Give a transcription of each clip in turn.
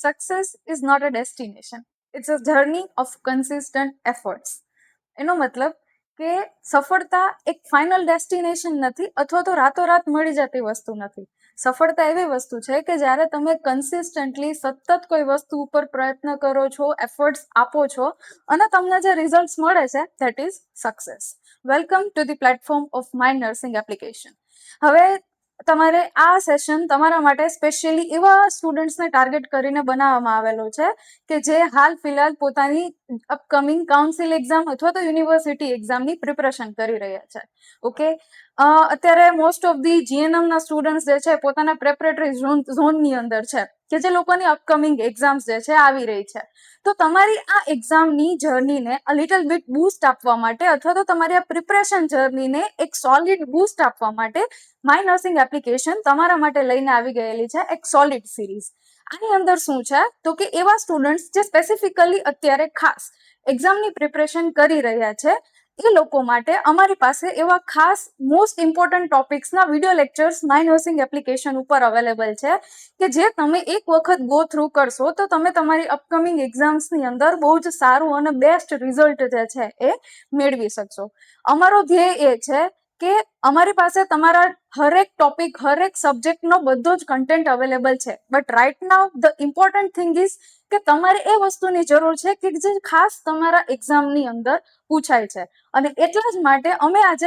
success is not a destination. It's a journey of consistent efforts. એનો મતલબ કે સફળતા એક ફાઇનલ ડેસ્ટિનેશન નથી અથવા તો રાતોરાત મળી જતી વસ્તુ નથી. સફળતા એવી વસ્તુ છે કે જ્યારે તમે કન્સિસ્ટન્ટલી સતત કોઈ વસ્તુ ઉપર પ્રયત્ન કરો છો, એફર્ટ્સ આપો છો અને તમને જે રિઝલ્ટ્સ મળે છે, that is success. Welcome to the platform of my nursing application. હવે તમારે આ સેશન તમારા માટે સ્પેશિયલી એવા સ્ટુડન્ટ્સને ટાર્ગેટ કરીને બનાવવામાં આવેલો છે કે જે હાલ ફિલહાલ પોતાની અપકમિંગ કાઉન્સિલ એક્ઝામ અથવા તો યુનિવર્સિટી એક્ઝામની પ્રિપરેશન કરી રહ્યા છે. ઓકે, અત્યારે મોસ્ટ ઓફ ધી જીએનએમના સ્ટુડન્ટ્સ જે છે પોતાના પ્રેપરેટરી ઝોનની અંદર છે કે જે લોકોની અપકમિંગ એક્ઝામ્સ જે છે આવી રહી છે. તો તમારી આ એક્ઝામની જર્નીને અ લિટલ બિટ બૂસ્ટ આપવા માટે અથવા તો તમારી આ પ્રિપરેશન જર્નીને એક સોલિડ બૂસ્ટ આપવા માટે માય નર્સિંગ એપ્લિકેશન તમારા માટે લઈને આવી ગયેલી છે એક સોલિડ સિરીઝ. આની અંદર શું છે તો કે એવા સ્ટુડન્ટ્સ જે સ્પેસિફિકલી અત્યારે ખાસ એક્ઝામની પ્રિપરેશન કરી રહ્યા છે એ લોકો માટે અમારી પાસે એવા ખાસ મોસ્ટ ઇમ્પોર્ટન્ટ ટોપિક્સના video lectures my nursing application ઉપર અવેલેબલ છે કે જે તમે એક વખત ગો થ્રુ કરશો તો તમે તમારી અપકમિંગ એક્ઝામ્સની અંદર બહુ જ સારું અને બેસ્ટ રિઝલ્ટ જે છે એ મેળવી શકશો. અમારો ધ્યેય એ છે કે અમારી પાસે તમારા હરેક ટોપિક, હરેક સબ્જેક્ટનો બધો જ કન્ટેન્ટ અવેલેબલ છે. But right now the important thing is કે તમારે એ વસ્તુની જરૂર છે કે જે ખાસ તમારા એક્ઝામની અંદર પૂછાય છે. અને એટલા જ માટે અમે આજે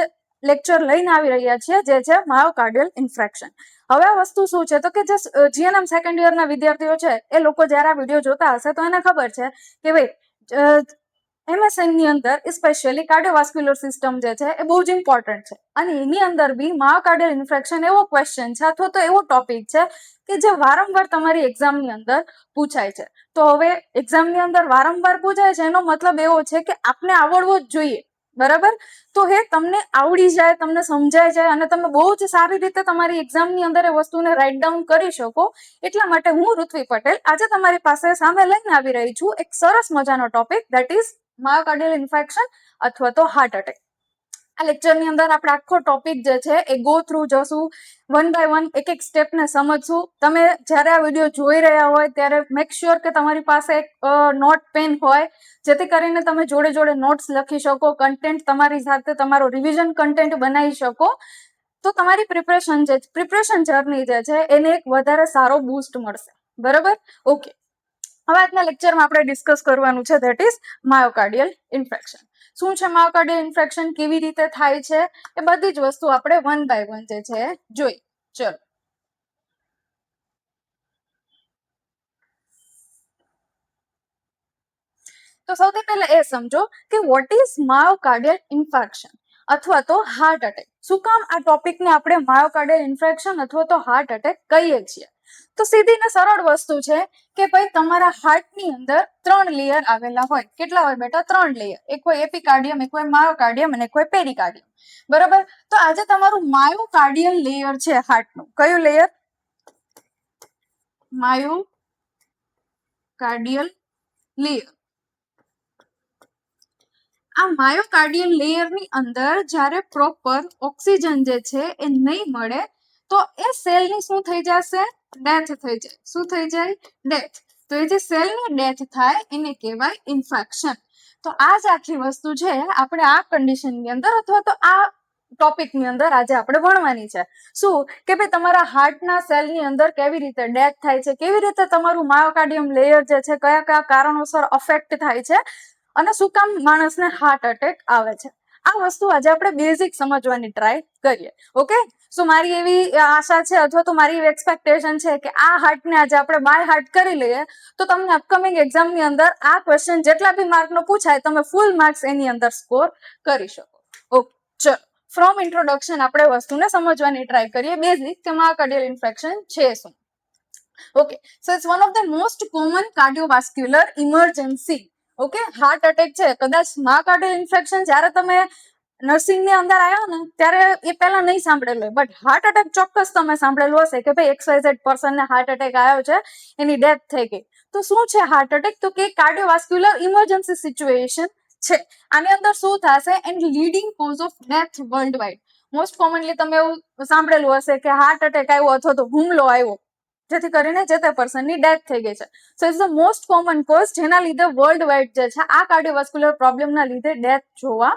લેક્ચર લઈને આવી રહ્યા છીએ જે છે માયોકાર્ડિયલ ઇન્ફ્રેક્શન. હવે આ વસ્તુ શું છે તો કે જે જીએનએમ સેકન્ડ યરના વિદ્યાર્થીઓ છે એ લોકો જ્યારે આ વિડીયો જોતા હશે તો એને ખબર છે કે ભાઈ એમએસએનની અંદર સ્પેશિયલી કાર્ડિયોવાસ્ક્યુલર સિસ્ટમ જે છે એ બહુ જ ઇમ્પોર્ટન્ટ છે અને એની અંદર બી માયોકાર્ડિયલ ઇન્ફ્રેક્શન એવો ક્વેશ્ચન છે અથવા તો એવો ટોપિક છે કે જે વારંવાર તમારી એક્ઝામની અંદર પૂછાય છે. તો હવે એક્ઝામની અંદર વારંવાર પૂછાય છે એનો મતલબ એવો છે કે આપને આવડવો જ જોઈએ, બરાબર? તો હે તમને આવડી જાય, તમને સમજાય જાય અને તમે બહુ જ સારી રીતે તમારી એક્ઝામની અંદર એ વસ્તુને રાઇટ ડાઉન કરી શકો. એટલા માટે હું ઋત્વી પટેલ આજે તમારી પાસે સામે લઈને આવી રહી છું એક સરસ મજાનો ટોપિક, ધેટ ઇઝ માયોકાર્ડિયલ ઇન્ફેક્શન અથવા તો હાર્ટ એટેક. આ લેક્ચરની અંદર આપણે આખો ટોપિક જે છે એ ગો થ્રુ જશું, વન બાય વન એક એક સ્ટેપને સમજશું. તમે જ્યારે આ વિડીયો જોઈ રહ્યા હોય ત્યારે મેક શ્યોર કે તમારી પાસે એક નોટ પેન હોય જેથી કરીને તમે જોડે જોડે નોટ્સ લખી શકો, કન્ટેન્ટ તમારી સાથે તમારો રિવિઝન કન્ટેન્ટ બનાવી શકો. તો તમારી પ્રિપરેશન જર્ની જે છે એને એક વધારે સારો બૂસ્ટ મળશે, બરાબર? ઓકે, હવે આજના લેક્ચરમાં આપણે ડિસ્કસ કરવાનું છે ધેટ ઇઝ માયોકાર્ડિયલ ઇન્ફેક્શન. શું છે માયોકાર્ડિયલ ઇન્ફેક્શન, કેવી રીતે થાય છે, એ બધી જ વસ્તુ આપણે વન બાય વન જે છે જોઈ. ચલો, તો સૌથી પહેલા એ સમજો કે વોટ ઇઝ માયોકાર્ડિયલ ઇન્ફેક્શન અથવા તો હાર્ટ એટેક. શું કામ આ ટોપિકને આપણે માયોકાર્ડિયલ ઇન્ફેક્શન અથવા તો હાર્ટ એટેક કહીએ છીએ? તો સીધી ને સરળ વસ્તુ છે કે ભાઈ તમારા હાર્ટની અંદર 3 લેયર આવેલા હોય. કેટલા હોય બેટા? 3 લેયર. એક હોય એપિકાર્ડિયમ, એક હોય માયોકાર્ડિયમ અને એક હોય પેરિકાર્ડિયમ, બરાબર? તો આજે તમારું માયોકાર્ડિયલ લેયર છે હાર્ટનું. કયું લેયર? માયોકાર્ડિયલ લેયર. આ માયોકાર્ડિયલ લેયરની અંદર જ્યારે પ્રોપર ઓક્સિજન જે છે એ નહીં મળે તો એ સેલની શું થઈ જશે? ડેથ થઈ જાય. શું થઈ જાય? ડેથ. તો એ જે સેલની ડેથ થાય એને કહેવાય ઇન્ફેક્શન. તો આ જ આખી વસ્તુ છે આપણે આ કન્ડિશનની અંદર અથવા તો આ ટોપિકની અંદર આજે આપણે ભણવાની છે. શું કે ભાઈ તમારા હાર્ટના સેલની અંદર કેવી રીતે ડેથ થાય છે, કેવી રીતે તમારું માયોકાર્ડિયમ લેયર જે છે કયા કયા કારણોસર અફેક્ટ થાય છે અને શું કામ માણસને હાર્ટ એટેક આવે છે. આ વસ્તુ આજે આપણે બેઝિક સમજવાની ટ્રાય કરીએ. ઓકે, સો મારી એવી આશા છે અથવા તો મારી એવી એક્સપેક્ટેશન છે કે આ હાર્ટને આજે આપણે બાય હાર્ટ કરી લઈએ તો તમને અપકમિંગ એક્ઝામની અંદર આ ક્વેશ્ચન જેટલા બી માર્કનો પૂછાય તમે ફૂલ માર્ક્સ એની અંદર સ્કોર કરી શકો. ઓકે, ચલો ફ્રોમ ઇન્ટ્રોડક્શન આપણે વસ્તુને સમજવાની ટ્રાય કરીએ બેઝિક કે માયોકાર્ડિયલ ઇન્ફેક્શન છે શું. Okay, so it's one of the most common cardiovascular emergency. Okay, heart attack છે. કદાચ માયોકાર્ડિયલ ઇન્ફેક્શન જ્યારે તમે નર્સિંગની અંદર આવ્યા ને ત્યારે એ પહેલા નહીં સાંભળેલું હોય, બટ હાર્ટ એટેક ચોક્કસ તમે સાંભળેલું હશે કે ભાઈ XYZ પર્સનને હાર્ટ એટેક આવ્યો છે, એની ડેથ થઈ ગઈ. તો શું છે હાર્ટ એટેક? તો કે કાર્ડિયોવાસ્ક્યુલર ઇમરજન્સી સિચ્યુએશન છે. આની અંદર શું થશે? And leading cause of death world wide. Most commonly તમે એવું સાંભળેલું હશે કે હાર્ટ એટેક આવ્યો અથવા તો હુમલો આવ્યો જેથી કરીને જે તે પર્સનની ડેથ થઈ ગઈ છે. So it's the most common cause જેના લીધે વર્લ્ડ વાઇડ જે છે આ કાર્ડિયોવાસ્ક્યુલર પ્રોબ્લેમના લીધે ડેથ જોવા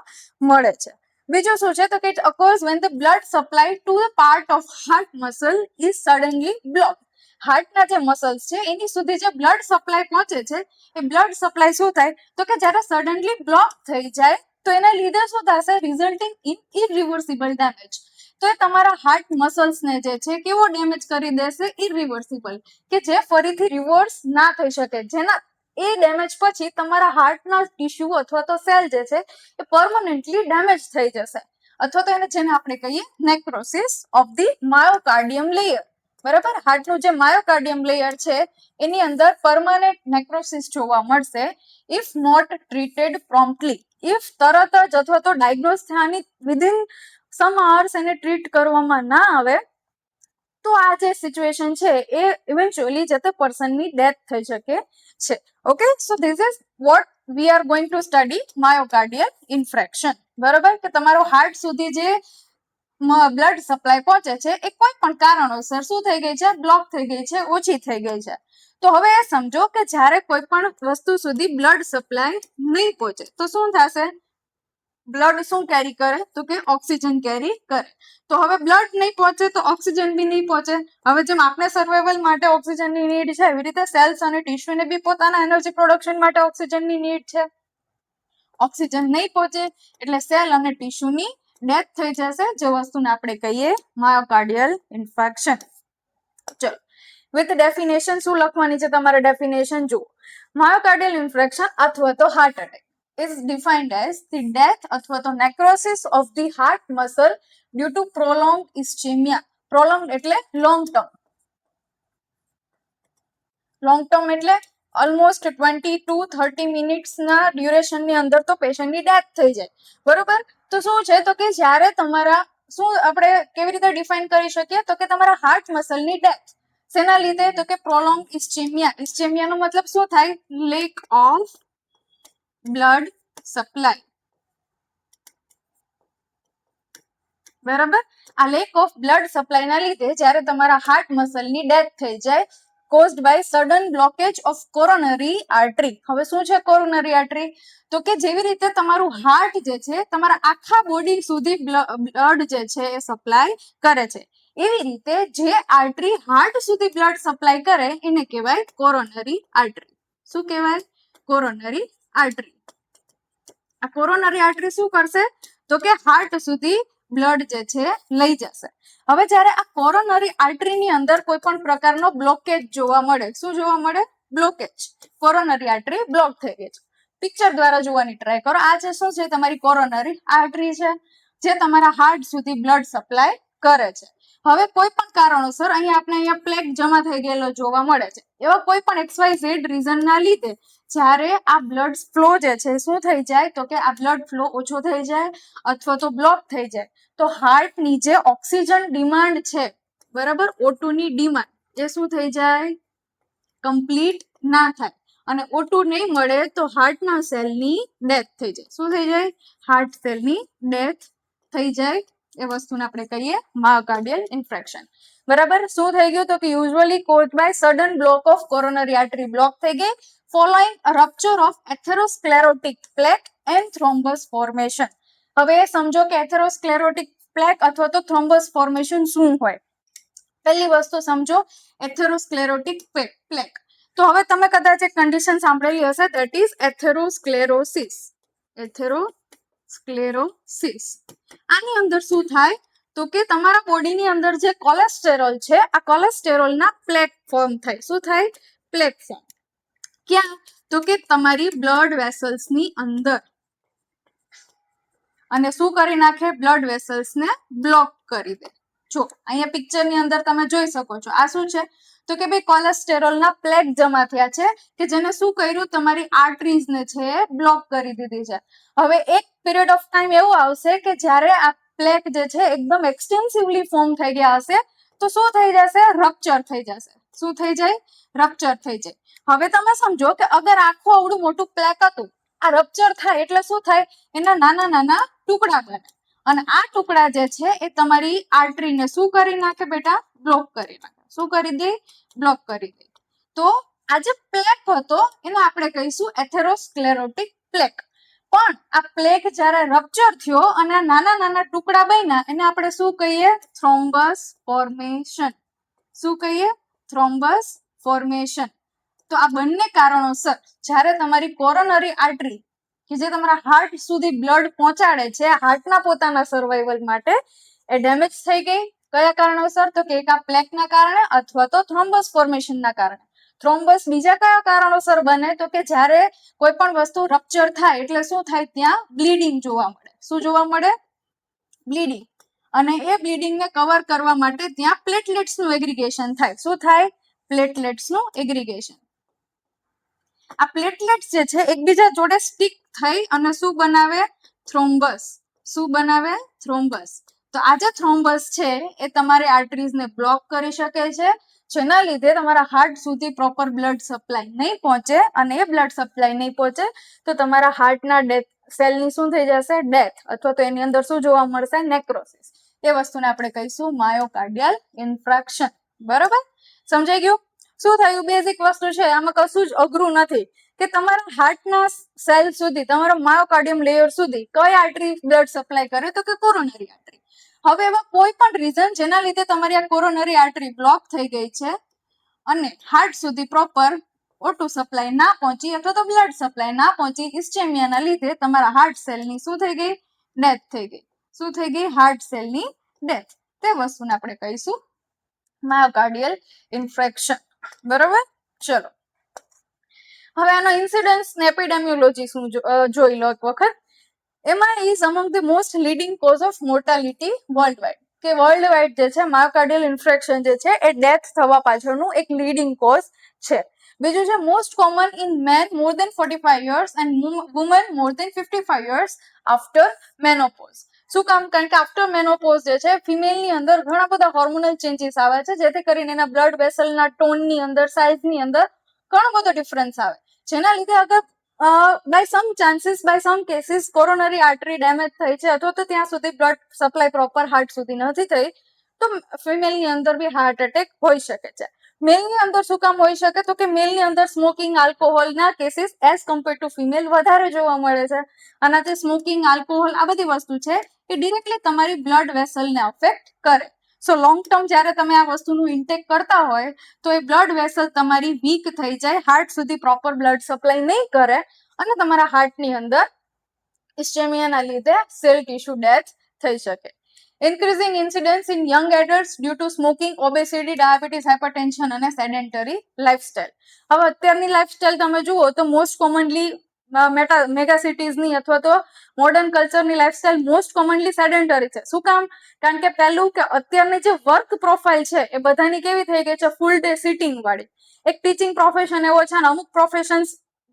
મળે છે. બીજું શું છે તો કે it occurs when the blood supply to the part of heart muscle is suddenly blocked. હાર્ટના જે મસલ્સ છે એની સુધી જે બ્લડ સપ્લાય પહોંચે છે એ બ્લડ સપ્લાય શું થાય તો કે જ્યારે સડનલી બ્લોક થઈ જાય તો એના લીધે શું થશે રિઝલ્ટિંગ ઇન ઇરિવર્સિબલ ડેમેજ. તો એ તમારા હાર્ટ મસલ્સને જે છે કેવો ડેમેજ કરી દેશે ઇરિવર્સિબલ, કે જે ફરીથી રિવર્સ ના થઈ શકે, જેના એ ડેમેજ પછી તમારા હાર્ટના ટીશ્યુ અથવા તો સેલ જે છે એ પરમનન્ટલી ડેમેજ થઈ જશે, અથવા તો એને જેને આપણે કહીએ નેક્રોસિસ ઓફ ધી માયોકાર્ડિયમ લેયર. બરાબર, હાર્ટનું જે માયોકાર્ડિયમ લેયર છે એની અંદર પરમાનન્ટ નેક્રોસિસ જોવા મળશે ઇફ નોટ ટ્રીટેડ પ્રોમ્પ્ટલી. ઇફ તરત જ અથવા તો ડાયગ્નોઝ થયાની વિધિન સમ અવર્સ એને ટ્રીટ કરવામાં ના આવે તો આ જે સિચ્યુએશન છે એ ઇવેન્ચ્યુઅલી જે તે પર્સનની ડેથ થઈ શકે છે. Okay, so this is what we are going to study myocardial infarction. બરાબર, કે તમારો હાર્ટ સુધી જે બ્લડ સપ્લાય પહોંચે છે એ કોઈ પણ કારણોસર શું થઈ ગઈ છે, બ્લોક થઈ ગઈ છે, ઓછી થઈ ગઈ છે. તો હવે એ સમજો કે જ્યારે કોઈ પણ વસ્તુ સુધી બ્લડ સપ્લાય નહીં પહોંચે તો શું થશે, બ્લડ શું કેરી કરે તો કે ઓક્સિજન કેરી કરે. તો હવે બ્લડ નહીં પહોંચે તો ઓક્સિજન બી નહીં પહોંચે. હવે જેમ આપણે સર્વાઈવલ માટે ઓક્સિજનની નીડ છે એવી રીતે સેલ્સ અને ટીશ્યુને બી પોતાના એનર્જી પ્રોડક્શન માટે ઓક્સિજનની નીડ છે. ઓક્સિજન નહીં પહોંચે એટલે સેલ અને ટીશ્યુની ડેથ થઈ જશે, જે વસ્તુને આપણે કહીએ માયોકાર્ડિયલ ઇન્ફેક્શન. ચલો, વિથ ડેફિનેશન શું લખવાની છે તમારે ડેફિનેશન જુઓ. માયોકાર્ડિયલ ઇન્ફેક્શન અથવા તો heart attack is defined as the death અથવા તો necrosis of the heart muscle due to prolonged ischemia. prolonged એટલે long term. long term એટલે ઓલમોસ્ટ 20 to 30 મિનિટ્સના ડ્યુરેશનની અંદર તો પેશન્ટની ડેથ થઈ જાય. બરોબર, તો શું છે તો કે જ્યારે તમારા શું આપણે કેવી રીતે ડિફાઇન કરી શકીએ તો કે તમારા હાર્ટ મસલની ડેથ શેના લીધે તો કે પ્રોલોંગ ઇસ્ચેમિયા. ઇસ્ચેમિયાનો મતલબ શું થાય, લેક ઓફ બ્લડ સપ્લાય. બરાબર, આ લેક ઓફ બ્લડ સપ્લાયના લીધે જ્યારે તમારા હાર્ટ મસલની ડેથ થઈ જાય caused by sudden blockage of coronary artery. હવે શું છે coronary artery તો કે જેવી રીતે તમારું હાર્ટ જે છે તમારા આખા બોડી સુધી બ્લડ જે છે એ સપ્લાય કરે છે, એવી રીતે જે આર્ટરી હાર્ટ સુધી બ્લડ સપ્લાય કરે એને કહેવાય કોરોનરી આર્ટરી. શું કહેવાય, કોરોનરી આર્ટરી. આ કોરોનરી આર્ટરી શું કરશે તો કે હાર્ટ સુધી બ્લડ જે છે લઈ જશે. હવે જ્યારે આ કોરોનરી આર્ટરીની અંદર કોઈ પણ પ્રકારનો બ્લોકેજ જોવા મળે, શું જોવા મળે, બ્લોકેજ, કોરોનરી આર્ટરી બ્લોક થઈ ગઈ છે. પિક્ચર દ્વારા જોવાની ટ્રાય કરો. આ જે શું છે તમારી કોરોનરી આર્ટરી છે જે તમારા હાર્ટ સુધી બ્લડ સપ્લાય કરે છે. હવે કોઈ પણ કારણોસર અહીંયા પ્લેક જમા થઈ ગયેલો જોવા મળે છે. એવા કોઈ પણ XYZ રીઝનના લીધે જ્યારે આ બ્લડ ફ્લો જે છે શું થઈ જાય તો કે આ બ્લડ ફ્લો ઓછો થઈ જાય અથવા તો બ્લોક થઈ જાય તો હાર્ટની જે ઓક્સિજન ડિમાન્ડ છે, બરાબર, O2 ની ડિમાન્ડ એ શું થઈ જાય, કમ્પ્લીટ ના થાય, અને O2 નહીં મળે તો હાર્ટના સેલની ડેથ થઈ જાય. શું થઈ જાય, હાર્ટ સેલની ડેથ થઈ જાય. એ વસ્તુને આપણે કહીએ માયોકાર્ડિયલ ઇન્ફ્રેક્શન. બરાબર, શું થઈ ગયું તો કે usually caused by sudden block of coronary artery, block થઈ ગઈ following rupture of atherosclerotic plaque and thrombus formation. હવે સમજો કે એથેરોસ્ક્લેરોટિક પ્લેક અથવા તો થ્રોમ્બસ ફોર્મેશન શું હોય. પહેલી વસ્તુ સમજો એથેરોસ્ક્લેરોટિક પ્લેક. તો હવે તમે કદાચ એક કન્ડિશન સાંભળેલી હશે, ધેટ ઇઝ એથેરોસ્ક્લેરોસિસ. એથેરોસ્ક્લેરોસિસ આની અંદર શું થાય તો કે તમારા બોડીની અંદર જે કોલેસ્ટેરોલ છે આ કોલેસ્ટેરોલના પ્લેક ફોર્મ થાય. શું થાય, પ્લેક ફોર્મ. ક્યાં તો કે તમારી બ્લડ વેસલ્સની અંદર, અને શું કરી નાખે, બ્લડ વેસલ્સને બ્લોક કરી દે. જો અહીંયા પિક્ચરની અંદર તમે જોઈ શકો છો આ શું છે તો કે ભાઈ કોલેસ્ટેરોલના પ્લેક જમા થયા છે કે જેને શું કર્યું, તમારી આર્ટરીઝને છે બ્લોક કરી દીધી છે. હવે એક પીરિયડ ઓફ ટાઈમ એવું આવશે કે જ્યારે આ પ્લેક જે છે એકદમ એક્સટેન્સિવલી ફોર્મ થઈ ગયા હશે તો શું થઈ જશે, રપ્ચર થઈ જશે. શું થઈ જાય, રપ્ચર થઈ જાય. હવે તમે સમજો કે અગર આખું આવડું મોટું પ્લેક હતું, આ રપ્ચર થાય એટલે શું થાય, એના નાના નાના ટુકડા બને, અને આ ટુકડા જે છે એ તમારી આર્ટરીને શું કરી નાખે બેટા, બ્લોક કરી નાખે. શું કરી દે? બ્લોક કરી દે. તો આ જે પ્લેક હતો એને આપણે કહીશું એથેરોસ્ક્લેરોટિક પ્લેક. પણ આ પ્લેક જ્યારે રપ્ચર થયો અને નાના નાના ટુકડા બન્યા એને આપણે શું કહીએ? થ્રોમ્બસ ફોર્મેશન. શું કહીએ? થ્રોમ્બસ ફોર્મેશન. તો આ બંને કારણોસર જ્યારે તમારી કોરોનરી આર્ટરી કે જે તમારા હાર્ટ સુધી બ્લડ પહોંચાડે છે હાર્ટના પોતાના સર્વાઈવલ માટે, એ ડેમેજ થઈ ગઈ. કયા કારણોસર? તો કે એક આ પ્લેકના કારણે અથવા તો થ્રોમ્બસ ફોર્મેશનના કારણે. થ્રોમ્બસ બીજા કયા કારણોસર બને? તો કે જ્યારે કોઈ પણ વસ્તુ રપ્ચર થાય એટલે શું થાય? ત્યાં બ્લીડિંગ જોવા મળે. શું જોવા મળે? બ્લીડિંગ. અને એ બ્લીડિંગને કવર કરવા માટે ત્યાં પ્લેટલેટ્સનું એગ્રીગેશન થાય. શું થાય? પ્લેટલેટ્સનું એગ્રીગેશન. આ પ્લેટલેટ્સ જે છે એકબીજા જોડે સ્ટિક થઈ અને શું બનાવે? થ્રોમ્બસ. શું બનાવે? થ્રોમ્બસ. તો આ જે થ્રોમ્બસ છે એ તમારી આર્ટરીઝને બ્લોક કરી શકે છે, જેના લીધે તમારા હાર્ટ સુધી પ્રોપર બ્લડ સપ્લાય નહીં પહોંચે, અને એ બ્લડ સપ્લાય નહીં પહોંચે તો તમારા હાર્ટના ડેથ સેલની શું થઈ જશે? ડેથ. અથવા તો એની અંદર શું જોવા મળશે? નેક્રોસિસ. એ વસ્તુને આપણે કહીશું માયોકાર્ડિયલ ઇન્ફ્રાક્શન. બરોબર? સમજાઈ ગયું? શું થયું? બેઝિક વસ્તુ છે, આમાં કશું જ અઘરું નથી કે તમારા હાર્ટના સેલ સુધી, તમારા માયોકાર્ડિયમ લેયર સુધી કઈ આર્ટરી બ્લડ સપ્લાય કરે? તો કે કોરોનરી આર્ટરી. હવે એવા કોઈ પણ રીઝન જેના લીધે તમારી આ કોરોનરી આર્ટરી બ્લોક થઈ ગઈ છે અને હાર્ટ સુધી પ્રોપર O2 સપ્લાય ના પહોંચી અથવા તો બ્લડ સપ્લાય ના પહોંચી, ઇસ્ચેમિયાના લીધે તમારા હાર્ટ સેલની શું થઈ ગઈ? ડેથ થઈ ગઈ. શું થઈ ગઈ? હાર્ટ સેલની ડેથ. તે વસ્તુને આપણે કહીશું માયોકાર્ડિયલ ઇન્ફ્રેક્શન. બરોબર? ચલો હવે આનો ઇન્સિડન્સ ને એપિડેમિયોલોજી શું જોઈ લો એક વખત. એમાં is અમંગ the most leading cause of mortality world wide. કે વર્લ્ડ વાઇડ જે છે માયોકાર્ડિયલ ઇન્ફ્રેક્શન જે છે એ ડેથ થવા પાછળનું એક લીડિંગ કોઝ છે. બીજું છે most common in men more than 45 years and woman more than 55 years after menopause. શું કામ? કારણ કે આફ્ટર મેનોપોઝ જે છે ફિમેલની અંદર ઘણા બધા હોર્મોનલ ચેન્જીસ આવે છે, જેથી કરીને એના બ્લડ વેસલના ટોનની અંદર, સાઇઝની અંદર ઘણો બધો ડિફરન્સ આવે, જેના લીધે અગર by some chances, by some cases coronary artery damage થઈ છે અથવા તો ત્યાં સુધી બ્લડ સપ્લાય પ્રોપર હાર્ટ સુધી નથી થઈ, તો ફિમેલની અંદર બી હાર્ટ એટેક હોઈ શકે છે. મેલની અંદર શું કામ હોઈ શકે? તો કે મેલની અંદર સ્મોકિંગ, આલ્કોહોલના cases as compare to female વધારે જોવા મળે છે. આનાથી સ્મોકિંગ, આલ્કોહોલ આ બધી વસ્તુ છે એ ડિરેક્ટલી તમારી બ્લડ વેસલને અફેક્ટ કરે. સો લોંગ ટર્મ જ્યારે તમે આ વસ્તુનું ઇન્ટેક કરતા હોય તો એ બ્લડ વેસલ તમારી વીક થઈ જાય, હાર્ટ સુધી પ્રોપર બ્લડ સપ્લાય નહીં કરે અને તમારા હાર્ટની અંદર ઇસ્ચેમિયાના લીધે સેલ ટીશ્યુ ડેથ થઈ શકે. Increasing incidence in young adults due to smoking, obesity, diabetes, hypertension અને સેડેન્ટરી લાઇફસ્ટાઇલ. હવે અત્યારની લાઇફસ્ટાઇલ તમે જુઓ તો મોસ્ટ કોમનલી મેગા સિટીઝની અથવા તો મોડર્ન કલ્ચરની લાઇફસ્ટાઇલ મોસ્ટ કોમનલી સેડેન્ટરી છે. શું કામ? કારણ કે પહેલું કે અત્યારની જે વર્ક પ્રોફાઇલ છે એ બધાની કેવી થઈ ગઈ છે? ફૂલ ડે સિટિંગ વાળી. એક ટીચિંગ પ્રોફેશન એવો છે અને અમુક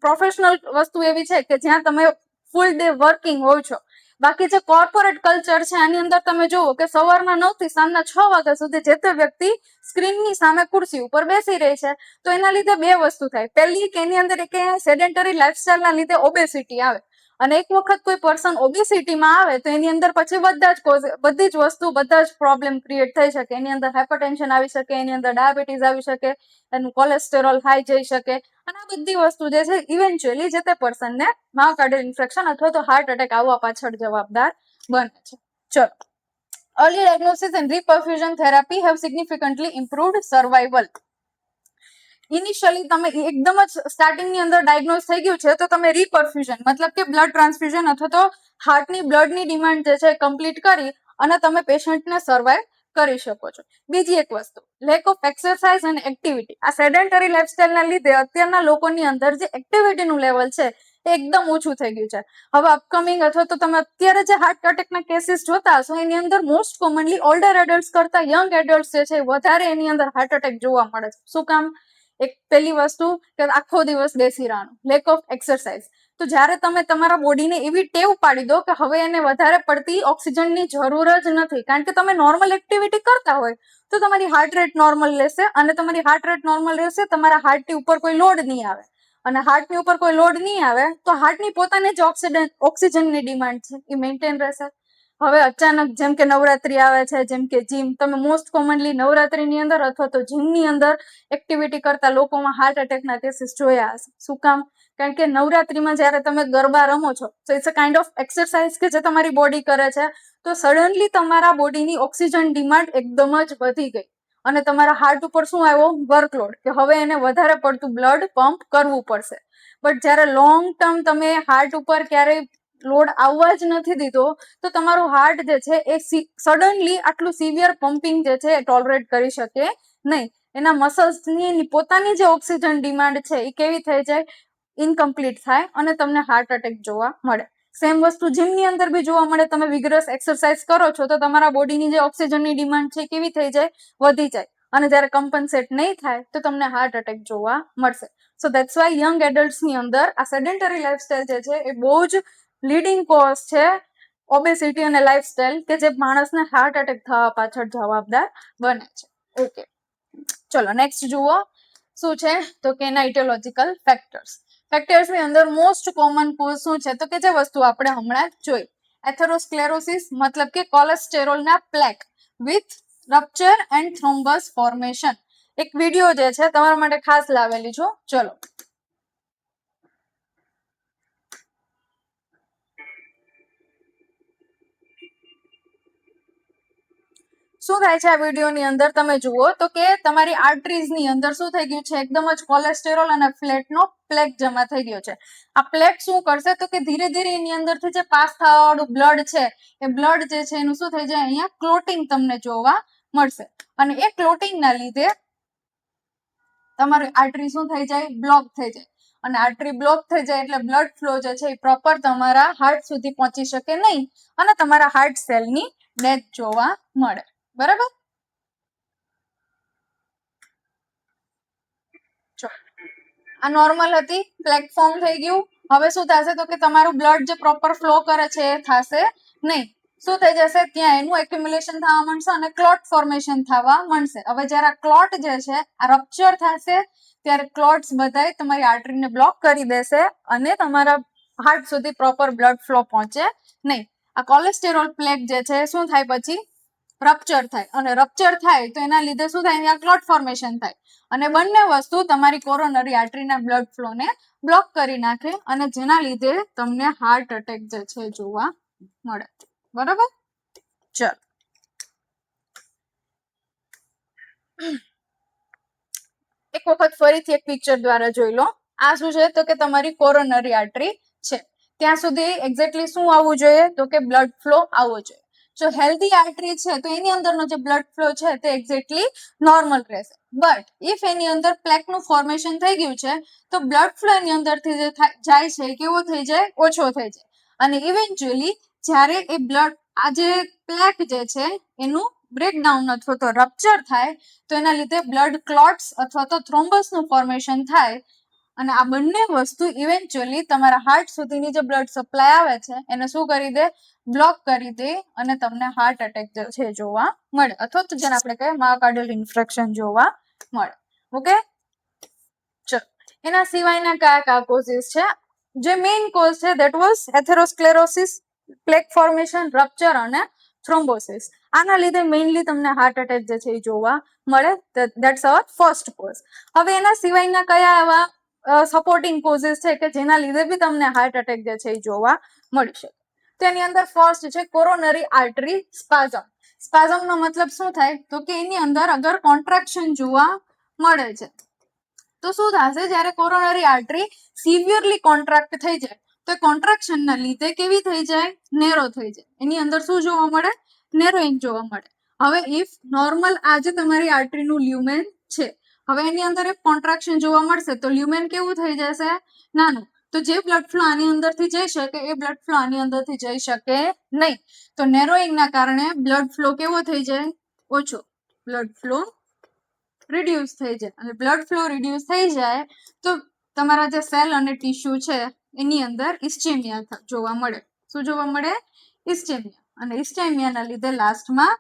પ્રોફેશનલ વસ્તુ એવી છે કે જ્યાં તમે ફૂલ ડે વર્કિંગ હોવ છો. બાકી જે કોર્પોરેટ કલ્ચર છે આની અંદર તમે જુઓ કે સવારના 9 થી સાંજના 6 વાગ્યા સુધી જે તે વ્યક્તિ સ્ક્રીનની સામે ખુરશી ઉપર બેસી રહી છે. તો એના લીધે બે વસ્તુ થાય. પહેલી કે એની અંદર એક સેડેન્ટરી લાઇફસ્ટાઇલના લીધે ઓબેસિટી આવે, અને એક વખત કોઈ પર્સન ઓબેસિટીમાં આવે તો એની અંદર પછી બધી જ વસ્તુ, બધા જ પ્રોબ્લેમ ક્રિએટ થઈ શકે. એની અંદર હાઇપરટેન્શન આવી શકે, એની અંદર ડાયાબિટીસ આવી શકે, એનું કોલેસ્ટેરોલ હાઈ જઈ શકે, અને આ બધી વસ્તુ જે છે ઇવેન્ચ્યુઅલી જે તે પર્સનને માયોકાર્ડિયલ ઇન્ફ્રેક્શન અથવા તો હાર્ટ એટેક આવવા પાછળ જવાબદાર બને છે. ચલો, early diagnosis and reperfusion therapy have significantly improved survival. Initially તમે એકદમ જ સ્ટાર્ટિંગની અંદર ડાયગ્નોઝ થઈ ગયું છે તો તમે રીપરફ્યુઝન મતલબ કે બ્લડ ટ્રાન્સફ્યુઝન અથવા તો હાર્ટની બ્લડની ડિમાન્ડ જે છે કમ્પ્લીટ કરી અને તમે પેશન્ટને સર્વાઈવ કરી શકો છો. બીજી એક વસ્તુ, લેક ઓફ એક્સરસાઇઝ અને એક્ટિવિટી. આ સેડેન્ટરી લાઇફસ્ટાઇલના લીધે અત્યારના લોકોની અંદર જે એક્ટિવિટીનું લેવલ છે એ એકદમ ઓછું થઈ ગયું છે. હવે અપકમિંગ અથવા તો તમે અત્યારે જે હાર્ટ એટેકના કેસીસ જોતા હશો એની અંદર મોસ્ટ કોમનલી ઓલ્ડર એડલ્ટ્સ કરતા યંગ એડલ્ટ્સ જે છે વધારે એની અંદર હાર્ટ એટેક જોવા મળે છે. શું કામ? એક પહેલી વસ્તુ કે આખો દિવસ બેસી રહેવાનું, લેક ઓફ એક્સરસાઇઝ. તો જ્યારે તમે તમારા બોડીને એવી ટેવ પાડી દો કે હવે એને વધારે પડતી ઓક્સિજનની જરૂર જ નથી, કારણ કે તમે નોર્મલ એક્ટિવિટી કરતા હોય તો તમારી હાર્ટ રેટ નોર્મલ રહેશે, અને તમારી હાર્ટ રેટ નોર્મલ રહેશે, તમારા હાર્ટની ઉપર કોઈ લોડ નહીં આવે, અને હાર્ટની ઉપર કોઈ લોડ નહીં આવે તો હાર્ટની પોતાને જે ઓક્સિજનની ડિમાન્ડ છે એ મેન્ટેન રહેશે. હવે અચાનક જેમ કે નવરાત્રી આવે છે, જેમ કે જીમ, તમે મોસ્ટ કોમનલી નવરાત્રીની અંદર અથવા તો જીમની અંદર એક્ટિવિટી કરતા લોકોમાં હાર્ટ એટેકના કેસીસ જોયા હશે. શું કામ? કારણ કે નવરાત્રીમાં જ્યારે તમે ગરબા રમો છો તો it's a kind of exercise કે જે તમારી બોડી કરે છે, તો સડનલી તમારા બોડીની ઓક્સિજન ડિમાન્ડ એકદમ જ વધી ગઈ અને તમારા હાર્ટ ઉપર શું આવ્યો? વર્કલોડ, કે હવે એને વધારે પડતું બ્લડ પંપ કરવું પડશે. બટ જ્યારે લોંગ ટર્મ તમે હાર્ટ ઉપર ક્યારેય લોડ આવવા જ નથી દીધો તો તમારું હાર્ટ જે છે એ સડનલી આટલું સિવિયર પમ્પિંગ જે છે એ ટોલરેટ કરી શકે નહીં. એના મસલ્સની પોતાની જે ઓક્સિજન ડિમાન્ડ છે એ કેવી થઈ જાય? ઇનકમ્પ્લીટ થાય અને તમને હાર્ટ એટેક જોવા મળે. સેમ વસ્તુ જીમની અંદર બી જોવા મળે. તમે વિગરસ એક્સરસાઇઝ કરો છો તો તમારા બોડીની જે ઓક્સિજનની ડિમાન્ડ છે કેવી થઈ જાય? વધી જાય. અને જ્યારે કમ્પન્સેટ નહીં થાય તો તમને હાર્ટ એટેક જોવા મળશે. સો દેટ્સ વાય યંગ એડલ્ટ્સની અંદર આ સેડેન્ટરી લાઇફસ્ટાઇલ જે છે એ બહુ જ લીડિંગ કોઝ છે ઓબેસિટી અને લાઇફસ્ટાઇલ, કે જે માણસને હાર્ટ એટેક થવા પાછળ જવાબદાર બને છે. ઓકે, ચલો નેક્સ્ટ જુઓ શું છે તો કે એના ઇટિયોલોજીકલ ફેક્ટર્સની અંદર મોસ્ટ કોમન કોઝ શું છે તો કે જે વસ્તુ આપણે હમણાં જોઈ, એથેરોસ્ક્લેરોસિસ, મતલબ કે કોલેસ્ટેરોલના plaque with rupture and thrombus formation. એક વિડીયો જે છે તમારા માટે ખાસ લાવેલી છું, ચલો. શું થાય છે આ વિડીયોની અંદર તમે જુઓ તો કે તમારી આર્ટરીઝની અંદર શું થઈ ગયું છે? એકદમ જ કોલેસ્ટેરોલ અને ફેટનો પ્લેક જમા થઈ ગયો છે. આ પ્લેક શું કરશે તો કે ધીરે ધીરે એની અંદરથી જે પાસ થવાવાળું બ્લડ છે એ બ્લડ જે છે એનું શું થઈ જાય? અહીંયા ક્લોટિંગ તમને જોવા મળશે અને એ ક્લોટિંગના લીધે તમારી આર્ટરી શું થઈ જાય? બ્લોક થઈ જાય. અને આર્ટરી બ્લોક થઈ જાય એટલે બ્લડ ફ્લો જે છે એ પ્રોપર તમારા હાર્ટ સુધી પહોંચી શકે નહીં અને તમારા હાર્ટ સેલની ડેથ જોવા મળે. બરાબર? આ નોર્મલ હતી, પ્લેક ફોર્મ થઈ ગયું. હવે શું થશે તો કે તમારું બ્લડ જે પ્રોપર ફ્લો કરે છે એ થશે નહીં. શું થઈ જશે? ત્યાં એનું એક્યુમ્યુલેશન થવા માંડશે અને ક્લોટ ફોર્મેશન થવા માંડશે. હવે જ્યારે આ ક્લોટ જે છે આ રપ્ચર થશે ત્યારે ક્લોટ્સ બધાય તમારી આર્ટરીને બ્લોક કરી દેશે અને તમારા હાર્ટ સુધી પ્રોપર બ્લડ ફ્લો પહોંચે નહીં. આ કોલેસ્ટેરોલ પ્લેક જે છે શું થાય? પછી રપ્ચર થાય અને રપ્ચર થાય તો એના લીધે શું થાય? અહીંયા ક્લોટ ફોર્મેશન થાય અને બંને વસ્તુ તમારી કોરોનરી આર્ટરીના બ્લડ ફ્લોને બ્લોક કરી નાખે અને જેના લીધે તમને હાર્ટ એટેક જે છે જોવા મળે. બરાબર? ચલો, એક વખત ફરીથી એક પિક્ચર દ્વારા જોઈ લો. આ શું છે તો કે તમારી કોરોનરી આર્ટરી છે. ત્યાં સુધી એક્ઝેક્ટલી શું આવવું જોઈએ તો કે બ્લડ ફ્લો આવવો જોઈએ. જો હેલ્ધી આર્ટરી છે તો એની અંદરનો જે બ્લડ ફ્લો છે તે એક્ઝેક્ટલી નોર્મલ રહેશે. બટ ઇફ એની અંદર પ્લેકનું ફોર્મેશન થઈ ગયું છે તો બ્લડ ફ્લો એની અંદરથી જે જાય છે કેવો થઈ જાય? ઓછો થઈ જાય અને ઇવેન્ચ્યુઅલી જ્યારે એ બ્લડ આ જે પ્લેક જે છે એનું બ્રેકડાઉન અથવા તો રપ્ચર થાય તો એના લીધે બ્લડ ક્લોટ્સ અથવા તો થ્રોમ્બસનું ફોર્મેશન થાય અને આ બંને વસ્તુ ઇવેન્ચ્યુઅલી તમારા હાર્ટ સુધીની જે બ્લડ સપ્લાય આવે છે એને શું કરી દે? બ્લોક કરી દે અને તમને હાર્ટ એટેક જે છે જોવા મળે અથવા તો જેને આપણે કહીએ માયોકાર્ડિયલ ઇન્ફ્રેક્શન જોવા મળે. ઓકે, ચલો. એના સિવાયના કયા કયા કોઝિસ છે? જે મેઇન કોઝ છે that was atherosclerosis, plaque formation, rupture અને થ્રોમ્બોસિસ. આના લીધે મેઇનલી તમને હાર્ટ એટેક જે છે એ જોવા મળે. That's hour first cause. હવે એના સિવાયના કયા એવા સપોર્ટિંગ કોઝિસ છે કે જેના લીધે બી તમને હાર્ટ એટેક જે છે એ જોવા મળી શકે? તો એની અંદર ફર્સ્ટ છે કોરોનરી આર્ટરી સ્પાઝમ. સ્પાઝમનો મતલબ શું થાય તો કે એની અંદર અગર કોન્ટ્રાક્શન જોવા મળે છે તો શું થશે? જ્યારે કોરોનરી આર્ટરી સિવિયરલી કોન્ટ્રાક્ટ થઈ જાય તો કોન્ટ્રાક્શનના લીધે કેવી થઈ જાય? નેરો થઈ જાય. એની અંદર શું જોવા મળે? નેરોઈંગ જોવા મળે. હવે ઇફ નોર્મલ આ જે તમારી આર્ટરીનું લ્યુમેન છે, હવે એની અંદર એક કોન્ટ્રાક્શન જોવા મળશે તો લ્યુમેન કેવું થઈ જશે? નાનું. તો જે બ્લડ ફ્લો આની અંદરથી જઈ શકે એ બ્લડ ફ્લો આની અંદરથી જઈ શકે નહીં. તો નેરોઈંગના કારણે બ્લડ ફ્લો કેવો થઈ જાય? ઓછો. બ્લડ ફ્લો રિડ્યુસ થઈ જાય અને બ્લડ ફ્લો રિડ્યુસ થઈ જાય તો તમારા જે સેલ અને ટીશ્યુ છે એની અંદર ઇસ્ચેમિયા જોવા મળે. શું જોવા મળે? ઇસ્ચેમિયા. અને ઇસ્ચેમિયાના લીધે લાસ્ટમાં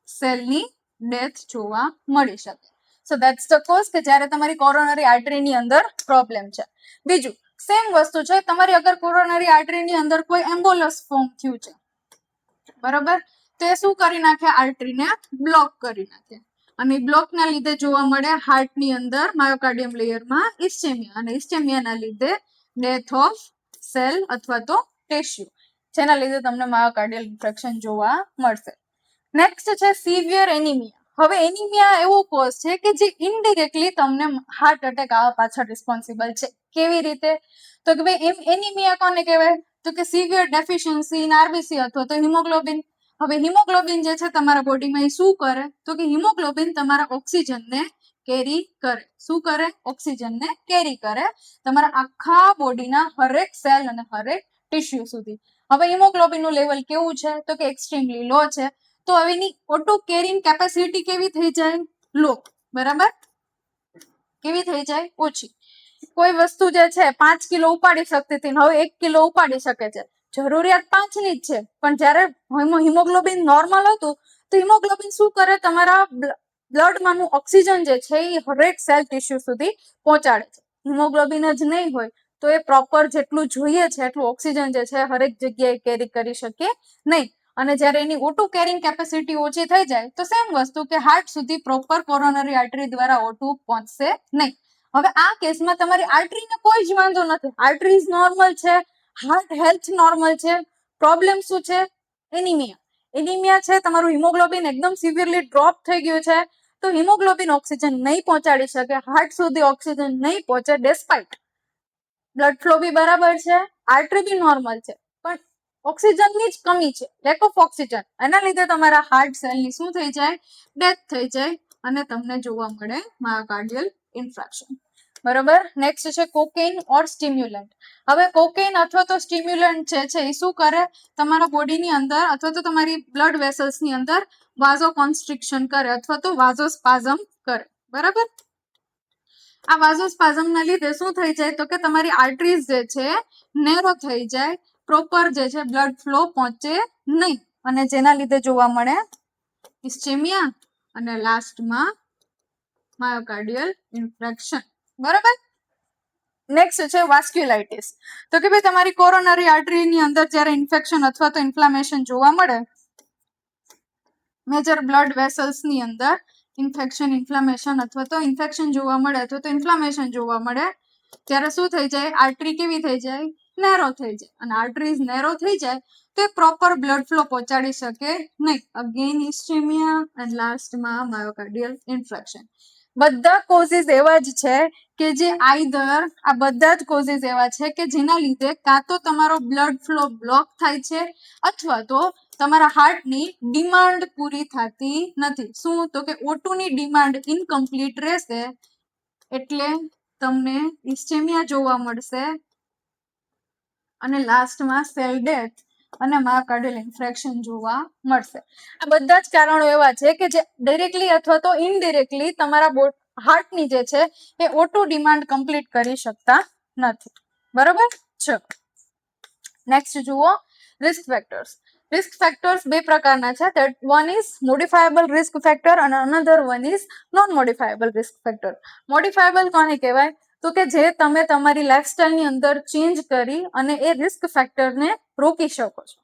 સેલની ડેથ જોવા મળી શકે. સો દેટ્સ ધ કોઝ કે જ્યારે તમારી કોરોનરી આર્ટરીની અંદર પ્રોબ્લેમ છે. બીજું સેમ વસ્તુ છે, તમારી અગર કોરોનરી આર્ટરીની અંદર કોઈ એમ્બોલસ ફોર્મ થયું છે, બરાબર. તો એ શું કરી નાખે, આર્ટરીને બ્લોક કરી નાખે, અને બ્લોકના લીધે જોવા મળે હાર્ટની અંદર માયોકાર્ડિયમ લેયરમાં ઇસ્ચેમિયા, અને ઇસ્ચેમિયાના લીધે ડેથ ઓફ સેલ અથવા તો ટેશ્યુ, જેના લીધે તમને માયોકાર્ડિયલ ઇન્ફેક્શન જોવા મળશે. નેક્સ્ટ છે સિવિયર એનિમિયા. હવે એનિમિયા એવો કોઝ છે કે જે ઇનડિરેક્ટલી તમને હાર્ટ એટેક આવવા પાછળ રિસ્પોન્સિબલ છે. કેવી રીતે? તો કે ભાઈ એનિમિયા કોને કહેવાય? તો કે સિવિયર ડેફિશિયન્સી ઇન આરબીસી અથવા તો હિમોગ્લોબિન. હવે હિમોગ્લોબિન જે છે તમારા બોડીમાં એ શું કરે? તો કે હિમોગ્લોબિન તમારા ઓક્સિજનને કેરી કરે. શું કરે? ઓક્સિજનને કેરી કરે તમારા આખા બોડીના હરેક સેલ અને હરેક ટિશ્યુ સુધી. હવે હિમોગ્લોબિનનું લેવલ કેવું છે? તો કે એક્સ્ટ્રીમલી લો છે. તો હવે એની ઓટો કેરિંગ કેપેસિટી કેવી થઈ જાય? લો. બરાબર. કેવી થઈ જાય? ઓછી. કોઈ વસ્તુ જે છે 5 કિલો ઉપાડી શકતી હતી, હવે 1 કિલો ઉપાડી શકે છે. જરૂરિયાત 5 ની જ છે, પણ જ્યારે હિમોગ્લોબિન નોર્મલ હતું તો હિમોગ્લોબિન શું કરે? તમારા બ્લડમાંનું ઓક્સિજન જે છે એ હરેક સેલ ટિશ્યુ સુધી પહોંચાડે છે. હિમોગ્લોબિન જ નહીં હોય તો એ પ્રોપર જેટલું જોઈએ છે એટલું ઓક્સિજન જે છે હરેક જગ્યાએ કેરી કરી શકે નહીં. અને જ્યારે એની ઓટો કેરિંગ કેપેસિટી ઓછી થઈ જાય તો સેમ વસ્તુ કે હાર્ટ સુધી પ્રોપર કોરોનરી આર્ટરી દ્વારા ઓટું પહોંચશે નહીં. હવે આ કેસમાં તમારી આર્ટરીને કોઈ જ વાંધો નથી, આર્ટરી નોર્મલ છે, હાર્ટ હેલ્થ નોર્મલ છે. પ્રોબ્લેમ શું છે? એનિમિયા. એનિમિયા છે, તમારું હિમોગ્લોબિન એકદમ સિવિયરલી ડ્રોપ થઈ ગયું છે, તો હિમોગ્લોબિન ઓક્સિજન નહીં પહોંચાડી શકે, હાર્ટ સુધી ઓક્સિજન નહીં પહોંચે ડેસ્પાઇટ બ્લડ ફ્લો બી બરાબર છે, આર્ટરી બી નોર્મલ છે, પણ ઓક્સિજનની જ કમી છે, લેક ઓફ ઓક્સિજન. એના લીધે તમારા હાર્ટ સેલની શું થઈ જાય? ડેથ થઈ જાય અને તમને જોવા મળે માયોકાર્ડિયલ ઇન્ફ્રાક્શન. બરોબર. નેક્સ્ટ છે કોકેઇન ઓર સ્ટિમ્યુલન્ટ. હવે કોકેઇન અથવા તો સ્ટિમ્યુલન્ટ છે એ શું કરે? તમારા બોડીની અંદર અથવા તો તમારી બ્લડ વેસલ્સની અંદર વાઝો કોન્સ્ટ્રિક્શન કરે અથવા તો વાઝોસ્પાઝમ કરે. બરાબર. આ વાઝોસ્પાઝમના લીધે શું થઈ જાય? તો કે તમારી આર્ટરીઝ જે છે નેરો થઈ જાય, પ્રોપર જે છે બ્લડ ફ્લો પહોંચે નહીં, અને જેના લીધે જોવા મળે ઇસ્ચેમિયા અને લાસ્ટમાં માયોકાર્ડિયલ ઇન્ફ્રેક્શન. બરાબર. નેક્સ્ટ છે વાસ્ક્યુલાઇટિસ. તો કે ભાઈ તમારી કોરોનરી આર્ટરીની અંદર જ્યારે ઇન્ફેક્શન અથવા તો ઇન્ફ્લામેશન જોવા મળે, મેજર બ્લડ વેસલ્સની અંદર ઇન્ફેક્શન, ઇન્ફ્લામેશન અથવા તો ઇન્ફેક્શન જોવા મળે અથવા તો ઇન્ફ્લામેશન જોવા મળે, ત્યારે શું થઈ જાય? આર્ટરી કેવી થઈ જાય? નેરો થઈ જાય. અને આર્ટરીઝ નેરો થઈ જાય તો એ પ્રોપર બ્લડ ફ્લો પહોંચાડી શકે નહીં. અગેન ઇસ્ચેમિયા એન્ડ લાસ્ટમાં માયોકાર્ડિયલ ઇન્ફ્રેક્શન. બધા કોઝિસ એવા જ છે કે જે આઈધર, આ બધા જ કોઝિસ એવા છે કે જેના લીધે કાં તો તમારો બ્લડ ફ્લો બ્લોક થાય છે અથવા તો તમારા હાર્ટની ડિમાન્ડ પૂરી થતી નથી. શું? તો કે ઓટુની ડિમાન્ડ ઇનકમ્પ્લીટ રહેશે એટલે તમને ઇસ્ચેમિયા જોવા મળશે અને લાસ્ટમાં સેલ ડેથ અને માયોકાર્ડિયલ ઇન્ફ્રેક્શન જોવા મળશે. આ બધા જ કારણો એવા છે કે જે ડાયરેક્ટલી અથવા તો ઇનડિરેક્ટલી તમારા હાર્ટની જે છે એ ઓટો ડિમાન્ડ કમ્પ્લીટ કરી શકતા નથી. બરોબર. ચલો નેક્સ્ટ જુઓ, રિસ્ક ફેક્ટર્સ. રિસ્ક ફેક્ટર્સ બે પ્રકારના છે. That one is modifiable risk factor અને another one is non modifiable risk factor. Modifiable કોને કહેવાય? તો કે જે તમે તમારી લાઈફસ્ટાઈલની અંદર ચેન્જ કરી અને એ રિસ્ક ફેક્ટરને રોકી શકો છો.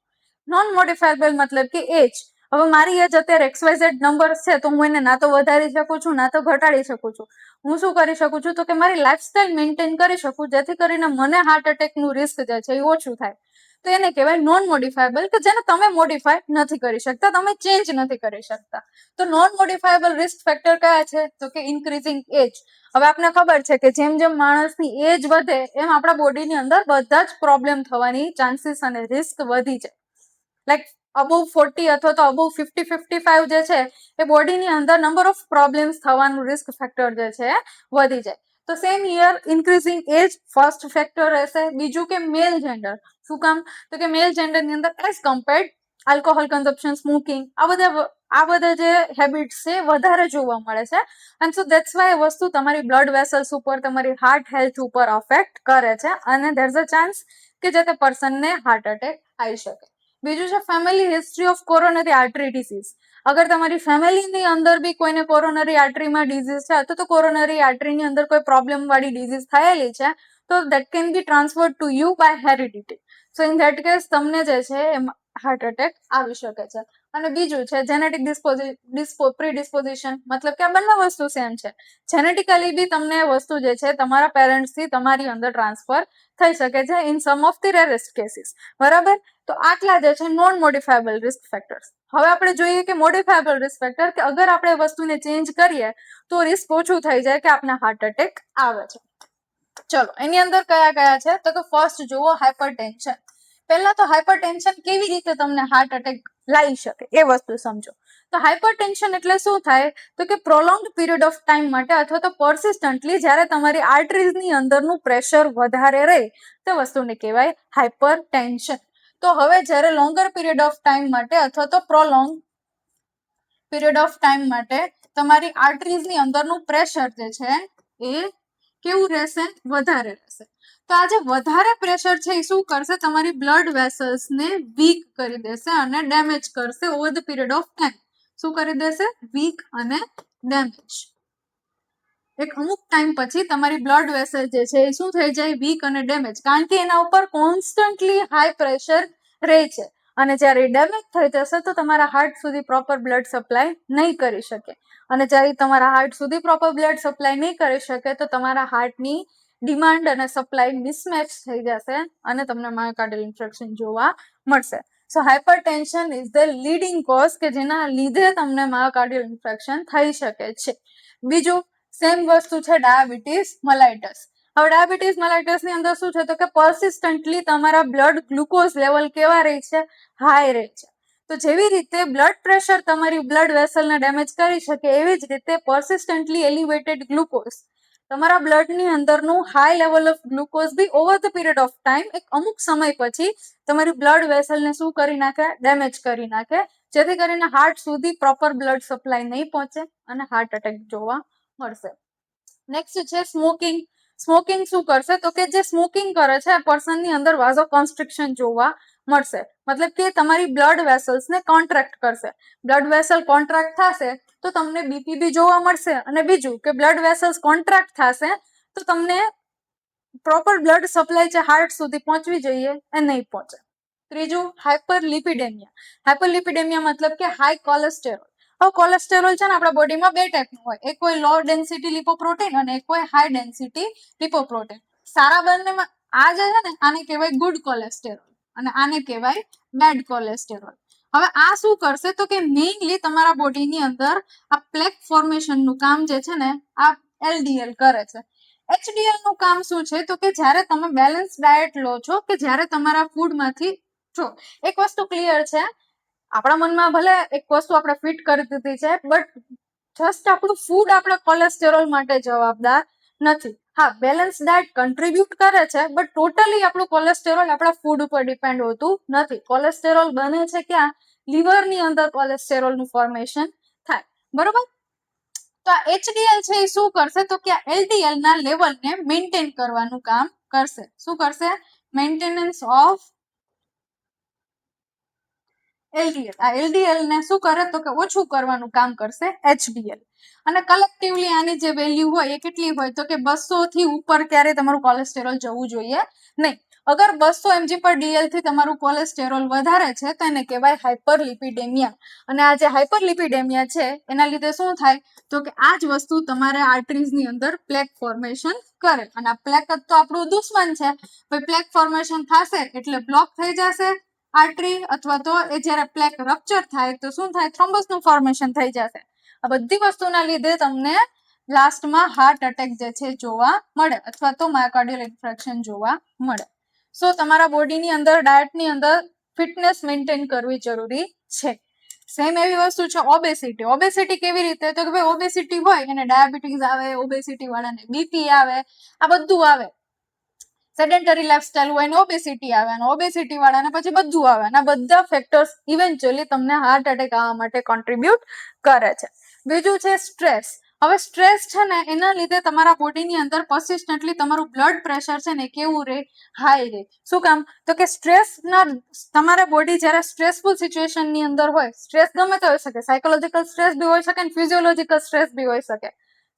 નોન મોડિફાયેબલ મતલબ કે એજ. હવે મારી એજ અત્યારે XYZ નંબર છે તો હું એને ના તો વધારી શકું છું ના તો ઘટાડી શકું છું. હું શું કરી શકું છું? તો કે મારી લાઈફસ્ટાઈલ મેન્ટેન કરી શકું જેથી કરીને મને હાર્ટ એટેકનું રિસ્ક જે છે એ ઓછું થાય. તો એને કહેવાય નોન મોડિફાયેબલ, કે જેને તમે મોડિફાય નથી કરી શકતા, તમે ચેન્જ નથી કરી શકતા. તો નોન મોડિફાયેબલ રિસ્ક ફેક્ટર કયા છે? તો કે ઇન્ક્રીઝિંગ એજ. હવે આપને ખબર છે કે જેમ જેમ માણસની એજ વધે એમ આપણા બોડીની અંદર બધા જ પ્રોબ્લેમ થવાની ચાન્સીસ અને રિસ્ક વધી જાય. લાઈક અબોવ 40 અથવા તો અબોવ 50-55 જે છે એ બોડીની અંદર નંબર ઓફ પ્રોબ્લેમ્સ થવાનું રિસ્ક ફેક્ટર જે છે વધી જાય. તો same here increasing age first factor રહેશે. બીજું કે મેલ જેન્ડર. શું કામ? તો કે મેલ જેન્ડરની અંદર as compared alcohol consumption, smoking, આ બધા જે હેબિટ્સ છે વધારે જોવા મળે છે. એન્ડ સો ધેટ્સ વાય વસ્તુ તમારી બ્લડ વેસલ્સ ઉપર, તમારી હાર્ટ હેલ્થ ઉપર અફેક્ટ કરે છે અને ધેર ઇઝ અ ચાન્સ કે જે તે પર્સનને હાર્ટ એટેક આવી શકે. બીજું છે family history of coronary artery disease. અગર તમારી ફેમિલીની અંદર બી કોઈને કોરોનરી આર્ટરીમાં ડિઝીઝ છે અથવા તો કોરોનરી આર્ટરીની અંદર કોઈ પ્રોબ્લેમ વાળી ડિઝીઝ થયેલી છે તો that can be transferred to you by heredity. So in that case તમને જે છે હાર્ટ એટેક આવી શકે છે. અને બીજું છે જેનેટિક પ્રીડિસ્પોઝિશન, મતલબ કે આ બંને વસ્તુ સેમ છે. જેનેટિકલી બી તમને એ વસ્તુ જે છે તમારા પેરેન્ટ્સ થી તમારી અંદર ટ્રાન્સફર થઈ શકે છે in sum of the rarest cases. બરાબર, તો આટલા જે છે નોન મોડિફાયેબલ રિસ્ક ફેક્ટર્સ. હવે આપણે જોઈએ કે મોડિફાયેબલ રિસ્ક ફેક્ટર, કે અગર આપણે વસ્તુને ચેન્જ કરીએ તો રિસ્ક ઓછું થઈ જાય કે આપને હાર્ટ એટેક આવે છે. ચલો એની અંદર કયા કયા છે, તો કે ફર્સ્ટ જુઓ હાઇપરટેન્શન. પહેલા તો હાઇપરટેન્શન કેવી રીતે તમને હાર્ટ એટેક લાવી શકે એ વસ્તુ સમજો. તો હાઇપરટેન્શન એટલે શું થાય, તો કે પ્રોલોંગ પીરિયડ ઓફ ટાઈમ માટે અથવા તો persistently જ્યારે તમારી આર્ટરીઝની અંદરનું પ્રેશર વધારે રહે તે વસ્તુને કહેવાય હાઇપરટેન્શન. તો હવે જ્યારે લોંગર પીરિયડ ઓફ ટાઈમ માટે અથવા તો પ્રોલોંગ પીરિયડ ઓફ ટાઈમ માટે તમારી આર્ટરીઝની અંદરનું પ્રેશર જે છે એ કેવું રહેશે, વધારે રહેશે. તો આ જે વધારે પ્રેશર છે એ શું કરશે, તમારી બ્લડ વેસલ્સને વીક કરી દેશે અને ડેમેજ કરશે over the period of time. શું કરી દેશે, વીક અને ડેમેજ. એક અમુક ટાઈમ પછી તમારી બ્લડ વેસલ જે છે એ શું થઈ જાય, વીક અને ડેમેજ, કારણ કે એના ઉપર કોન્સ્ટન્ટલી હાઈ પ્રેશર રહે છે. અને જ્યારે ડેમેજ થઈ જશે તો તમારા હાર્ટ સુધી પ્રોપર બ્લડ સપ્લાય નહીં કરી શકે. અને જ્યારે તમારા હાર્ટ સુધી પ્રોપર બ્લડ સપ્લાય નહીં કરી શકે તો તમારા હાર્ટની ડિમાન્ડ અને સપ્લાય મિસમેચ થઈ જશે અને તમને માયોકાર્ડિયલ ઇન્ફેક્શન જોવા મળશે. So hypertension is the leading cause કે જેના લીધે તમને માયોકાર્ડિયલ ઇન્ફેક્શન થઈ શકે છે. બીજું સેમ વસ્તુ છે ડાયાબિટીસ મલાઇટસ. હવે ડાયાબિટીસ મલાઇટસ ની અંદર શું છે, તો કે persistently તમારા બ્લડ ગ્લુકોઝ લેવલ કેવા રહે છે, હાઈ રહે છે. તો જેવી રીતે બ્લડ પ્રેશર તમારી બ્લડ વેસલને ડેમેજ કરી શકે એવી જ રીતે persistently એલિવેટેડ ગ્લુકોઝ તમારા બ્લડની અંદરનું high level of glucose be over the period of time એક અમુક સમય પછી તમારી બ્લડ વેસલને શું કરી નાખે, ડેમેજ કરી નાખે, જેથી કરીને હાર્ટ સુધી પ્રોપર બ્લડ સપ્લાય નહીં પહોંચે અને હાર્ટ એટેક જોવા મળશે. નેક્સ્ટ છે સ્મોકિંગ. સ્મોકિંગ શું કરશે, તો કે જે સ્મોકિંગ કરે છે એ પર્સનની અંદર વાઝો કોન્સ્ટ્રિક્શન જોવા મળશે. મતલબ કે તમારી બ્લડ વેસલ્સને કોન્ટ્રાક્ટ કરશે. બ્લડ વેસલ કોન્ટ્રાક્ટ થશે તો તમને બીપી બી જોવા મળશે. અને બીજું કે બ્લડ વેસલ્સ કોન્ટ્રાક્ટ થશે તો તમને પ્રોપર બ્લડ સપ્લાય જે હાર્ટ સુધી પહોંચવી જોઈએ એ નહીં પહોંચે. ત્રીજું હાઇપરલિપિડેમિયા. હાઇપરલિપિડેમિયા મતલબ કે હાઈ કોલેસ્ટેરોલ. હવે કોલેસ્ટેરોલ છે ને આપણા બોડીમાં બે ટાઈપનું હોય, એક હોય લો ડેન્સિટી લિપોપ્રોટીન અને એક હોય હાઈ ડેન્સિટી લિપોપ્રોટીન. સારા બંનેમાં આ જે છે ને આને કહેવાય ગુડ કોલેસ્ટેરોલ અને આને કહેવાય બેડ કોલેસ્ટેરોલ. હવે આ શું કરશે, તો કે મેઇનલી તમારા બોડીની અંદર આ પ્લેક ફોર્મેશનનું કામ જે છે ને આ એલડીએલ કરે છે. એચડીએલ નું કામ શું છે, તો કે જ્યારે તમે બેલેન્સ ડાયટ લો છો, કે જ્યારે તમારા ફૂડમાંથી જો એક વસ્તુ ક્લિયર છે, આપણા મનમાં ભલે એક વસ્તુ આપણે ફિટ કરી દીધી છે, બટ જસ્ટ આપણું ફૂડ આપણા કોલેસ્ટેરોલ માટે જવાબદાર નથી. હા, બેલેન્સ ડાયટ કન્ટ્રીબ્યુટ કરે છે, બટ ટોટલી આપણું કોલેસ્ટેરોલ આપણા ફૂડ ઉપર ડિપેન્ડ હોતું નથી. કોલેસ્ટેરોલ બને છે ક્યાં, લીવરની અંદર કોલેસ્ટેરોલનું ફોર્મેશન થાય. બરોબર, તો આ એચડીએલ છે એ શું કરશે, તો કે આ એલડીએલ ના લેવલને મેન્ટેન કરવાનું કામ કરશે. શું કરશે, મેન્ટેનન્સ ઓફ એલડીએલ. આ એલડીએલ ને શું કરે, તો કે ઓછું કરવાનું કામ કરશે એચડીએલ. અને કલેક્ટિવલી આની જે વેલ્યુ હોય એ કેટલી હોય, તો કે 200 થી ઉપર ક્યારે તમારું કોલેસ્ટેરોલ જવું જોઈએ નહીં. અગર 200 mg પર ડીએલ થી તમારું કોલેસ્ટેરોલ વધારે છે તો એને કહેવાય હાઇપરલિપિડેમિયા. અને આ જે હાઇપરલિપિડેમિયા છે એના લીધે શું થાય, તો કે આ જ વસ્તુ તમારે આર્ટરીઝની અંદર પ્લેક ફોર્મેશન કરે. અને આ પ્લેક જ તો આપણું દુશ્મન છે. ભાઈ પ્લેક ફોર્મેશન થશે એટલે બ્લોક થઈ જશે આર્ટરી, અથવા તો એ જ્યારે પ્લેક રપ્ચર થાય તો શું થાય, થ્રોમ્બસનું ફોર્મેશન થઈ જશે. આ બધી વસ્તુના લીધે તમને લાસ્ટમાં હાર્ટ એટેક જે છે જોવા મળે અથવા તો માયોકાર્ડિયલ ઇન્ફેક્શન જોવા મળે. સો તમારા બોડીની અંદર ડાયટની અંદર ફિટનેસ મેન્ટેન કરવી જરૂરી છે. સેમ એવી વસ્તુ છે ઓબેસિટી. ઓબેસિટી કેવી રીતે, તો કે ભાઈ ઓબેસિટી હોય એને ડાયાબિટીસ આવે, ઓબેસિટી વાળાને બીપી આવે, આ બધું આવે. સેડેન્ટરી લાઇફસ્ટાઇલ હોય ને ઓબેસિટી આવે, અને ઓબેસિટી વાળાને પછી બધું આવે. અને બધા ફેક્ટર્સ ઇવેન્ચ્યુઅલી તમને હાર્ટ એટેક આવવા માટે કોન્ટ્રીબ્યુટ કરે છે. બીજું છે સ્ટ્રેસ. હવે સ્ટ્રેસ છે ને એના લીધે તમારા બોડીની અંદર persistently તમારું બ્લડ પ્રેશર છે ને કેવું રહે, હાઈ રહે. શું કામ, તો કે સ્ટ્રેસના તમારા બોડી જ્યારે સ્ટ્રેસફુલ સિચ્યુએશનની અંદર હોય, સ્ટ્રેસ ગમે તે હોઈ શકે, સાયકોલોજીકલ સ્ટ્રેસ બી હોઈ શકે અને ફિઝિયોલોજીકલ સ્ટ્રેસ બી હોઈ શકે.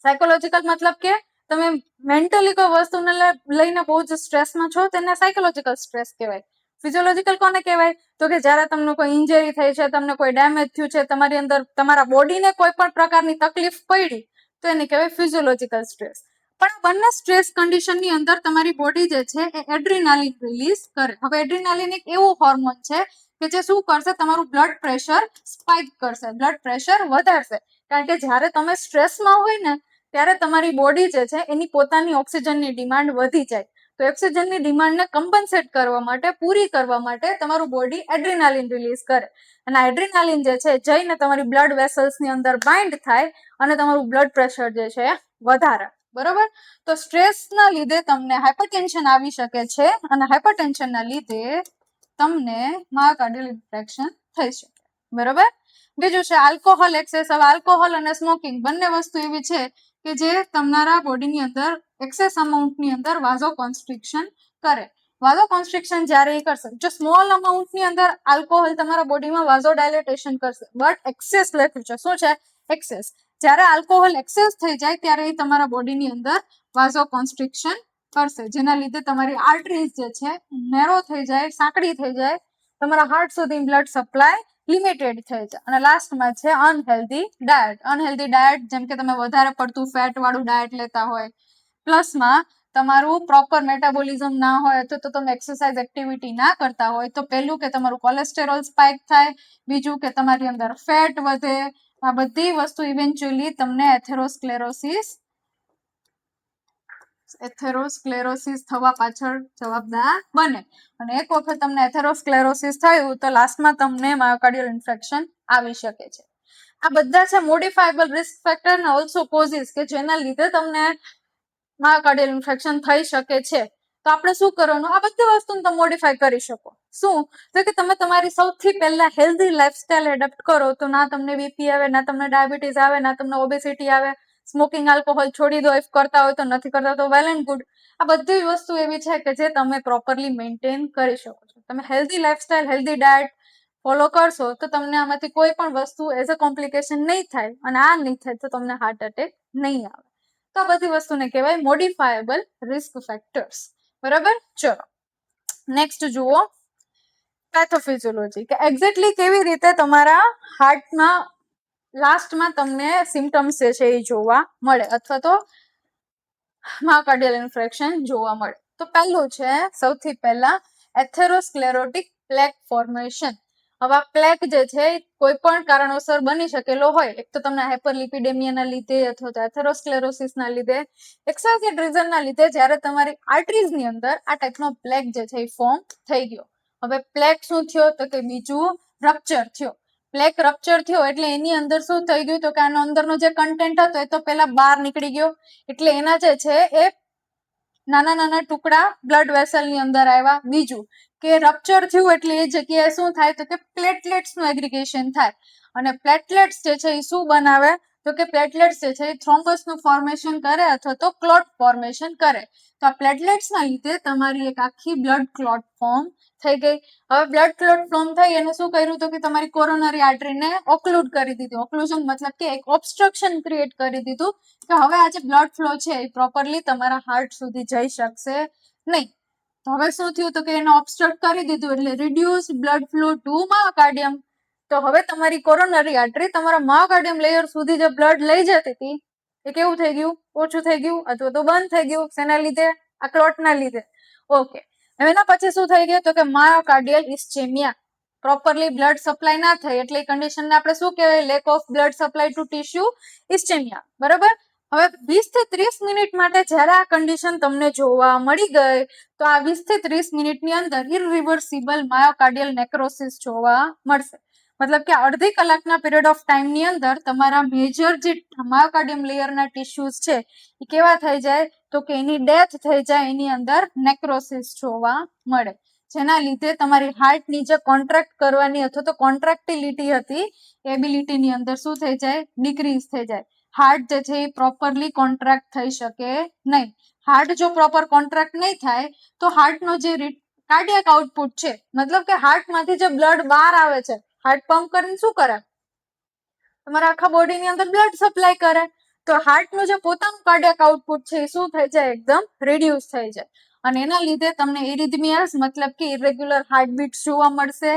સાયકોલોજીકલ મતલબ કે તમે મેન્ટલી કોઈ વસ્તુને લઈને બહુ જ સ્ટ્રેસમાં છો તેને સાયકોલોજીકલ સ્ટ્રેસ કહેવાય. ફિઝિયોલોજીકલ કોને કહેવાય? તો કે જ્યારે તમને કોઈ ઇન્જરી થઈ છે, તમને કોઈ ડેમેજ થયું છે, તમારી અંદર તમારા બોડીને કોઈ પણ પ્રકારની તકલીફ પડી તો એને કહેવાય ફિઝિયોલોજીકલ સ્ટ્રેસ. પણ બંને સ્ટ્રેસ કન્ડિશનની અંદર તમારી બોડી જે છે એ એડ્રીનાલિન રિલીઝ કરે. હવે એડ્રીનાલિન એક એવું હોર્મોન છે કે જે શું કરશે, તમારું બ્લડ પ્રેશર સ્પાઇક કરશે, બ્લડ પ્રેશર વધારશે. કારણ કે જ્યારે તમે સ્ટ્રેસમાં હોય ને ત્યારે તમારી બોડી જે છે એની પોતાની ઓક્સિજનની ડિમાન્ડ વધી જાય. તો ઓક્સિજનની ડિમાન્ડને કમ્પન્સેટ કરવા માટે, પૂરી કરવા માટે તમારું બોડી એડ્રીનાલિન રિલીઝ કરે. અને આ એડ્રીનાલિન જે છે જઈને તમારી બ્લડ વેસલ્સની અંદર બાઇન્ડ થાય અને તમારું બ્લડ પ્રેશર જે છે એ વધારે. બરોબર? તો સ્ટ્રેસના લીધે તમને હાઇપરટેન્શન આવી શકે છે અને હાઇપરટેન્શનના લીધે તમને માયોકાર્ડિયલ ઇન્ફેક્શન થઈ શકે. બરોબર? બીજું છે આલ્કોહોલ એક્સેસ. હવે આલ્કોહોલ અને સ્મોકિંગ બંને વસ્તુ એવી છે કે જે તમારા બોડીની અંદર એક્સેસ અમાઉન્ટની અંદર વાઝો કોન્સ્ટ્રિક્શન કરે. વાઝો કોન્સ્ટ્રિક્શન જ્યારે એ કરશે, જો સ્મોલ અમાઉન્ટની અંદર આલ્કોહોલ તમારા બોડીમાં વાઝો ડાયલેટેશન કરશે, બટ એક્સેસ લખ્યું છે, શું છે? એક્સેસ. જ્યારે આલ્કોહોલ એક્સેસ થઈ જાય ત્યારે એ તમારા બોડીની અંદર વાઝો કોન્સ્ટ્રિક્શન કરશે, જેના લીધે તમારી આર્ટરીઝ જે છે નેરો થઈ જાય, સાંકડી થઈ જાય, તમારા હાર્ટ સુધી બ્લડ સપ્લાય લિમિટેડ થઈ જાય. અને લાસ્ટમાં છે અનહેલ્ધી ડાયટ. અનહેલ્ધી ડાયટ જેમ કે તમે વધારે પડતું ફેટ વાળું ડાયટ લેતા હોય, પ્લસમાં તમારું પ્રોપર મેટાબોલિઝમ ના હોય, તો તમે એક્સરસાઇઝ એક્ટિવિટી ના કરતા હોય, તો પહેલું કે તમારું કોલેસ્ટેરોલ સ્પાઇક થાય, બીજું કે તમારી અંદર ફેટ વધે. આ બધી વસ્તુ ઇવેન્ચ્યુઅલી તમને એથેરોસ્ક્લેરોસિસ થવા પાછળ જવાબદાર બને. અને એક વખત તમને એથેરોસ્ક્લેરોસિસ થયું તો લાસ્ટમાં તમને માયોકાર્ડિયલ ઇન્ફેક્શન આવી શકે છે. આ બધા છે મોડિફાયેબલ રિસ્ક ફેક્ટર અને ઓલ્સો કોઝિસ કે જેના લીધે તમને માયોકાર્ડિયલ ઇન્ફેક્શન થઈ શકે છે. તો આપણે શું કરવાનું? આ બધી વસ્તુને તમે મોડિફાય કરી શકો. શું? તો કે તમે તમારી સૌથી પહેલા હેલ્ધી લાઇફસ્ટાઇલ એડપ્ટ કરો, તો ના તમને બીપી આવે, ના તમને ડાયાબિટીસ આવે, ના તમને ઓબેસિટી આવે. સ્મોકિંગ આલ્કોહોલ છોડી દો, ઇફ કરતા હોય તો, નથી કરતા તો વેલ એન્ડ ગુડ. આ બધી વસ્તુ એવી છે કે જે તમે પ્રોપરલી મેન્ટેન કરી શકો છો. તમે healthy lifestyle, healthy diet follow કરશો તો તમને આમાંથી કોઈ પણ વસ્તુ એઝ અ કોમ્પ્લિકેશન નહીં થાય, અને આ નહીં થાય તો તમને હાર્ટ એટેક નહીં આવે. તો આ બધી વસ્તુને કહેવાય મોડિફાયેબલ રિસ્ક ફેક્ટર્સ. બરાબર? ચલો નેક્સ્ટ જુઓ, પેથોફિઝિયોલોજી, કે એક્ઝેક્ટલી કેવી રીતે તમારા હાર્ટમાં લાસ્ટમાં તમને સિમ્ટમ્સ જે છે એ જોવા મળે અથવા તો માયોકાર્ડિયલ ઇન્ફેક્શન જોવા મળે. તો પહેલું છે સૌથી પહેલા એથેરોસ્ક્લેરોટિક પ્લેક ફોર્મેશન. હવે આ પ્લેક જે છે કોઈ પણ કારણોસર બની શકેલો હોય. એક તો તમને હાઇપરલિપિડેમિયાના લીધે અથવા તો એથેરોસ્ક્લેરોસિસના લીધે, એક્સાઇટેડ રીઝનના લીધે જ્યારે તમારી આર્ટરીઝની અંદર આ ટાઈપનો પ્લેક જે છે એ ફોર્મ થઈ ગયો. હવે પ્લેક શું થયો? તો કે બીજું રપ્ચર થયો. પ્લેક રપ્ચર થયો એટલે એની અંદર શું થઈ ગયું? તો કે આનો અંદરનો જે કન્ટેન્ટ હતો એ તો પેલા બહાર નીકળી ગયો, એટલે એના જે છે એ નાના નાના ટુકડા બ્લડ વેસલની અંદર આવ્યા. બીજું કે રપ્ચર થયું એટલે એ જગ્યાએ શું થાય? તો કે પ્લેટલેટ્સનું એગ્રીગેશન થાય. અને પ્લેટલેટ્સ જે છે એ શું બનાવે? તો કે પ્લેટલેટ્સ જે છે એ થ્રોમ્બસનું ફોર્મેશન કરે અથવા તો ક્લોટ ફોર્મેશન કરે. તો આ પ્લેટલેટ્સના લીધે તમારી એક આખી બ્લડ ક્લોટ ફોર્મ થઈ ગઈ. હવે બ્લડ ક્લોટ ફોર્મ થઈ એને શું કર્યું? તો કે તમારી કોરોનરી આર્ટરીને ઓક્લુડ કરી દીધું. ઓક્લુઝન મતલબ કે એક ઓબ્સ્ટ્રક્શન ક્રિએટ કરી દીધું કે હવે આ જે બ્લડ ફ્લો છે એ પ્રોપરલી તમારા હાર્ટ સુધી જઈ શકશે નહીં. તો હવે શું થયું? તો કે એને ઓબ્સ્ટ્રક્ટ કરી દીધું એટલે રિડ્યુસ બ્લડ ફ્લો ટુ માયોકાર્ડિયમ. તો હવે તમારી કોરોનરી આર્ટરી તમારા માયોકાર્ડિયમ લેયર સુધી જે બ્લડ લઈ જતી હતી એ કેવું થઈ ગયું? ઓછું થઈ ગયું અથવા તો બંધ થઈ ગયું. શેના લીધે? આ ક્લોટના લીધે. ઓકે, એના પછી શું થઈ ગયું? તો કે myocardial ischemia. Properly blood supply ના થઈ એટલે એ કન્ડિશનને આપણે શું કહેવાય? Lack of blood supply to tissue, ischemia. બરાબર? હવે 20 થી 30 મિનિટ માટે જ્યારે આ કન્ડિશન તમને જોવા મળી ગઈ તો આ 20 થી 30 મિનિટની અંદર ઇરરિવર્સિબલ માયોકાર્ડિયલ નેક્રોસિસ જોવા મળશે. મતલબ કે અડધી કલાકના પીરિયડ ઓફ ટાઈમની અંદર તમારા મેજર જે માયોકાર્ડિયમ લેયરના ટિશ્યુઝ છે એ કેવા થઈ જાય? તો કે એની ડેથ થઈ જાય, એની અંદર નેક્રોસિસ જોવા મળે. જેના લીધે તમારી હાર્ટની જે કોન્ટ્રાક્ટ કરવાની અથવા તો કોન્ટ્રાક્ટિલિટી હતી એબિલિટીની અંદર શું થઈ જાય? ડિક્રીઝ થઈ જાય. હાર્ટ જે છે એ પ્રોપરલી કોન્ટ્રાક્ટ થઈ શકે નહીં. હાર્ટ જો પ્રોપર કોન્ટ્રાક્ટ નહીં થાય તો હાર્ટનો જે કાર્ડિયાક આઉટપુટ છે, મતલબ કે હાર્ટમાંથી જે બ્લડ બહાર આવે છે, હાર્ટ પંપ કરીને શું કરે? તમારા આખા બોડીની અંદર બ્લડ સપ્લાય કરે. તો હાર્ટનું જે પોતાનું કાર્ડિયાક આઉટપુટ છે એ શું થઈ જાય? એકદમ રિડ્યુસ થઈ જાય. અને એના લીધે તમને એરિથમિયાસ મતલબ કે ઇરેગ્યુલર હાર્ટબીટ્સ જોવા મળશે,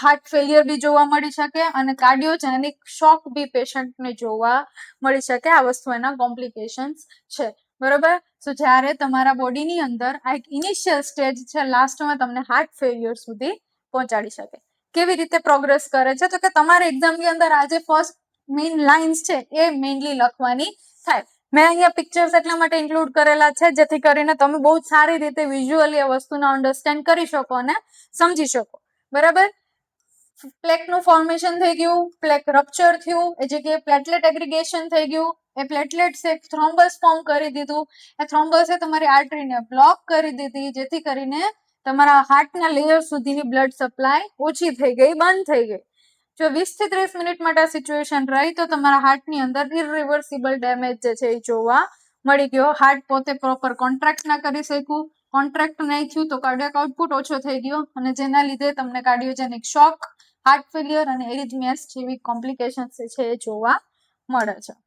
હાર્ટ ફેલિયર બી જોવા મળી શકે અને કાર્ડિયોજેનિક શોક બી પેશન્ટને જોવા મળી શકે. આ વસ્તુ એના કોમ્પ્લિકેશન્સ છે. બરોબર. સો જ્યારે તમારા બોડીની અંદર આ એક ઇનિશિયલ સ્ટેજ છે, લાસ્ટમાં તમને હાર્ટ ફેલિયર સુધી પહોંચાડી શકે. કેવી રીતે પ્રોગ્રેસ કરે છે તો કે તમારે એક્ઝામની અંદર આજે ફર્સ્ટ મેઇન લાઇન્સ છે એ મેઇનલી લખવાની થાય. મેં અહીંયા પિક્ચર્સ એટલા માટે ઇન્ક્લુડ કરેલા છે જેથી કરીને તમે બહુ સારી રીતે વિઝ્યુઅલી આ વસ્તુને અન્ડરસ્ટેન્ડ કરી શકો અને સમજી શકો. બરાબર. પ્લેકનું ફોર્મેશન થઈ ગયું, પ્લેક રપ્ચર થયું, એ જગ્યાએ પ્લેટલેટ એગ્રીગેશન થઈ ગયું, એ પ્લેટલેટ્સ એક થ્રોમ્બસ ફોર્મ કરી દીધું, એ થ્રોમ્બસે તમારી આર્ટરીને બ્લોક કરી દીધી જેથી કરીને તમારા હાર્ટના લેયર સુધીની બ્લડ સપ્લાય ઓછી થઈ ગઈ, બંધ થઈ ગઈ. જો 20 થી 30 મિનિટ માટે આ સિચ્યુએશન રહી તો તમારા હાર્ટની અંદર ઇરિવર્સિબલ ડેમેજ જે છે એ જોવા મળી ગયો. હાર્ટ પોતે પ્રોપર કોન્ટ્રાક્ટ ના કરી શક્યું, કોન્ટ્રાક્ટ નહીં થયું તો કાર્ડિયાક આઉટપુટ ઓછો થઈ ગયો અને જેના લીધે તમને કાર્ડિયોજેનિક શોક, હાર્ટ ફેલિયર અને એરિથમિયાસ જેવી કોમ્પ્લિકેશન્સ છે એ જોવા મળે છે.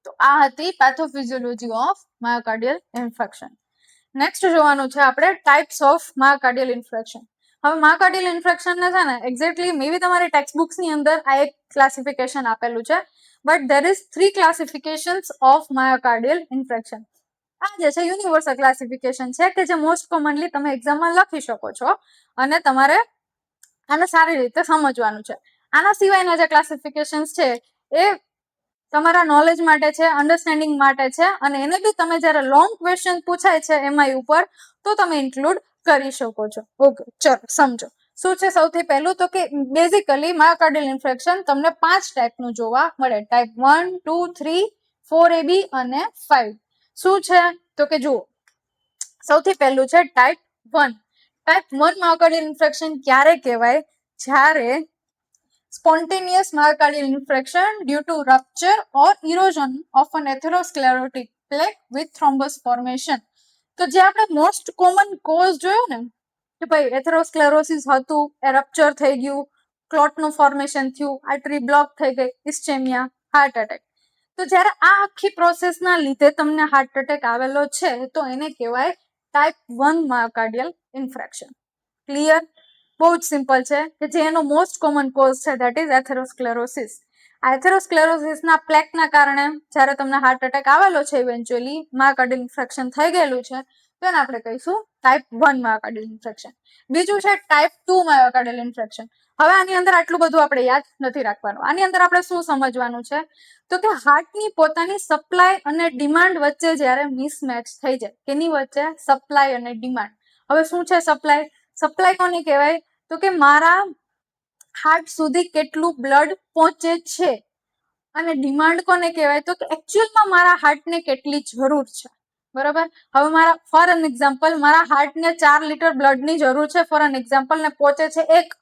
તો આ હતી પેથોફિઝિયોલોજી ઓફ માયોકાર્ડિયલ ઇન્ફેક્શન. નેક્સ્ટ જોવાનું છે આપણે ટાઇપ્સ ઓફ માયોકાર્ડિયલ ઇન્ફેક્શન. હવે માયોકાર્ડિયલ ઇન્ફેક્શન ને છે ને એક્ઝેક્ટલી મે બી તમારી ટેક્સ્ટ બુક્સ ની અંદર આ એક ક્લાસિફિકેશન આપેલું છે, but there is 3 classifications of myocardial infection. આ જે છે યુનિવર્સલ ક્લાસિફિકેશન છે કે જે મોસ્ટ કોમનલી તમે એક્ઝામમાં લખી શકો છો અને તમારે આને સારી રીતે સમજવાનું છે. આના સિવાયના જે ક્લાસિફિકેશન્સ છે એ તમારા નોલેજ માટે છે, અન્ડરસ્ટેન્ડિંગ માટે છે અને એને બી તમે જ્યારે લોંગ ક્વેશ્ચન પૂછાય છે એમઆઈ ઉપર તો તમે ઇન્ક્લુડ કરી શકો છો. ઓકે, ચલો સમજો. શું છે સૌથી પહેલું તો કે બેઝિકલી માયોકાર્ડિયલ ઇન્ફેક્શન તમને 5 ટાઈપનું જોવા મળે. ટાઈપ 1, 2, 3, 4AB અને 5. શું છે તો કે જુઓ, સૌથી પહેલું છે ટાઈપ 1. ટાઈપ 1 માયોકાર્ડિયલ ઇન્ફેક્શન ક્યારે કહેવાય? જ્યારે spontaneous myocardial infarction due to rupture or erosion of an atherosclerotic plaque with thrombus formation. તો જે આપણે મોસ્ટ કોમન કોઝ જોયું ને કે ભાઈ એથેરોસ્ક્લેરોસિસ હતું, એ રપ્ચર થઈ ગયું, ક્લોટનું ફોર્મેશન થયું, આર્ટરી બ્લોક થઈ ગઈ, ઇસ્ચેમિયા, હાર્ટ એટેક. તો જ્યારે આ આખી પ્રોસેસના લીધે તમને હાર્ટ એટેક આવેલો છે તો એને કહેવાય ટાઈપ 1 માયોકાર્ડિયલ ઇન્ફેક્શન. ક્લિયર? બહુ જ સિમ્પલ છે કે જે એનો મોસ્ટ કોમન કોઝ છે દેટ ઇઝ એથેરોસ્ક્લેરોસિસ. આ એથેરોસ્ક્લેરોસિસના પ્લેકના કારણે જ્યારે તમને હાર્ટ એટેક આવેલો છે, ઇવેન્ચ્યુઅલી માયોકાર્ડિયલ ઇન્ફેક્શન થઈ ગયેલું છે તો એને આપણે કહીશું ટાઈપ 1 માયોકાર્ડિયલ ઇન્ફેક્શન. બીજું છે ટાઈપ 2 માયોકાર્ડિયલ ઇન્ફેક્શન. હવે આની અંદર આટલું બધું આપણે યાદ નથી રાખવાનું. આની અંદર આપણે શું સમજવાનું છે તો કે હાર્ટની પોતાની સપ્લાય અને ડિમાન્ડ વચ્ચે જ્યારે મિસમેચ થઈ જાય, કેની વચ્ચે? સપ્લાય અને ડિમાન્ડ. હવે શું છે સપ્લાય? સપ્લાય કોને કહેવાય તો કે મારા હાર્ટ સુધી કેટલું બ્લડ પહોંચે છે, અને ડિમાન્ડ કોને કહેવાય તો કે એકચ્યુઅલમાં મારા હાર્ટને કેટલી જરૂર છે. બરાબર. હવે મારા ફોર એન એક્ઝામ્પલ મારા હાર્ટને 4 લીટર બ્લડની જરૂર છે ફોર એન એક્ઝામ્પલ, ને પહોંચે છે 1,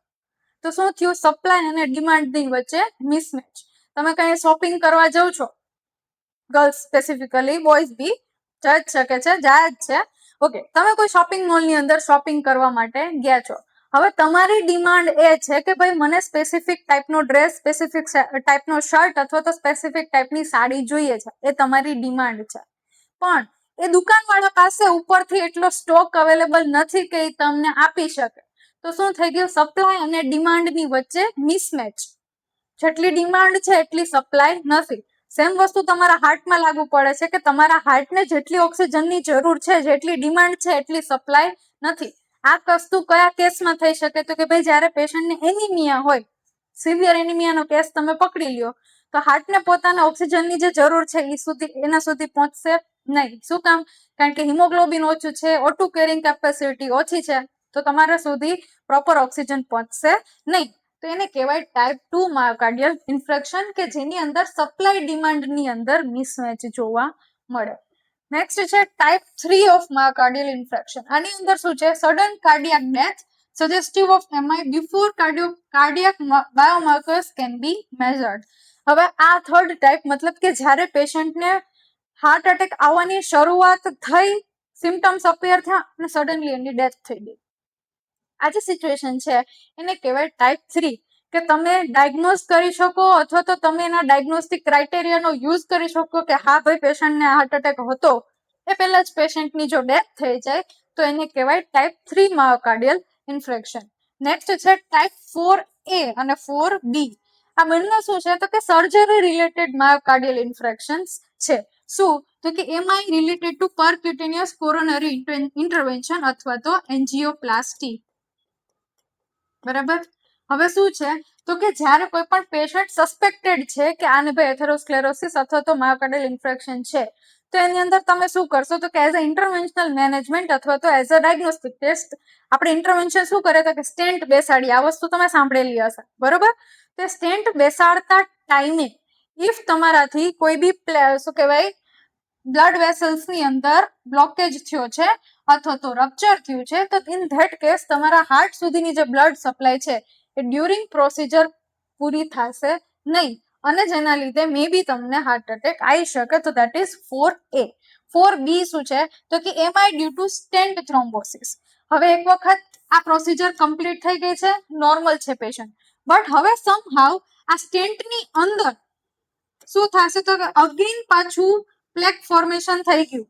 તો શું થયું? સપ્લાય અને ડિમાન્ડની વચ્ચે મિસમેચ. તમે કઈ શોપિંગ કરવા જાવ છો, ગર્લ્સ સ્પેસિફિકલી, બોયઝ બી જઈ જ શકે છે, જાય જ છે. ઓકે, તમે કોઈ શોપિંગ મોલની અંદર શોપિંગ કરવા માટે ગયા છો. હવે તમારી ડિમાન્ડ એ છે કે ભાઈ મને સ્પેસિફિક ટાઈપનો ડ્રેસ, સ્પેસિફિક ટાઈપનો શર્ટ અથવા તો સ્પેસિફિક ટાઈપની સાડી જોઈએ છે, એ તમારી ડિમાન્ડ છે. પણ એ દુકાનવાળા પાસે ઉપરથી એટલો સ્ટોક અવેલેબલ નથી કે એ તમને આપી શકે. તો શું થઈ ગયું? સપ્લાય અને ડિમાન્ડની વચ્ચે મિસમેચ. જેટલી ડિમાન્ડ છે એટલી સપ્લાય નથી. સેમ વસ્તુ તમારા હાર્ટમાં લાગુ પડે છે કે તમારા હાર્ટને જેટલી ઓક્સિજનની જરૂર છે, જેટલી ડિમાન્ડ છે એટલી સપ્લાય નથી. આ વસ્તુ કયા કેસમાં થઈ શકે તો કે ભાઈ જ્યારે પેશન્ટને એનિમિયા હોય, સિવિયર એનિમિયાનો કેસ તમે પકડી લ્યો તો હાર્ટને પોતાને ઓક્સિજનની જે જરૂર છે એ સુધી એના સુધી પહોંચશે નહીં. શું કામ? કારણ કે હિમોગ્લોબિન ઓછું છે, O2 કેરિંગ કેપેસિટી ઓછી છે, તો તમારા સુધી પ્રોપર ઓક્સિજન પહોંચશે નહીં. તો એને કહેવાય ટાઈપ 2 માયોકાર્ડિયલ ઇન્ફેક્શન કે જેની અંદર સપ્લાય ડિમાન્ડની અંદર મિસમેચ જોવા મળે. નેક્સ્ટ છે ટાઈપ 3 ઓફ માયોકાર્ડિયલ ઇન્ફેક્શન. આની અંદર શું છે? Sudden cardiac death suggestive of MI before cardiac biomarkers can be measured. હવે આ થર્ડ ટાઈપ મતલબ કે જ્યારે પેશન્ટને હાર્ટ એટેક આવવાની શરૂઆત થઈ, સિમ્ટમ્સ અપિયર થયા અને સડનલી એની ડેથ થઈ ગઈ. આ જે સિચ્યુએશન છે એને કહેવાય ટાઈપ 3, કે તમે ડાયગ્નોઝ કરી શકો અથવા તો તમે એના ડાયગ્નોસ્ટિક ક્રાઇટેરિયાનો યુઝ કરી શકો કે હા ભાઈ પેશન્ટને હાર્ટ એટેક હતો, એ પહેલા જ પેશન્ટની જો ડેથ થઈ જાય તો એને કહેવાય ટાઈપ 3 માયોકાર્ડિયલ ઇન્ફ્રેક્શન. નેક્સ્ટ છે ટાઈપ 4A અને 4B. આ બંને શું છે તો કે સર્જરી રિલેટેડ માયોકાર્ડિયલ ઇન્ફ્રેક્શન્સ છે. શું તો કે એમાં રિલેટેડ ટુ પરક્યુટેનિયસ કોરોનરી ઇન્ટરવેન્શન અથવા તો એન્જિયોપ્લાસ્ટી. બરાબર. હવે શું છે તો કે જ્યારે કોઈ પણ પેશન્ટ સસ્પેક્ટેડ છે કે આને ભાઈ એથેરોસ્ક્લેરોસિસ અથવા તો માયોકાર્ડિયલ ઇન્ફ્રેક્શન છે, તો એની અંદર તમે શું કરશો તો કે એઝ અ ઇન્ટરવેન્શનલ મેનેજમેન્ટ અથવા તો એઝ અ ડાયગ્નોસ્ટિક ટેસ્ટ આપણે ઇન્ટરવેન્શન શું કરે તો કે સ્ટેન્ટ બેસાડી. આ વસ્તુ તમે સાંભળેલી હશે, બરોબર. તે સ્ટેન્ટ બેસાડતા ટાઈમે ઇફ તમારાથી કોઈ બી શું કહેવાય બ્લડ વેસલ્સ ની અંદર બ્લોકેજ થયો છે અથવા તો રપ્ચર થયું છે, તો ઇન ધેટ કેસ તમારા હાર્ટ સુધીની જે બ્લડ સપ્લાય છે એ ડ્યુરિંગ પ્રોસિજર પૂરી થશે નહીં, અને જેના લીધે મે બી તમને હાર્ટ એટેક આવી શકે. તો દેટ ઇઝ 4A. 4B શું છે તો કે એમાં ડ્યુ ટુ સ્ટેન્ટ થ્રોમ્બોસિસ. હવે એક વખત આ પ્રોસિજર કમ્પ્લીટ થઈ ગઈ છે, નોર્મલ છે પેશન્ટ, બટ હવે સમહાવ આ સ્ટેન્ટની અંદર શું થશે તો કે અગેન પાછું પ્લેક ફોર્મેશન થઈ ગયું.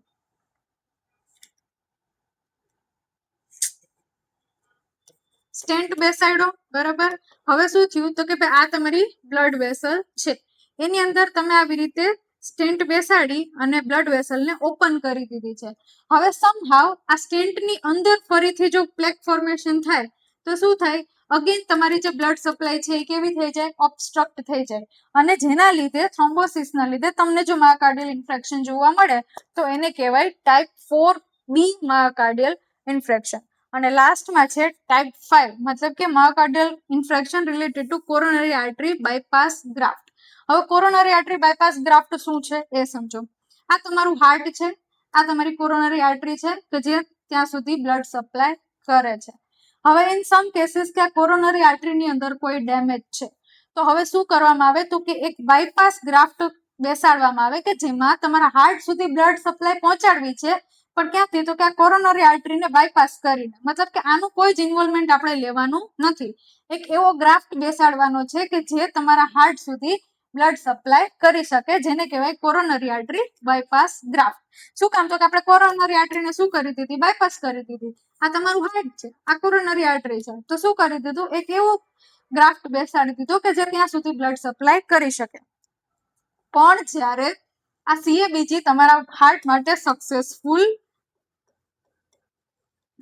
સ્ટેન્ટ બેસાડ્યો, બરાબર. હવે શું થયું તો કે આ તમારી બ્લડ વેસલ છે, એની અંદર તમે આવી રીતે સ્ટેન્ટ બેસાડી અને બ્લડ વેસલને ઓપન કરી દીધી છે. હવે સમહાવ આ સ્ટેન્ટની અંદર ફરીથી જો પ્લેક ફોર્મેશન થાય તો શું થાય, અગેન તમારી જે બ્લડ સપ્લાય છે એ કેવી થઈ જાય, ઓબસ્ટ્રક્ટ થઈ જાય, અને જેના લીધે થ્રોમ્બોસિસના લીધે તમને જો માયોકાર્ડિયલ ઇન્ફ્રેક્શન જોવા મળે તો એને કહેવાય ટાઈપ 4B માયોકાર્ડિયલ ઇન્ફ્રેક્શન. અને લાસ્ટમાં છે ટાઈપ 5, મતલબ કે myocardial infarction related to coronary artery bypass graft. હવે કોરોનરી આર્ટરી બાયપાસ ગ્રાફ્ટ શું છે એ સમજો. આ તમારું હાર્ટ છે, આ તમારી કોરોનરી આર્ટરી છે કે જે ત્યાં સુધી બ્લડ સપ્લાય કરે છે. હવે ઇન સમ કેસીસ કે આ કોરોનરી આર્ટરીની અંદર કોઈ ડેમેજ છે, તો હવે શું કરવામાં આવે તો કે એક બાયપાસ ગ્રાફ્ટ બેસાડવામાં આવે કે જેમાં તમારા હાર્ટ સુધી બ્લડ સપ્લાય પહોંચાડવી છે, પણ ક્યાંથી તો કે આ કોરોનરી આર્ટરીને બાયપાસ કરીને, મતલબ કે આનું કોઈ જ ઇન્વોલ્વમેન્ટ આપણે લેવાનું નથી. એક એવો ગ્રાફ્ટ બેસાડવાનો છે કે જે તમારા હાર્ટ સુધી બ્લડ સપ્લાય કરી શકે, જેને કહેવાય કોરોનરી આર્ટરી બાયપાસ ગ્રાફ્ટ. શું કામ તો કે આપણે કોરોનરી આર્ટરીને શું કરી દીધી, બાયપાસ કરી દીધી. આ તમારું હાર્ટ છે, આ કોરોનરી આર્ટરી છે, તો શું કરી દીધું, એક એવું ગ્રાફ્ટ બેસાડી દીધો કે જે ત્યાં સુધી બ્લડ સપ્લાય કરી શકે. પણ જ્યારે આ CABG તમારા હાર્ટ માટે સક્સેસફુલ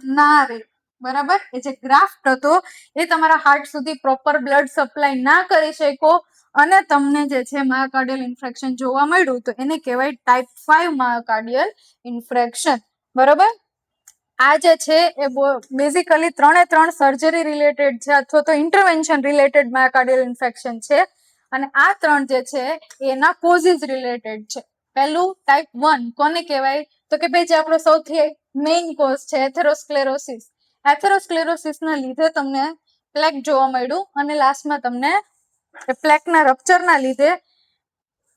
ના રહે, બરાબર. એ જે ગ્રાફ્ટ હતો એ તમારા હાર્ટ સુધી પ્રોપર બ્લડ સપ્લાય ના કરી શકો અને તમને જે છે માયોકાર્ડિયલ ઇન્ફ્રેક્શન જોવા મળ્યું, તો એને કહેવાય ટાઈપ 5 માયોકાર્ડિયલ ઇન્ફ્રેક્શન, બરાબર. આ જે છે એ બેઝિકલી 3 સર્જરી રિલેટેડ છે અથવા તો ઇન્ટરવેન્શન રિલેટેડ માયોકાર્ડિયલ ઇન્ફેક્શન છે, અને આ 3 જે છે એના કોઝિસ રિલેટેડ છે. પહેલું ટાઈપ 1 કોને કહેવાય તો કે ભાઈ જે આપણો સૌથી મેઇન કોઝ છે એથેરોસ્ક્લેરોસિસ. એથેરોસ્ક્લેરોસિસના લીધે તમને પ્લેક જોવા મળ્યું અને લાસ્ટમાં તમને પ્લેકના રપ્ચરના લીધે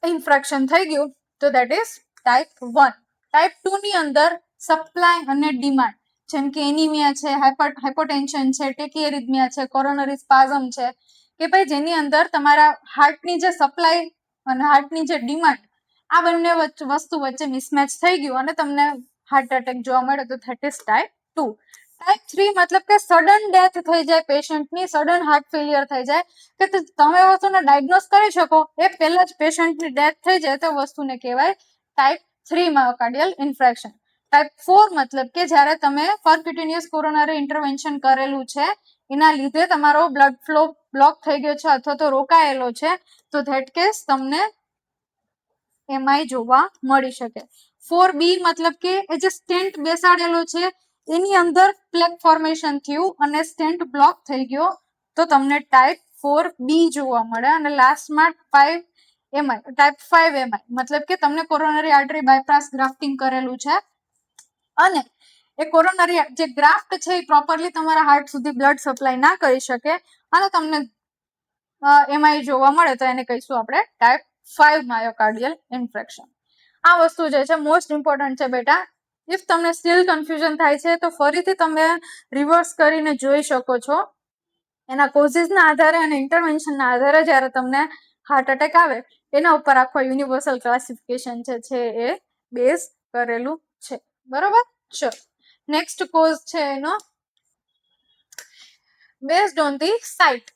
ઇન્ફ્રેક્શન થઈ ગયું, તો દેટ ઇઝ ટાઈપ 1. ટાઈપ 2 ની અંદર સપ્લાય અને ડિમાન્ડ, જેમ કે એનિમિયા છે, હાઇપોટેન્શન છે, ટેકીએરિથમિયા છે, કોરોનરી સ્પાઝમ છે, કે ભાઈ જેની અંદર તમારા હાર્ટની જે સપ્લાય અને હાર્ટની જે ડિમાન્ડ, આ બંને વસ્તુ વચ્ચે મિસમેચ થઈ ગયું અને તમને હાર્ટ એટેક જોવા મળે, તો ધેટ ઇઝ ટાઈપ 2. ટાઈપ 3 મતલબ કે સડન ડેથ થઈ જાય પેશન્ટની, સડન હાર્ટ ફેલિયર થઈ જાય, કે તમે વસ્તુને ડાયગ્નોઝ કરી શકો એ પહેલા જ પેશન્ટની ડેથ થઈ જાય, તો વસ્તુને કહેવાય ટાઈપ 3 માયોકાર્ડિયલ ઇન્ફ્રેક્શન. ટાઈપ 4 મતલબ કે જ્યારે તમે પરક્યુટેનિયસ કોરોનરી ઇન્ટરવેન્શન કરેલું છે, એના લીધે તમારો બ્લડ ફ્લો બ્લોક થઈ ગયો છે અથવા તો રોકાયેલો છે, તો ધેટ કેસ તમને એમાંય જોવા મળી શકે. 4B મતલબ કે એ જે સ્ટેન્ટ બેસાડેલો છે એની અંદર પ્લેક ફોર્મેશન થયું અને સ્ટેન્ટ બ્લોક થઈ ગયો, તો તમને ટાઈપ 4B જોવા મળે. અને લાસ્ટમાં ટાઈપ 5MI મતલબ કે તમને કોરોનરી આર્ટરી બાયપાસ ગ્રાફ્ટિંગ કરેલું છે અને એ કોરોનરી જે ગ્રાફ્ટ છે એ પ્રોપરલી તમારા હાર્ટ સુધી બ્લડ સપ્લાય ના કરી શકે અને તમને એમાં જોવા મળે, તો એને કહીશું આપણે ટાઈપ 5 માયોકાર્ડિયલ ઇન્ફ્રેક્શન. આ વસ્તુ જે છે મોસ્ટ ઇમ્પોર્ટન્ટ છે બેટા. ઇફ તમને સ્ટીલ કન્ફ્યુઝન થાય છે તો ફરીથી તમે રિવર્સ કરીને જોઈ શકો છો. એના કોઝિસના આધારે અને ઇન્ટરવેન્શનના આધારે જ્યારે તમને હાર્ટ એટેક આવે એના ઉપર આખો યુનિવર્સલ ક્લાસિફિકેશન છે એ બેઝ કરેલું છે. બરોબર. ચલો નેક્સ્ટ કોઝ છે એનો બેઝડ ઓન ધી સાઇટ.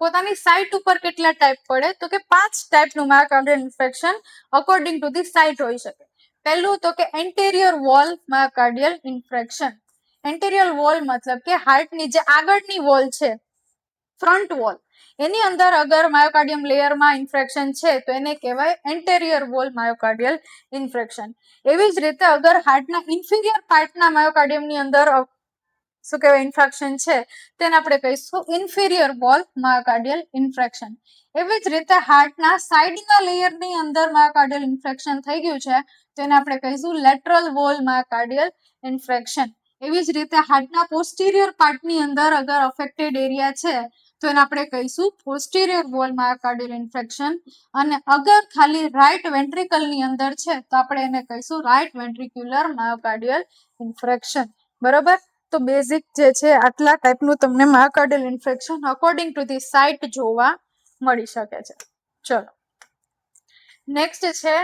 પોતાની સાઇટ ઉપર કેટલા ટાઈપ પડે તો કે 5 ટાઈપનું myocardial infection according to the site હોઈ શકે. પહેલું તો કે anterior wall myocardial infection. Anterior wall મતલબ કે હાર્ટની જે આગળની વોલ છે, ફ્રન્ટ વોલ, એની અંદર અગર માયોકાર્ડિયમ લેયરમાં ઇન્ફેક્શન છે તો એને કહેવાય એન્ટેરિયર વોલ માયોકાર્ડિયલ ઇન્ફેક્શન. એવી જ રીતે અગર હાર્ટના ઇન્ફિરિયર પાર્ટના માયોકાર્ડિયમની અંદર શું કહેવાય ઇન્ફેક્શન છે તેને આપણે કહીશું ઇન્ફિરિયર વોલ માયોકાર્ડિયલ ઇન્ફેક્શન. એવી જ રીતે હાર્ટના સાઇડના લેયરની અંદર માયોકાર્ડિયલ ઇન્ફેક્શન થઈ ગયું છે તો એને આપણે કહીશું લેટરલ વોલ માયોકાર્ડિયલ ઇન્ફેક્શન. એવી જ રીતે હાર્ટના પોસ્ટિરિયર પાર્ટની અંદર અગર અફેક્ટેડ એરિયા છે તો એને આપણે કહીશું પોસ્ટિરિયર વોલ માયોકાર્ડિયલ ઇન્ફેક્શન. અને અગર ખાલી રાઇટ વેન્ટ્રિકલની અંદર છે તો આપણે એને કહીશું રાઇટ વેન્ટ્રિક્યુલર માયોકાર્ડિયલ ઇન્ફેક્શન. બરોબર. તો બેઝિક જે છે આટલા ટાઈપનું તમને myocardial infection according to the site જોવા મળી શકે છે. ચલો નેક્સ્ટ છે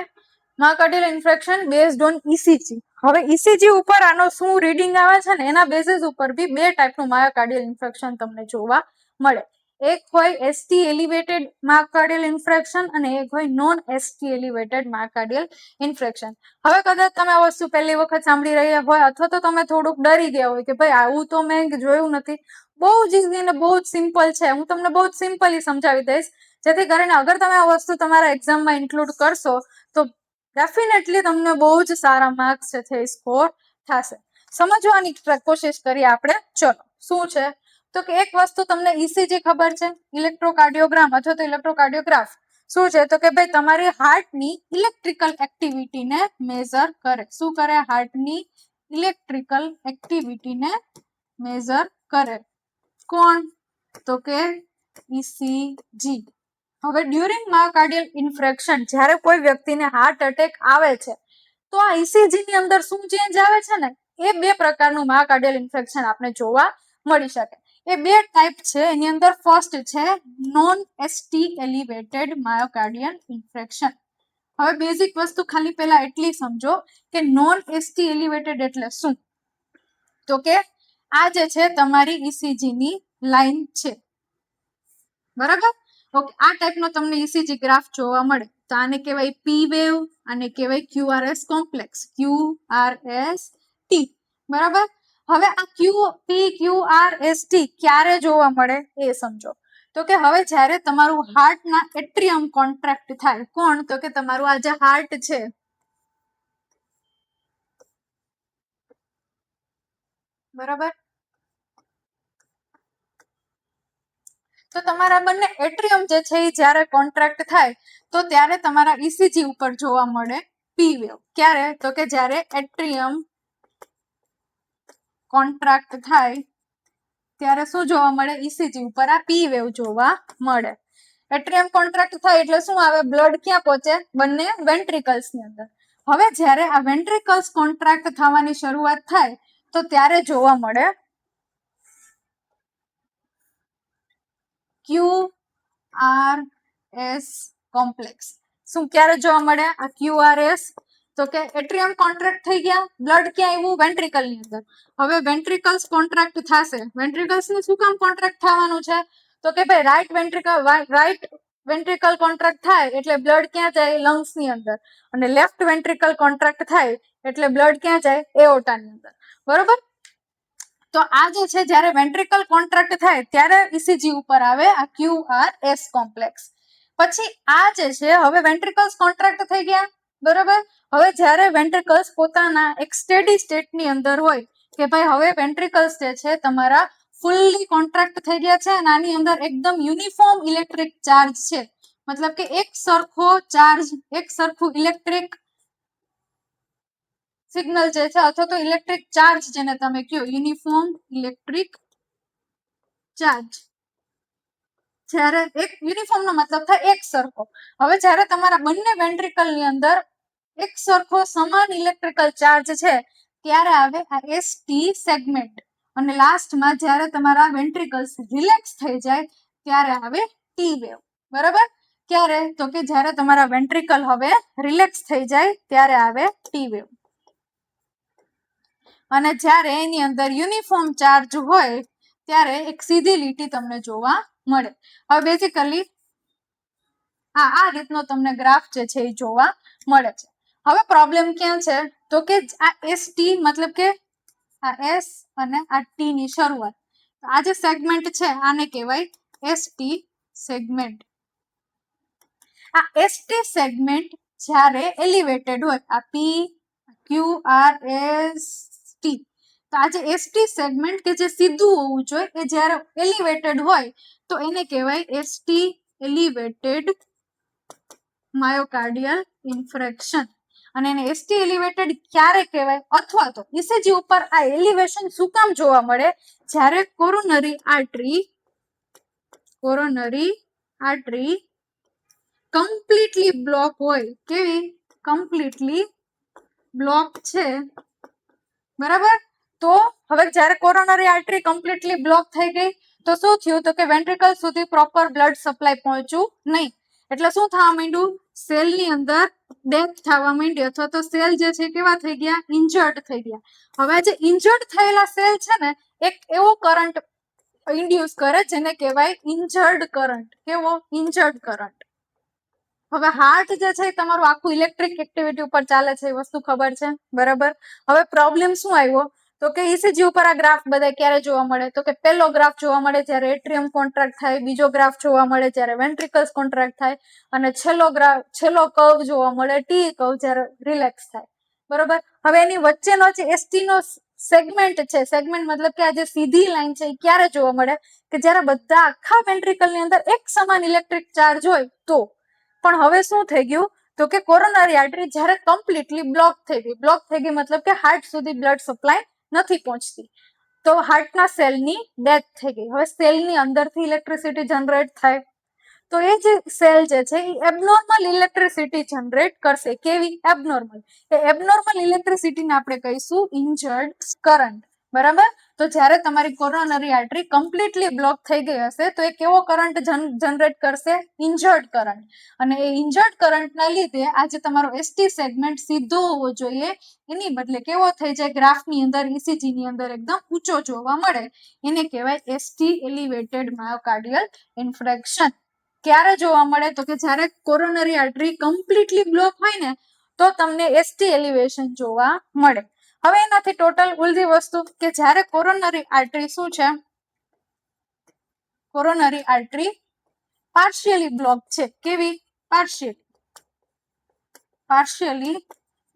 myocardial infection based on ECG. હવે ઇસીજી ઉપર આનો શું રીડિંગ આવે છે ને એના બેસિસ ઉપર બી 2 ટાઈપનું માયોકાર્ડિયલ ઇન્ફેક્શન તમને જોવા મળે. એક હોય એસટી એલિવેટેડ માયોકાર્ડિયલ ઇન્ફેક્શન અને એક હોય નોન એસટી એલિવેટેડ માયોકાર્ડિયલ ઇન્ફેક્શન. હવે કદાચ તમે આ વસ્તુ પહેલી વખત સાંભળી રહ્યા હોય અથવા તો તમે થોડુંક ડરી ગયા હોય કે ભાઈ આવું તો મેં જોયું નથી. બહુ જ ઇઝી અને બહુ જ સિમ્પલ છે. હું તમને બહુ જ સિમ્પલી સમજાવી દઈશ જેથી કરીને અગર તમે આ વસ્તુ તમારા એક્ઝામમાં ઇન્ક્લુડ કરશો તો ડેફિનેટલી તમને બહુ જ સારા માર્ક્સ છે સ્કોર થશે. સમજવાની કોશિશ કરીએ આપણે. ચલો શું છે તો કે એક વસ્તુ તમને ઇસીજી ખબર છે, ઇલેક્ટ્રોકાર્ડિયોગ્રામ અથવા તો ઇલેક્ટ્રોકાર્ડિયોગ્રાફ. શું છે તો કે ભાઈ તમારી હાર્ટની ઇલેક્ટ્રિકલ એક્ટિવિટીને મેઝર કરે. શું કરે? હાર્ટની ઇલેક્ટ્રિકલ એક્ટિવિટીને મેઝર કરે. કોણ? તો કે ઇસીજી. હવે ડ્યુરિંગ માયોકાર્ડિયલ ઇન્ફેક્શન જ્યારે કોઈ વ્યક્તિને હાર્ટ એટેક આવે છે તો આ ઇસીજી ની અંદર શું ચેન્જ આવે છે ને એ 2 પ્રકારનું માયોકાર્ડિયલ ઇન્ફેક્શન આપણે જોવા મળી શકે. એ 2 ટાઈપ છે. એની અંદર ફર્સ્ટ છે નોન એસટી એલિવેટેડ માયોકાર્ડિયલ ઇન્ફેક્શન. હવે બેઝિક વસ્તુ ખાલી પહેલા એટલી સમજો કે નોન એસટી એલિવેટેડ એટલે શું. તો કે આ જે છે તમારી ઇસીજી ની લાઈન છે. બરાબર. ઓકે. આ ટાઈપનો તમને ઇસીજી ગ્રાફ જોવા મળે તો આને કહેવાય પી વેવ, આને કહેવાય ક્યુઆરએસ કોમ્પ્લેક્સ, ક્યુઆરએસ ટી. બરાબર. હવે આ પી ક્યુઆરએસ ટી ક્યારે જોવા મળે એ સમજો. તો કે હવે જ્યારે તમારું હાર્ટના એટ્રિયમ કોન્ટ્રાક્ટ થાય. કોણ? તો કે તમારું આ જે હાર્ટ છે બરાબર, તો તમારા બંને એટ્રિયમ જે છે એ જ્યારે કોન્ટ્રાક્ટ થાય તો ત્યારે તમારા ઇસીજી ઉપર જોવા મળે પી વેવ. ક્યારે? તો કે જ્યારે એટ્રિયમ કોન્ટ્રાક્ટ થાય ત્યારે શું જોવા મળે? ઇસીજી ઉપર આ પી વેવ જોવા મળે. એટ્રિયમ કોન્ટ્રાક્ટ થાય એટલે શું આવે? બ્લડ ક્યાં પહોંચે? બંને વેન્ટ્રિકલ્સ ની અંદર. હવે જ્યારે આ વેન્ટ્રિકલ્સ કોન્ટ્રાક્ટ થવાની શરૂઆત થાય તો ત્યારે જોવા મળે ક્યુઆરએસ કોમ્પ્લેક્સ. શું ક્યારે જોવા મળે આ ક્યુઆરએસ? તો કે એટ્રિયમ કોન્ટ્રાક્ટ થઈ ગયા, બ્લડ ક્યાં આવ્યું? વેન્ટ્રિકલ ની અંદર. હવે વેન્ટ્રિકલ્સ કોન્ટ્રાક્ટ થશે. વેન્ટ્રિકલ્સ ને શું કામ કોન્ટ્રાક્ટ થવાનું છે? તો કે ભાઈ રાઈટ વેન્ટ્રિકલ કોન્ટ્રાક્ટ થાય એટલે બ્લડ ક્યાં જાય? લંગ્સ ની અંદર. અને લેફ્ટ વેન્ટ્રિકલ કોન્ટ્રાક્ટ થાય એટલે બ્લડ ક્યાં જાય? એઓર્ટા ની અંદર. બરોબર. તો આ જે છે જ્યારે વેન્ટ્રિકલ કોન્ટ્રાક્ટ થાય ત્યારે ઇસીજી ઉપર આવે આ ક્યુઆરએસ કોમ્પ્લેક્સ. પછી આ જે છે હવે વેન્ટ્રિકલ્સ કોન્ટ્રાક્ટ થઈ ગયા. બરોબર. હવે જ્યારે વેન્ટ્રિકલ્સ પોતાના એક સ્ટેડી સ્ટેટ ની અંદર હોય કે ભાઈ હવે વેન્ટ્રિકલ્સ જે છે તમારા ફૂલ્લી કોન્ટ્રાક્ટ થઈ ગયા છે અને આની અંદર એકદમ યુનિફોર્મ ઇલેક્ટ્રિક ચાર્જ છે. મતલબ કે એક સરખો ચાર્જ, એક સરખું ઇલેક્ટ્રિક સિગ્નલ જે છે અથવા તો ઇલેક્ટ્રિક ચાર્જ જેને તમે કહો, યુનિફોર્મ ઇલેક્ટ્રિક ચાર્જ. જ્યારે એક યુનિફોર્મ નો મતલબ થાય એક સરખો. હવે જ્યારે તમારા બંને વેન્ટ્રિકલ ની અંદર એક સરખો સમાન ઇલેક્ટ્રિકલ ચાર્જ છે ત્યારે આવે આ એસટી સેગમેન્ટ. અને લાસ્ટમાં જ્યારે તમારા વેન્ટ્રિકલ્સ રિલેક્સ થઈ જાય ત્યારે આવે ટી વેવ. બરાબર. ક્યારે? તો કે જ્યારે તમારા વેન્ટ્રિકલ હવે રિલેક્સ થઈ જાય ત્યારે આવે ટી વેવ. અને જ્યારે એની અંદર યુનિફોર્મ ચાર્જ હોય ત્યારે એક સીધી લીટી તમને જોવા મળે. હવે બેઝિકલી આ રીતનો તમને ગ્રાફ જે છે એ જોવા મળે છે. હવે પ્રોબ્લેમ ક્યાં છે તો કે આ એસટી મતલબ કે આ એસ અને આ ટી ની શરૂઆત, આ જે સેગમેન્ટ છે આને કહેવાય એસટી સેગમેન્ટ. આ એસટી સેગમેન્ટ જ્યારે એલિવેટેડ હોય, આ પી ક્યુ આર એસ ટી, તો આ જે એસટી સેગમેન્ટ કે જે સીધું હોવું જોઈએ એ જ્યારે એલિવેટેડ હોય તો એને કહેવાય એસટી એલિવેટેડ માયોકાર્ડિયલ ઇન્ફ્રેક્શન. અને એને એસટી એલિવેટેડ ક્યારે કહેવાય, અથવા તો ઇસીજી ઉપર આ એલિવેશન શું કામ જોવા મળે, જ્યારે કોરોનરી આર્ટરી કમ્પ્લીટલી બ્લોક હોય. કેવી? કમ્પ્લીટલી બ્લોક છે, બરાબર. તો હવે જ્યારે કોરોનરી આર્ટરી કમ્પ્લીટલી બ્લોક થઈ ગઈ તો શું થયું, તો કે વેન્ટ્રિકલ સુધી પ્રોપર બ્લડ સપ્લાય પહોંચ્યું નહીં. એટલે શું થવા માંડ્યું, સેલની અંદર ડેથ થવા માંડી, અથવા તો સેલ જે છે કેવા થઈ ગયા, ઇન્જર્ડ થઈ ગયા. હવે જે ઇન્જર્ડ થયેલા સેલ છે ને એક એવો કરંટ ઇન્ડ્યુસ કરે જેને કહેવાય ઇન્જર્ડ કરંટ. કેવો? Injured current. હવે હાર્ટ જે છે તમારું આખું ઇલેક્ટ્રિક એક્ટિવિટી ઉપર ચાલે છે, એ વસ્તુ ખબર છે, બરાબર. હવે પ્રોબ્લેમ શું આવ્યો તો કે ઇસીજી ઉપર આ ગ્રાફ બધા ક્યારે જોવા મળે, તો કે પહેલો ગ્રાફ જોવા મળે જ્યારે એટ્રિયમ કોન્ટ્રાક્ટ થાય, બીજો ગ્રાફ જોવા મળે જ્યારે વેન્ટ્રિકલ્સ કોન્ટ્રાક્ટ થાય, અને છેલ્લો કર્વ જોવા મળે ટી કર્વ જ્યારે રિલેક્સ થાય, બરોબર. હવે એની વચ્ચેનો જે એસટી નો સેગમેન્ટ છે, સેગમેન્ટ મતલબ કે આ જે સીધી લાઈન છે એ ક્યારે જોવા મળે, કે જ્યારે બધા આખા વેન્ટ્રિકલ ની અંદર એક સમાન ઇલેક્ટ્રિક ચાર્જ હોય તો. પણ હવે શું થઈ ગયું તો કે કોરોનરી આર્ટરી જ્યારે કમ્પ્લીટલી બ્લોક થઈ ગઈ મતલબ કે હાર્ટ સુધી બ્લડ સપ્લાય નથી પહોંચતી, તો હાર્ટના સેલની ડેથ થઈ ગઈ. હવે સેલની અંદરથી ઇલેક્ટ્રિસિટી જનરેટ થાય, તો એ જે સેલ જે છે એ એબનોર્મલ ઇલેક્ટ્રિસિટી જનરેટ કરશે. કેવી? એબનોર્મલ. એ એબનોર્મલ ઇલેક્ટ્રિસિટીને આપણે કહીશું ઇન્જર્ડ કરંટ, બરાબર. તો જ્યારે તમારી કોરોનરી આર્ટરી કમ્પ્લીટલી બ્લોક થઈ ગઈ હશે તો એ કેવો કરંટ જનરેટ કરશે? Injured current. અને એ ઇન્જર્ડ કરંટના લીધે આ જે તમારો એસટી સેગમેન્ટ સીધો હોવો જોઈએ એની બદલે કેવો થઈ જાય, ગ્રાફની અંદર ઇસીજી ની અંદર એકદમ ઊંચો જોવા મળે. એને કહેવાય એસટી એલિવેટેડ માયોકાર્ડિયલ ઇન્ફ્રેક્શન. ક્યારે જોવા મળે તો કે જ્યારે કોરોનરી આર્ટરી કમ્પ્લીટલી બ્લોક હોય ને તો તમને એસટી એલિવેશન જોવા મળે. હવે એનાથી ટોટલ ઉલટી વસ્તુ કે જ્યારે કોરોનરી આર્ટરી શું છે, કોરોનરી આર્ટરી પાર્શિયલી બ્લોક છે. કેવી? પાર્શિયલી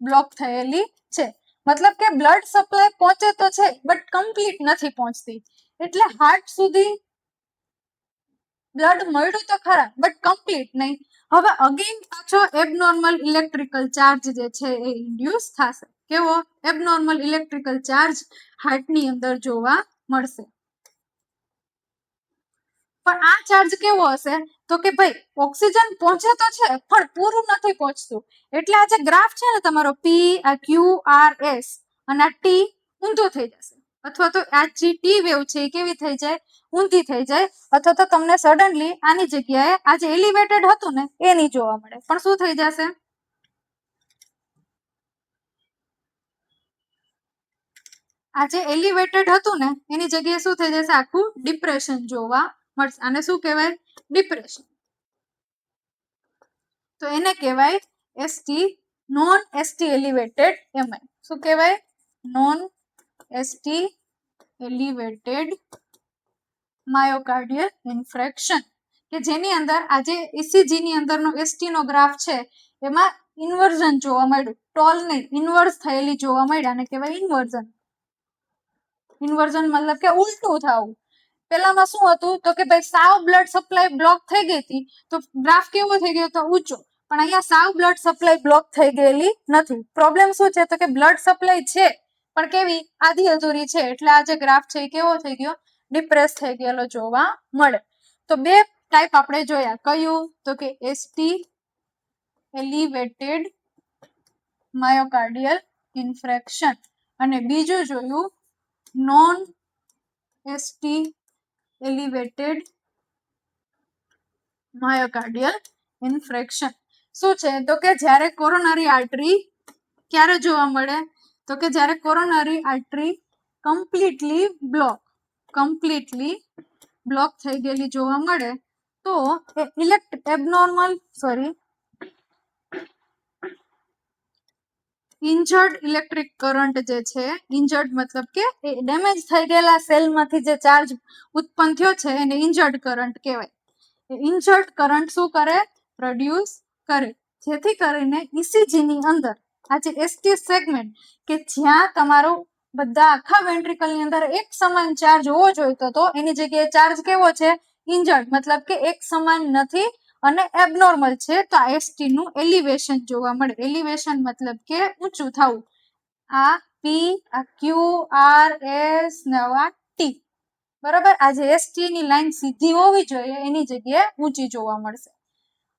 બ્લોક થયેલી છે, મતલબ કે બ્લડ સપ્લાય પહોંચે તો છે બટ કમ્પ્લીટ નથી પહોંચતી. એટલે હાર્ટ સુધી બ્લડ મળ્યું તો ખરા બટ કમ્પ્લીટ નહીં. હવે અગેન પાછો એબનોર્મલ ઇલેક્ટ્રિકલ ચાર્જ જે છે એ ઇન્ડ્યુસ થશે. કેવો? એબનોર્મલ ઇલેક્ટ્રિકલ ચાર્જ હાર્ટની અંદર જોવા મળશે. પણ આ ચાર્જ કેવો હશે તો કે ભાઈ ઓક્સિજન પહોંચે તો છે પણ પૂરું નથી પહોંચતું. એટલે આ જે ગ્રાફ છે ને તમારો પી, આ ક્યુ આર એસ અને આ ટી ઊંધો થઈ જશે, અથવા તો આ જે ટી વેવ છે એ કેવી થઈ જાય? ઊંધી થઈ જાય. અથવા તો તમને સડનલી આની જગ્યાએ આ જે એલિવેટેડ હતું ને એ નહીં જોવા મળે, પણ શું થઈ જશે? આ જે એલિવેટેડ હતું ને એની જગ્યાએ શું થઈ જશે? આખું ડિપ્રેશન જોવા મળશે. આને શું કહેવાય? ડિપ્રેશન. તો એને કહેવાય ST, non ST elevated MI. શું કહેવાય? નોન એસટી એલિવેટેડ માયોકાર્ડિયલ ઇન્ફ્રેક્શન, કે જેની અંદર આજે ઇસીજી ની અંદરનો એસટી નો ગ્રાફ છે એમાં ઇન્વર્ઝન જોવા મળ્યું. ટોલ નહીં, ઇન્વર્સ થયેલી જોવા મળ્યા, અને કહેવાય ઇન્વર્ઝન. ઇન્વર્ઝન મતલબ કે ઉલટું થવું. પેલામાં શું હતું તો કે ભાઈ સાવ બ્લડ સપ્લાય બ્લોક થઈ ગઈ હતી તો ગ્રાફ કેવો થઈ ગયો હતો? ઊંચો. પણ અહીંયા સાવ બ્લડ સપ્લાય બ્લોક થઈ ગયેલી નથી. પ્રોબ્લેમ શું છે તો કે બ્લડ સપ્લાય છે પણ કેવી? આધી અધૂરી છે. એટલે આ જે ગ્રાફ છે એ કેવો થઈ ગયો? ડિપ્રેસ થઈ ગયેલો જોવા મળે. તો બે ટાઈપ આપણે જોયા. કયું? તો કે એસટી એલિવેટેડ માયોકાર્ડિયલ ઇન્ફ્રેક્શન, અને બીજું જોયું નોન એસટી એલિવેટેડ માયોકાર્ડિયલ ઇન્ફ્રેક્શન. શું છે તો કે જ્યારે કોરોનરી આર્ટરી ક્યારે જોવા મળે? તો કે જ્યારે કોરોનરી આર્ટરી કમ્પ્લીટલી બ્લોક થઈ ગયેલી જોવા મળે તો ઇન્જર્ડ ઇલેક્ટ્રિક કરંટ જે છે, ઇન્જર્ડ મતલબ કે ડેમેજ થઈ ગયેલા સેલમાંથી જે ચાર્જ ઉત્પન્ન થયો છે એને ઇન્જર્ડ કરંટ કહેવાય. ઇન્જર્ડ કરંટ શું કરે? પ્રોડ્યુસ કરે, જેથી કરીને ECG ની અંદર આ જે ST સેગમેન્ટ કે જ્યાં તમારો બધા આખા વેન્ટ્રિકલની અંદર એક સમાન ચાર્જ હોવો જોઈતો હતો એની જગ્યાએ ચાર્જ કેવો છે? ઇન્જર્ડ મતલબ કે એક સમાન નથી અને એબનોર્મલ છે. તો આ ST નું એલિવેશન જોવા મળે. એલિવેશન મતલબ કે ઊંચું થવું. આ P, આ Q, R, S ને આ T, બરાબર. આ જે ST ની લાઈન સીધી હોવી જોઈએ એની જગ્યાએ ઊંચી જોવા મળશે.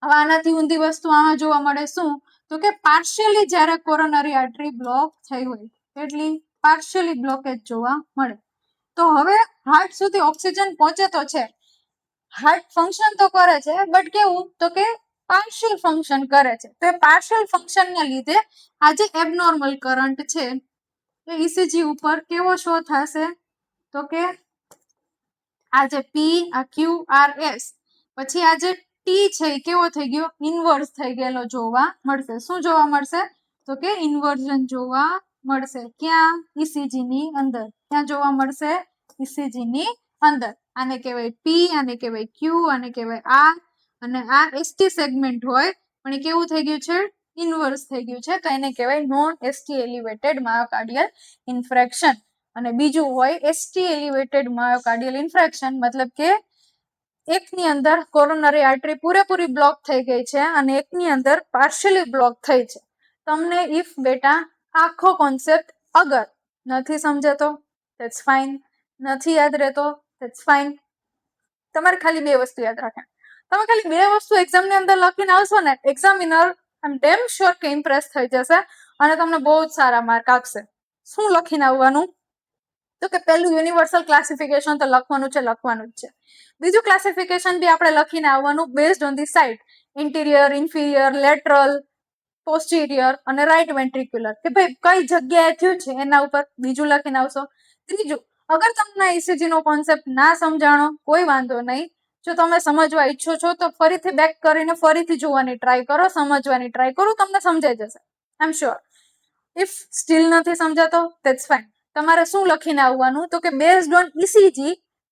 હવે આનાથી ઊંધી વસ્તુ આમાં જોવા મળે શું? તો કે પાર્શિયલી જ્યારે કોરોનરી આર્ટરી બ્લોક થઈ હોય એટલી પાર્શિયલી બ્લોકેજ જોવા મળે. તો હવે હાર્ટ સુધી ઓક્સિજન પહોંચે તો છે, હાર્ટ ફંક્શન તો કરે છે, બટ કેવું? તો કે પાર્શિયલ ફંક્શન કરે છે. તો એ પાર્શિયલ ફંક્શનના લીધે આ જે એબનોર્મલ કરંટ છે એ ECG ઉપર કેવો શો થશે? તો કે આ જે P, આ Q, R, S પછી આ જે T છે એ કેવો થઈ ગયો? ઇન્વર્સ થઈ ગયેલો જોવા મળશે. શું જોવા મળશે? તો કે ઇન્વર્ઝન જોવા મળશે. ક્યાં? ECG ની અંદર. ક્યાં જોવા મળશે? ECG ની અંદર. આને કહેવાય P, આને કહેવાય Q, આને કહેવાય R અને આ ST સેગમેન્ટ હોય પણ એ કેવું થઈ ગયું છે? ઇન્વર્સ થઈ ગયું છે. તો એને કહેવાય નોન ST એલિવેટેડ માયોકાર્ડિયલ ઇન્ફ્રેક્શન. અને બીજું હોય ST એલિવેટેડ માયોકાર્ડિયલ ઇન્ફ્રેક્શન, મતલબ કે એકની અંદર કોરોનરી આર્ટરી પૂરેપૂરી બ્લોક થઈ ગઈ છે અને એકની અંદર પાર્શિયલી બ્લોક થઈ છે. તમને ઇફ બેટા આખો કોન્સેપ્ટ અગર નથી સમજાતો ધેટ્સ ફાઇન, નથી યાદ રહેતો ધેટ્સ ફાઇન. તમારે ખાલી બે વસ્તુ યાદ રાખે. તમે ખાલી બે વસ્તુ એક્ઝામની અંદર લખીને આવશો ને, એક્ઝામિનર આઈ એમ ડેમ શ્યોર કે ઇમ્પ્રેસ થઈ જશે અને તમને બહુ જ સારા માર્ક આપશે. શું લખીને આવવાનું? તો કે પહેલું યુનિવર્સલ ક્લાસિફિકેશન તો લખવાનું જ છે. બીજું ક્લાસિફિકેશન બી આપણે લખીને આવવાનું based on the side, interior, inferior, lateral, પોસ્ટિરિયર અને રાઇટ વેન્ટ્રિક્યુલર, કે ભાઈ કઈ જગ્યાએ થયું છે એના ઉપર બીજું લખીને આવશો. ત્રીજું, અગર તમને ECG નો કોન્સેપ્ટ ના સમજાણો કોઈ વાંધો નહીં, જો તમે સમજવા ઈચ્છો છો તો ફરીથી બેક કરીને ફરીથી જોવાની ટ્રાય કરો, સમજવાની ટ્રાય કરો, તમને સમજાઈ જશે આઈ એમ શ્યોર. ઇફ સ્ટીલ નથી સમજાતો ધેટ્સ ફાઇન. તમારે શું લખીને આવવાનું? તો કે બેઝડ ઓન ECG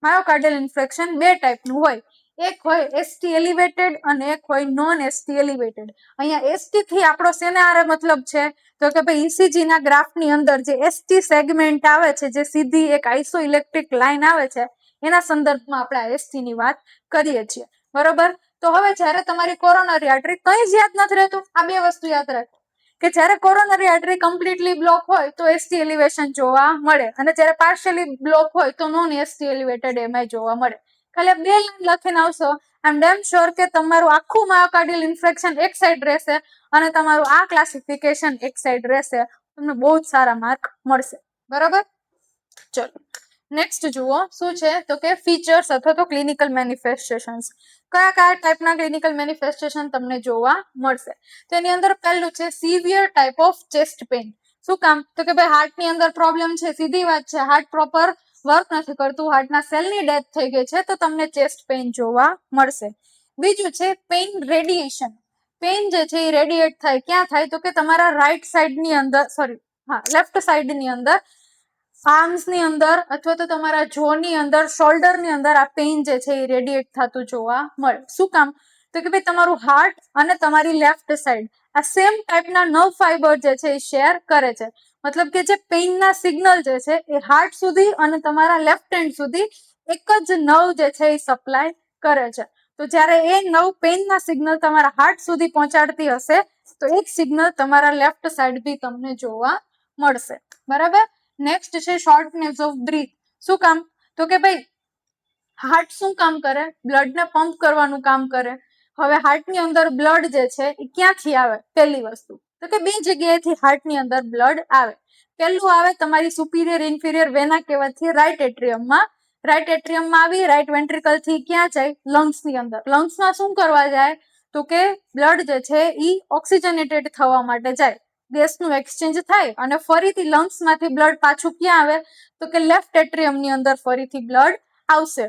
માયોકાર્ડિયલ ઇન્ફ્રેક્શન બે ટાઈપનું હોય. એક હોય ST એલિવેટેડ અને એક હોય નોન ST એલિવેટેડ. અહીંયા ST થી આપણો શેને આરે મતલબ છે? તો કે ભાઈ ECG ના ગ્રાફની અંદર જે ST સેગમેન્ટ આવે છે, જે સીધી એક આઇસો ઇલેક્ટ્રિક લાઈન આવે છે, એના સંદર્ભમાં આપણે આ ST ની વાત કરીએ છીએ, બરોબર. તો હવે જ્યારે તમારી કોરોનરી આર્ટરી કંઈ જ યાદ નથી રહેતું, આ બે વસ્તુ યાદ રાખો કે જ્યારે કોરોનરી આર્ટરી કમ્પ્લીટલી બ્લોક હોય તો ST એલિવેશન જોવા મળે અને જ્યારે પાર્શિયલી બ્લોક હોય તો નોન ST એલિવેટેડ એમાંય જોવા મળે. ખાલી બે લાઈન લખીને આવશો, આઈ એમ ડેમ શ્યોર કે તમારું આખું માયોકાર્ડિયલ ઇન્ફ્રેક્શન એક સાઈડ રહેશે અને તમારું આ ક્લાસિફિકેશન એક સાઈડ રહેશે. તમને બહુ જ સારા માર્ક મળશે, બરાબર. ચલો નેક્સ્ટ જુઓ શું છે? તો કે ફીચર્સ અથવા તો ક્લિનિકલ મેનિફેસ્ટેશન્સ. કયા કયા ટાઈપના ક્લિનિકલ મેનિફેસ્ટેશન તમને જોવા મળશે? તો એની અંદર પહેલું છે severe type of chest pain. શું કામ? તો કે ભાઈ હાર્ટની અંદર પ્રોબ્લેમ છે, સીધી વાત છે, હાર્ટ પ્રોપર વર્ક નથી કરતું, હાર્ટના સેલની ડેથ થઈ ગઈ છે, તો તમને ચેસ્ટ પેઇન જોવા મળશે. બીજું છે પેઇન રેડિયેશન. પેઇન જે છે એ રેડિયેટ થાય. ક્યાં થાય? તો કે તમારા રાઈટ સાઈડની અંદર, લેફ્ટ સાઈડની અંદર, આર્મ્સની અંદર અથવા તો તમારા જોની અંદર, શોલ્ડરની અંદર આ પેઇન જે છે એ રેડિયેટ થતું જોવા મળે. શું કામ? તો કે ભાઈ તમારું હાર્ટ અને તમારી લેફ્ટ સાઈડ આ સેમ ટાઈપના નર્વ ફાઈબર જે છે એ શેર કરે છે. મતલબ કે જે પેઇનના સિગ્નલ જે છે એ હાર્ટ સુધી અને તમારા લેફ્ટ હેન્ડ સુધી એક જ નર્વ જે છે એ સપ્લાય કરે છે. તો જ્યારે એ નર્વ પેઇનના સિગ્નલ તમારા હાર્ટ સુધી પહોંચાડતી હશે તો એક સિગ્નલ તમારા લેફ્ટ સાઈડ બી તમને જોવા મળશે, બરાબર. નેક્સ્ટ છે શોર્ટનેસ ઓફ બ્રીથ. શું કામ? તો કે ભાઈ હાર્ટ શું કામ કરે? બ્લડને પંપ કરવાનું કામ કરે. હવે હાર્ટની અંદર બ્લડ જે છે એ ક્યાંથી આવે? પહેલી વસ્તુ તો કે બે જગ્યાએથી હાર્ટની અંદર બ્લડ આવે. પહેલું આવે તમારી સુપિરિયર ઇન્ફિરિયર વેના કહેવાથી રાઇટ એટ્રિયમમાં. રાઇટ એટ્રિયમમાં આવી રાઇટ વેન્ટ્રિકલ થી ક્યાં જાય? લંગ્સની અંદર. લંગ્સમાં શું કરવા જાય? તો કે બ્લડ જે છે એ ઓક્સિજનેટેડ થવા માટે જાય. ગેસનું એક્સચેન્જ થાય અને ફરીથી લંગ્સમાંથી બ્લડ પાછું ક્યાં આવે તો કે લેફ્ટ એટ્રિયમની અંદર ફરીથી બ્લડ આવશે.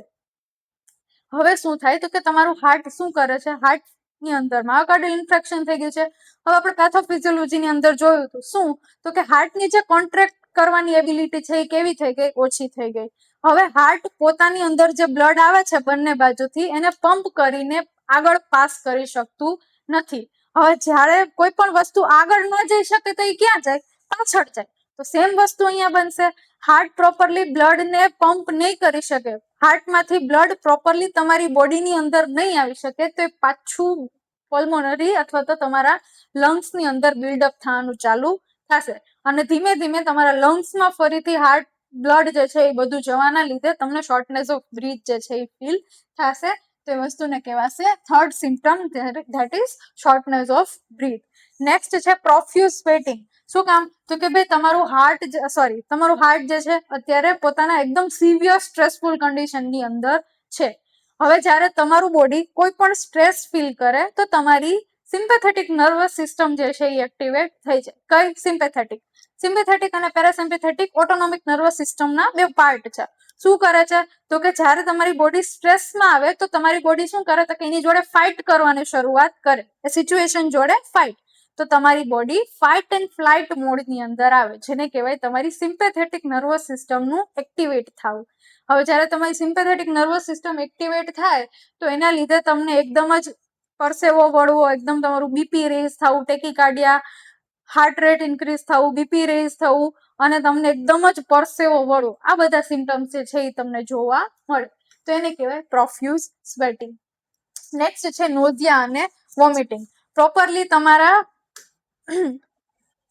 હવે શું થાય તો કે તમારું હાર્ટ શું કરે છે, હાર્ટ ની અંદર માયોકાર્ડિયલ ઇન્ફેક્શન થઈ ગયું છે. હવે આપણે પેથોફિઝિયોલોજી ની અંદર જોયું હતું શું તો કે હાર્ટની જે કોન્ટ્રેક્ટ કરવાની એબિલિટી છે એ કેવી થઈ ગઈ, ઓછી થઈ ગઈ. હવે હાર્ટ પોતાની અંદર જે બ્લડ આવે છે બંને બાજુથી એને પંપ કરીને આગળ પાસ કરી શકતું નથી. હવે જ્યારે કોઈ પણ વસ્તુ આગળ ન જઈ શકે તો એ ક્યાં જાય, પાછળ જાય. તો સેમ વસ્તુ અહીંયા બનશે. હાર્ટ પ્રોપરલી બ્લડ ને પંપ નહીં કરી શકે, હાર્ટમાંથી બ્લડ પ્રોપરલી તમારી બોડીની અંદર નહીં આવી શકે તો એ પાછું પલ્મોનરી અથવા તો તમારા લંગ્સની અંદર બિલ્ડઅપ થવાનું ચાલુ થશે અને ધીમે ધીમે તમારા લંગ્સમાં ફરીથી હાર્ટ બ્લડ જે છે એ બધું જવાના લીધે તમને શોર્ટનેસ ઓફ બ્રીથ જે છે એ ફીલ થશે. તો એ વસ્તુને કહેવાશે third symptom, that is shortness of breath. Next છે પ્રોફ્યુઝ સ્વેટિંગ. શું કામ તો કે ભાઈ તમારું હાર્ટ જે છે અત્યારે પોતાના એકદમ સિવિયર સ્ટ્રેસફુલ કન્ડિશનની અંદર છે. હવે જ્યારે તમારું બોડી કોઈ પણ સ્ટ્રેસ ફીલ કરે તો તમારી સિમ્પેથેટિક નર્વસ સિસ્ટમ જે છે એ એક્ટિવેટ થઈ જાય. કઈ સિમ્પેથેટિક અને પેરાસિમ્પેથેટિક ઓટોનોમિક નર્વસ સિસ્ટમના બે પાર્ટ છે. શું કરે છે તો કે જ્યારે તમારી બોડી સ્ટ્રેસમાં આવે તો તમારી બોડી શું કરે તો કે એની જોડે ફાઇટ કરવાની શરૂઆત કરે, એ સિચ્યુએશન જોડે ફાઇટ. તો તમારી બોડી ફાઇટ એન્ડ ફ્લાઇટ મોડની અંદર આવે, જેને કહેવાય તમારી સિમ્પેથેટિક નર્વસ સિસ્ટમનું એક્ટિવેટ થવું. હવે જ્યારે તમારી સિમ્પેથેટિક નર્વસ સિસ્ટમ એક્ટિવેટ થાય તો એના લીધે તમને એકદમ જ પરસેવો વળવો, એકદમ તમારું બીપી રેઝ થવું, ટેકીકાર્ડિયા, હાર્ટ રેટ ઇન્ક્રીઝ થવું, બીપી રેઝ થવું અને તમને એકદમ જ પરસેવો વળવો, આ બધા સિમ્પટમ્સ જે છે એ તમને જોવા મળે. તો એને કહેવાય પ્રોફ્યુઝ સ્વેટિંગ. નેક્સ્ટ છે નોઝિયા અને વોમિટિંગ. પ્રોપરલી તમારા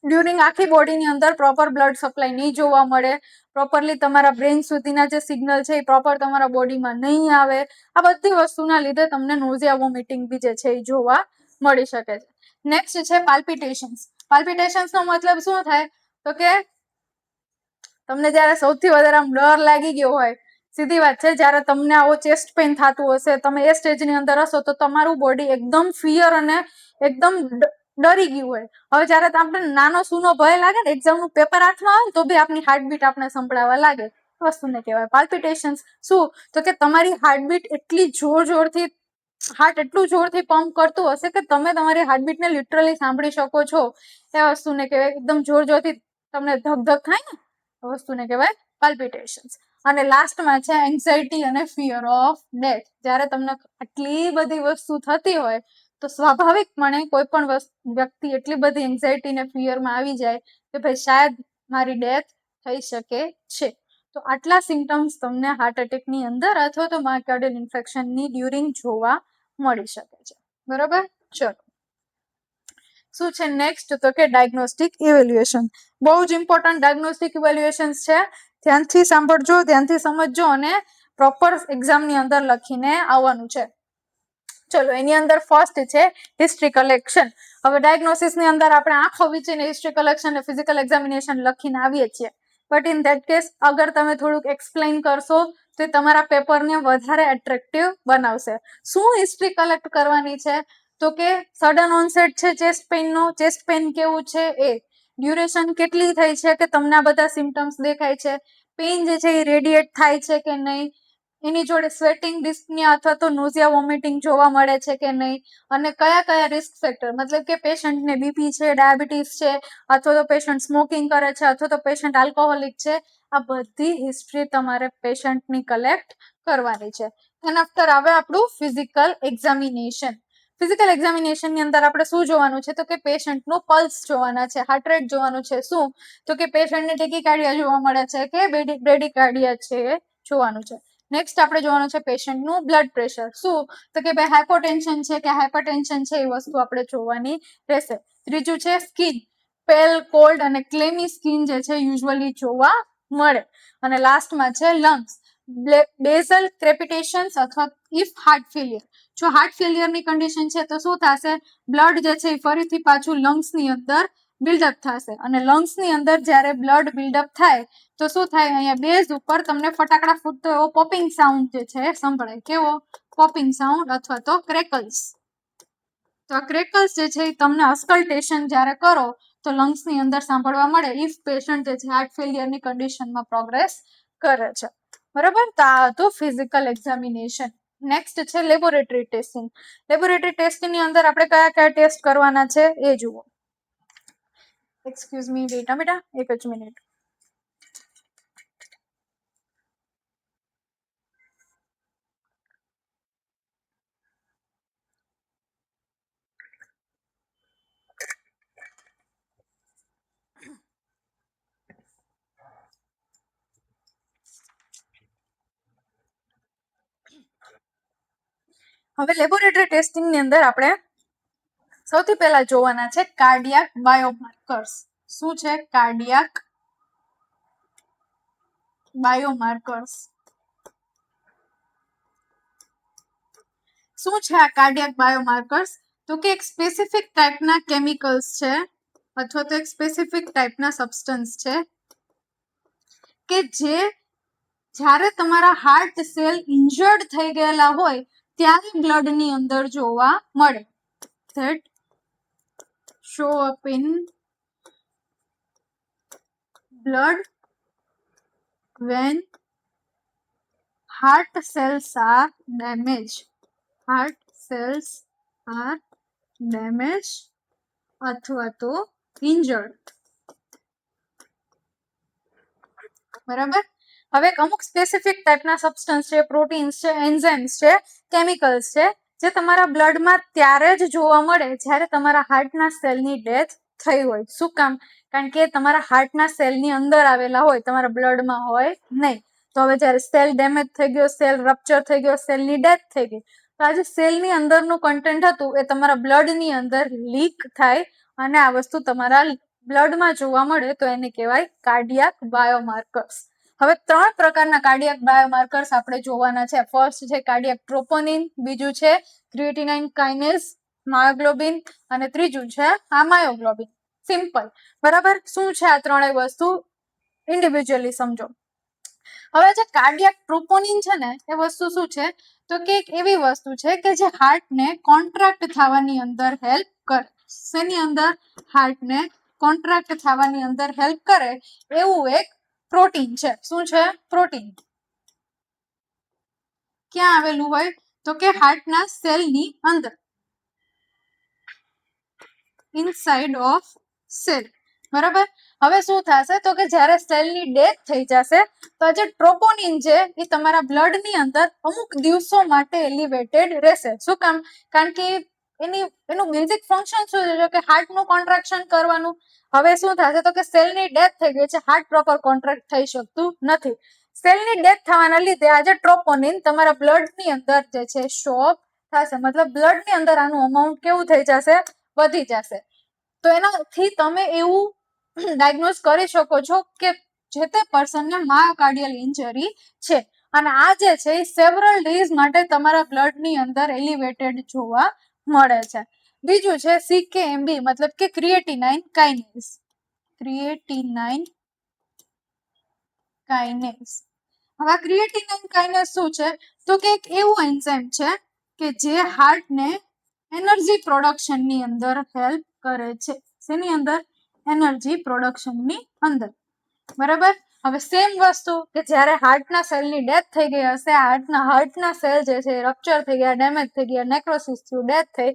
ડ્યુરિંગ આખી બોડીની અંદર પ્રોપર બ્લડ સપ્લાય નહીં જોવા મળે, પ્રોપરલી તમારા બ્રેઇન સુધીના જે સિગ્નલ છે એ પ્રોપર તમારા બોડીમાં નહીં આવે, આ બધી વસ્તુના લીધે તમને નોઝિયા વોમિટિંગ બી જે છે એ જોવા મળી શકે છે. નેક્સ્ટ છે પાલ્પિટેશન્સ. પાલ્પિટેશન્સ નો મતલબ શું થાય તો કે તમને જ્યારે સૌથી વધારે આમ ડર લાગી ગયો હોય, સીધી વાત છે, જ્યારે તમને આવો ચેસ્ટ પેઇન થતું હશે, તમે એ સ્ટેજની અંદર હશો તો તમારું બોડી એકદમ ફિયર અને એકદમ ડરી ગયું હોય. હવે જ્યારે આપણે નાનો સૂનો ભય લાગે ને, એક્ઝામનું પેપર હાથમાં આવે તો બી આપણી હાર્ટબીટ આપણે સંભળાવા લાગે, વસ્તુને કહેવાય પાલ્પિટેશન્સ. શું તો કે તમારી હાર્ટબીટ એટલી જોરથી હાર્ટ એટલું જોરથી પંપ કરતું હશે કે તમે તમારી હાર્ટબીટને લિટરલી સાંભળી શકો છો. એ વસ્તુને કહેવાય એકદમ જોરથી તમને ધક થાય ને, વસ્તુને કહેવાય પાલ્પિટેશન્સ. અને લાસ્ટમાં છે એન્ઝાઇટી અને ફિયર ઓફ ડેથ. જ્યારે તમને આટલી બધી વસ્તુ થતી હોય તો સ્વાભાવિકપણે કોઈ પણ વ્યક્તિ એટલી બધી એન્ઝાઇટી ને ફિયરમાં આવી જાય કે ભાઈ શાયદ મારી ડેથ થઈ શકે છે. તો આટલા સિમ્પટમ્સ તમને હાર્ટ એટેકની અંદર અથવા તો માયોકાર્ડિયલ ઇન્ફેક્શનની ડ્યુરિંગ જોવા મળી શકે છે. બરોબર, ચલો શું છે નેક્સ્ટ તો કે ડાયગ્નોસ્ટિક ઇવેલ્યુએશન. બહુ જ ઇમ્પોર્ટન્ટ ડાયગ્નોસ્ટિક ઇવેલ્યુએશન છે. ધ્યાનથી સાંભળજો, ધ્યાનથી સમજજો અને પ્રોપર એક્ઝામની અંદર લખીને આવવાનું છે. ચલો એની અંદર ફર્સ્ટ છે હિસ્ટ્રી કલેક્શન. હવે ડાયગ્નોસિસની અંદર આપણે આંખો વીંચીને હિસ્ટ્રી કલેક્શન અને ફિઝિકલ એક્ઝામિનેશન લખીને આવીએ છીએ. બટ ઇન ધેટ કેસ અગર તમે થોડુંક એક્સપ્લેન કરશો તો તમારા પેપરને વધારે એટ્રેક્ટિવ બનાવશે. શું હિસ્ટ્રી કલેક્ટ કરવાની છે તો કે સડન ઓનસેટ છે ચેસ્ટ પેઇનનો, ચેસ્ટ પેઇન કેવું છે એ, ડ્યુરેશન કેટલી થઈ છે કે તમને આ બધા સિમ્પટમ્સ દેખાય છે, પેઇન જે છે એ રેડિએટ થાય છે કે નહીં, એની જોડે સ્વેટિંગ, ડિસ્પનિયા અથવા તો નોઝિયા વોમિટિંગ જોવા મળે છે કે નહીં, અને કયા કયા રિસ્ક ફેક્ટર, મતલબ કે પેશન્ટને બીપી છે, ડાયાબિટીસ છે, અથવા તો પેશન્ટ સ્મોકિંગ કરે છે, અથવા તો પેશન્ટ આલ્કોહોલિક છે, આ બધી હિસ્ટ્રી તમારે પેશન્ટની કલેક્ટ કરવાની છે. એન્ડ આફ્ટર આવે આપણું ફિઝિકલ એક્ઝામિનેશન. ફિઝિકલ એક્ઝામિનેશનની અંદર આપણે શું જોવાનું છે તો કે પેશન્ટનું પલ્સ જોવાના છે, હાર્ટ રેટ જોવાનું છે, શું તો કે પેશન્ટને ટેકીકાર્ડિયા જોવા મળે છે કે બ્રેડીકાર્ડિયા છે એ જોવાનું છે. નેક્સ્ટ આપણે જોવાનું છે પેશન્ટનું બ્લડ પ્રેશર. શું તો કે ભાઈ હાઇપોટેન્શન છે કે હાઇપરટેન્શન છે, એ વસ્તુ આપણે જોવાની રહેશે. ત્રીજું છે સ્કિન, પેલ, કોલ્ડ અને ક્લેમી સ્કિન જે છે યુઝ્યુઅલી જોવા મળે. અને લાસ્ટમાં છે લંગ્સ, બેઝલ ક્રેપિટેશન્સ અથવા ઇફ હાર્ટ ફેલિયર. જો હાર્ટ ફેલિયરની કન્ડિશન છે તો શું થશે, બ્લડ જે છે એ ફરીથી પાછું લંગ્સની અંદર બિલ્ડઅપ થશે, અને લંગ્સની અંદર જ્યારે બ્લડ બિલ્ડઅપ થાય તો શું થાય, અહીંયા બેઝ ઉપર તમને ફટાકડા ફૂટતો એવો પોપિંગ સાઉન્ડ જે છે સંભળાય. કેવો પોપિંગ સાઉન્ડ અથવા તો ક્રેકલ્સ. તો આ ક્રેકલ્સ જે છે એ તમને અસ્કલ્ટેશન જ્યારે કરો તો લંગ્સની અંદર સાંભળવા મળે ઇફ પેશન્ટ જે છે હાર્ટ ફેલિયરની કન્ડિશનમાં પ્રોગ્રેસ કરે છે. બરાબર, તો આ હતું ફિઝિકલ એક્ઝામિનેશન. નેક્સ્ટ છે લેબોરેટરી ટેસ્ટિંગ. લેબોરેટરી ટેસ્ટિંગની અંદર આપણે કયા કયા ટેસ્ટ કરવાના છે એ જુઓ. એક્સક્યુઝ મી, વેટ બેટા, એક જ મિનિટ. હવે લેબોરેટરી ટેસ્ટિંગ ની અંદર આપણે સૌથી પહેલા જોવાના છે કાર્ડિયાક બાયોમાર્કર્સ. શું છે કાર્ડિયાક બાયોમાર્કર્સ? શું છે આ કાર્ડિયાક બાયોમાર્કર્સ? તો કે એક સ્પેસિફિક ટાઈપના કેમિકલ્સ છે અથવા તો એક સ્પેસિફિક ટાઈપના સબસ્ટન્સ છે કે જે જ્યારે તમારા હાર્ટ સેલ ઇન્જર્ડ થઈ ગયેલા હોય ત્યારે બ્લડની અંદર જોવા મળે. that show up in blood when heart cells are damaged. Heart cells are damaged અથવા તો injured. બરાબર. હવે અમુક સ્પેસિફિક ટાઈપના સબસ્ટન્સ છે, પ્રોટીન્સ છે, એન્ઝાઇમ્સ છે, કેમિકલ્સ છે જે તમારા બ્લડમાં ત્યારે જ જોવા મળે જ્યારે તમારા હાર્ટના સેલની ડેથ થઈ હોય. શું કામ? કારણ કે તમારા હાર્ટના સેલની અંદર આવેલા હોય, તમારા બ્લડમાં હોય નહીં. તો હવે જ્યારે સેલ ડેમેજ થઈ ગયો, સેલ રપ્ચર થઈ ગયો, સેલની ડેથ થઈ ગઈ, તો આ જે સેલની અંદરનું કન્ટેન્ટ હતું એ તમારા બ્લડની અંદર લીક થાય અને આ વસ્તુ તમારા બ્લડમાં જોવા મળે તો એને કહેવાય કાર્ડિયાક બાયોમાર્કર્સ. હવે 3 પ્રકારના કાર્ડિયાક બાયોમાર્કર્સ આપણે જોવાના છે. ફર્સ્ટ છે કાર્ડિયાક ટ્રોપોનિન, બીજું છે ક્રિએટિનાઇન કાઇનેઝ, માયોગ્લોબિન, અને ત્રીજું છે આ માયોગ્લોબિન. સિમ્પલ. બરાબર. શું છે આ ત્રણેય વસ્તુ ઇન્ડિવિજ્યુઅલી સમજો. હવે જે કાર્ડિયાક ટ્રોપોનિન છે ને એ વસ્તુ શું છે? તો કે એક એવી વસ્તુ છે કે જે હાર્ટને કોન્ટ્રાક્ટ થવાની અંદર હેલ્પ કરે. શેની અંદર? હાર્ટને કોન્ટ્રાક્ટ થવાની અંદર હેલ્પ કરે એવું એક પ્રોટીન છે. શું છે? પ્રોટીન. ક્યાં આવેલું હોય? તો કે હાર્ટના સેલની અંદર, ઇનસાઇડ ઓફ સેલ. બરાબર. હવે શું થશે? તો કે જ્યારે સેલની ડેથ થઈ જશે તો જે ટ્રોપોનિન છે એ તમારા બ્લડની અંદર અમુક દિવસો માટે એલિવેટેડ રહેશે. શું કામ? કારણ કે એનું બેઝિક ફંક્શન શું છે? કે હાર્ટનું કોન્ટ્રાક્શન કરવાનું. હવે શું થશે? તો કે સેલની ડેથ થઈ ગઈ છે, હાર્ટ પ્રોપર કોન્ટ્રાક્ટ થઈ શકતું નથી. સેલની ડેથ થવાના લીધે આજે ટ્રોપોનિન તમારા બ્લડની અંદર જે છે શોપ થશે. મતલબ બ્લડની અંદર આનું અમાઉન્ટ કેવું થઈ જશે? વધી જશે. તો એનાથી તમે એવું ડાયગ્નોઝ કરી શકો છો કે જે તે પર્સનને માયોકાર્ડિયલ ઇન્જરી છે અને આ જે છે એ સેવરલ ડેઝ માટે તમારા બ્લડની અંદર એલિવેટેડ જોવા મળે છે. બીજું છે CKMB, મતલબ કે ક્રિએટિનાઇન કાઇનેઝ. ક્રિએટિનાઇન કાઇનેઝ. હવે ક્રિએટિનાઇન કાઇનેઝ શું છે? તો કે એક એવું એન્ઝાઇમ છે કે જે હાર્ટને એનર્જી પ્રોડક્શનની અંદર હેલ્પ કરે છે. શેની અંદર? એનર્જી પ્રોડક્શનની અંદર. બરાબર. હવે સેમ વસ્તુ કે જ્યારે હાર્ટના સેલની ડેથ થઈ ગઈ હશે, હાર્ટના સેલ જે છે રપ્ચર થઈ ગયા, ડેમેજ થઈ ગયા, નેક્રોસિસ થયું, ડેથ થઈ,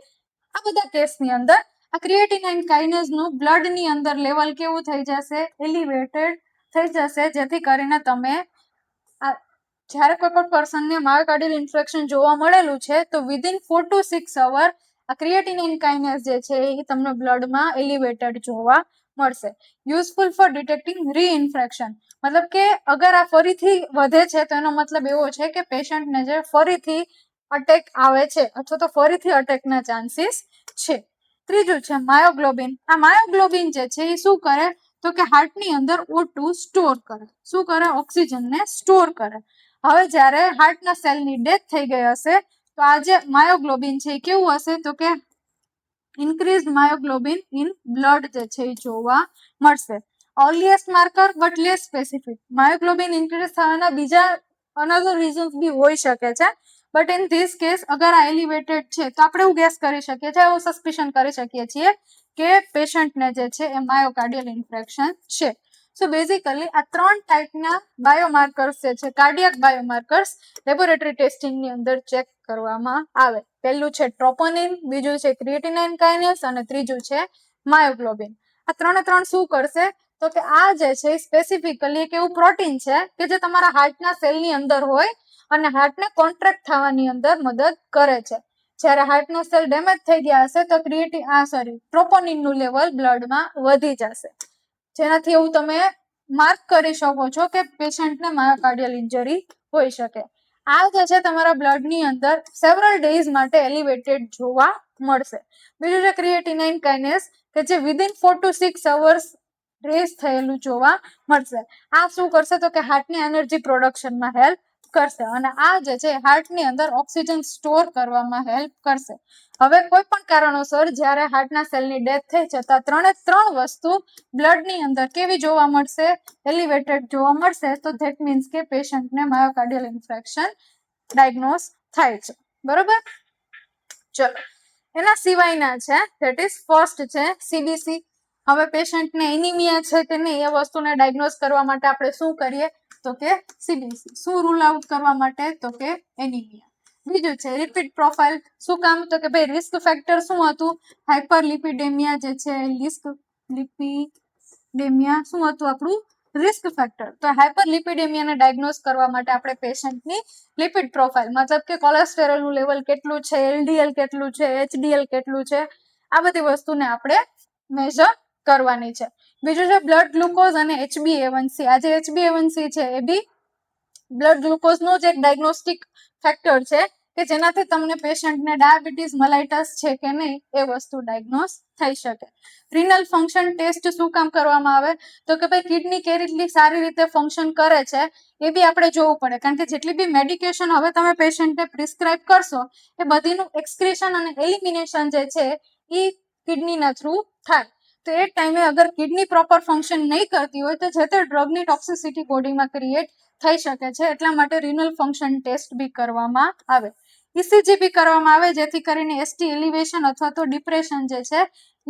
આ બધા કેસની અંદર આ ક્રિએટિનાઇન કાઇનેઝનું બ્લડની અંદર લેવલ કેવું થઈ જશે? એલિવેટેડ થઈ જશે, જેથી કરીને તમે જ્યારે કોઈ પણ પર્સનને માયોકાર્ડિયલ ઇન્ફેક્શન જોવા મળેલું છે તો વિધિન 4 to 6 અવર આ ક્રિએટિનાઇન કાઇનેઝ જે છે એ તમને બ્લડમાં એલિવેટેડ જોવા મળશે. Useful for detecting reinfection. મતલબ કે અગર આ ફરીથી વધે છે તો એનો મતલબ એવો છે કે પેશન્ટને જે ફરીથી અટેક આવે છે અથવા તો ફરીથી અટેકના ચાન્સીસ છે. ત્રીજું છે માયોગ્લોબિન. આ માયોગ્લોબિન જે છે એ શું કરે? તો કે હાર્ટની અંદર O2 સ્ટોર કરે. શું કરે? ઓક્સિજનને સ્ટોર કરે. હવે જ્યારે હાર્ટના સેલની ડેથ થઈ ગઈ હશે તો આ જે માયોગ્લોબિન છે એ કેવું હશે? તો કે ઇન્ક્રીઝ માયોગ્લોબિન ઇન બ્લડ જે છે એ જોવા મળશે. Earliest marker but less specific. Myoglobin increase થવાના બીજા અનધર રીઝન્સ બી હોઈ શકે છે, બટ ઇન ધીસ કેસ અગર આ એલિવેટેડ છે તો આપણે એવું ગેસ કરી શકીએ છીએ, એવું સસ્પિશન કરી શકીએ છીએ કે પેશન્ટને જે છે એ માયોકાર્ડિયલ ઇન્ફેક્શન છે. સો બેઝિકલી આ 3 ટાઈપના બાયોમાર્કર્સ જે છે, કાર્ડિયાક બાયોમાર્કર્સ, લેબોરેટરી ટેસ્ટિંગની અંદર ચેક કરવામાં આવે. પહેલું છે ટ્રોપોનિન, બીજું છે ક્રિએટિનાઇન કાઇનેસ અને ત્રીજું છે માયોગ્લોબિન. આ 3 શું કરશે તો કે આ જે છે સ્પેસિફિકલી એક એવું પ્રોટીન છે કે જે તમારા હાર્ટના સેલની અંદર હોય અને હાર્ટને કોન્ટ્રાક્ટ થવાની અંદર મદદ કરે છે. જ્યારે હાર્ટનો સેલ ડેમેજ થઈ ગયા હશે તો ટ્રોપોનિનનું લેવલ બ્લડમાં વધી જશે, જેનાથી એવું તમે માર્ક કરી શકો છો કે પેશન્ટને માયોકાર્ડિયલ ઇન્જરી હોઈ શકે. આ જે છે તમારા બ્લડની અંદર સેવરલ ડેઝ માટે એલિવેટેડ જોવા મળશે. બીજું છે ક્રિએટિનાઇન કાઇનેસ કે જે વિધિન 4 to 6 અવર્સ રેઝ થયેલું જોવા મળશે. આ શું કરશે તો કે હાર્ટની એનર્જી પ્રોડક્શનમાં હેલ્પ કરશે અને આ જે છે હાર્ટની અંદર ઓક્સિજન સ્ટોર કરવામાં હેલ્પ કરશે. હવે કોઈ પણ કારણોસર જ્યારે હાર્ટના સેલની ડેથ થઈ છે તો 3 વસ્તુ બ્લડની અંદર કેવી જોવા મળશે, એલિવેટેડ જોવા મળશે. તો ધેટ મીન્સ કે પેશન્ટને માયોકાર્ડિયલ ઇન્ફેક્શન ડાયગ્નોઝ થાય છે. બરોબર, ચલો એના સિવાયના છે ધેટ ઇઝ ફર્સ્ટ છે સીબીસી. હવે પેશન્ટને એનિમિયા છે કે નહીં એ વસ્તુને ડાયગ્નોઝ કરવા માટે આપણે શું કરીએ તો કે સીબીસી. શું રૂલ આઉટ કરવા માટે તો કે એનિમિયા. બીજું છે લિપિડ પ્રોફાઇલ. શું કામ તો કે ભાઈ રિસ્ક ફેક્ટર શું હતું, હાઇપરલિપિડેમિયા જે છે, લિપિડેમિયા શું હતું આપણું રિસ્ક ફેક્ટર. તો હાઇપરલિપિડેમિયાને ડાયગ્નોઝ કરવા માટે આપણે પેશન્ટની લિપિડ પ્રોફાઇલ, મતલબ કે કોલેસ્ટેરોલનું લેવલ કેટલું છે, એલડીએલ કેટલું છે, એચડીએલ કેટલું છે, આ બધી વસ્તુને આપણે મેજર કરવાની છે. બીજું છે બ્લડ ગ્લુકોઝ અને HbA1c. આ જે HbA1c છે એ બી બ્લડ ગ્લુકોઝનું જ એક ડાયગ્નોસ્ટિક ફેક્ટર છે કે જેનાથી તમને પેશન્ટને ડાયાબિટીસ મલાઇટસ છે કે નહીં એ વસ્તુ ડાયગ્નોઝ થઈ શકે. રિનલ ફંક્શન ટેસ્ટ શું કામ કરવામાં આવે તો કે ભાઈ કિડની કેટલી સારી રીતે ફંક્શન કરે છે એ બી આપણે જોવું પડે, કારણ કે જેટલી બી મેડિકેશન હવે તમે પેશન્ટને પ્રિસ્ક્રાઇબ કરશો એ બધીનું એક્સક્રીશન અને એલિમિનેશન જે છે એ કિડનીના થ્રુ થાય. તો એ ટાઈમે અગર કિડની પ્રોપર ફંક્શન નહીં કરતી હોય તો જે તે ડ્રગની ટોક્સિસિટી બોડીમાં ક્રિએટ થઈ શકે છે. એટલા માટે રિનલ ફંક્શન ટેસ્ટ બી કરવામાં આવે. ECG બી કરવામાં આવે જેથી કરીને એસટી એલિવેશન અથવા તો ડિપ્રેશન જે છે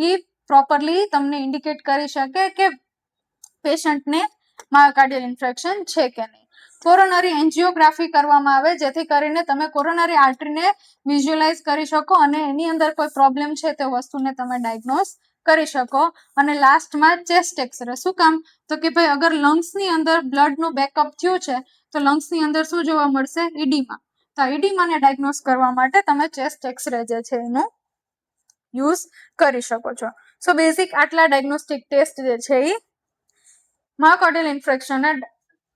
એ પ્રોપરલી તમને ઇન્ડિકેટ કરી શકે કે પેશન્ટને માયોકાર્ડિયલ ઇન્ફેક્શન છે કે નહીં. કોરોનરી એન્જિયોગ્રાફી કરવામાં આવે જેથી કરીને તમે કોરોનરી આર્ટરીને વિઝ્યુઅલાઇઝ કરી શકો અને એની અંદર કોઈ પ્રોબ્લેમ છે તે વસ્તુને તમે ડાયગ્નોઝ કરી શકો. અને લાસ્ટમાં ચેસ્ટ એક્સરે. શું કામ તો કે ભાઈ અગર લંગ્સની અંદર બ્લડનું બેકઅપ થયું છે તો લંગ્સની અંદર શું જોવા મળશે, ઇડીમા. તો ઇડીમાને ડાયગ્નોઝ કરવા માટે તમે ચેસ્ટ એક્સરે જે છે એનો યુઝ કરી શકો છો. સો બેઝિક આટલા ડાયગ્નોસ્ટિક ટેસ્ટ જે છે એ માયોકાર્ડિયલ ઇન્ફેક્શનને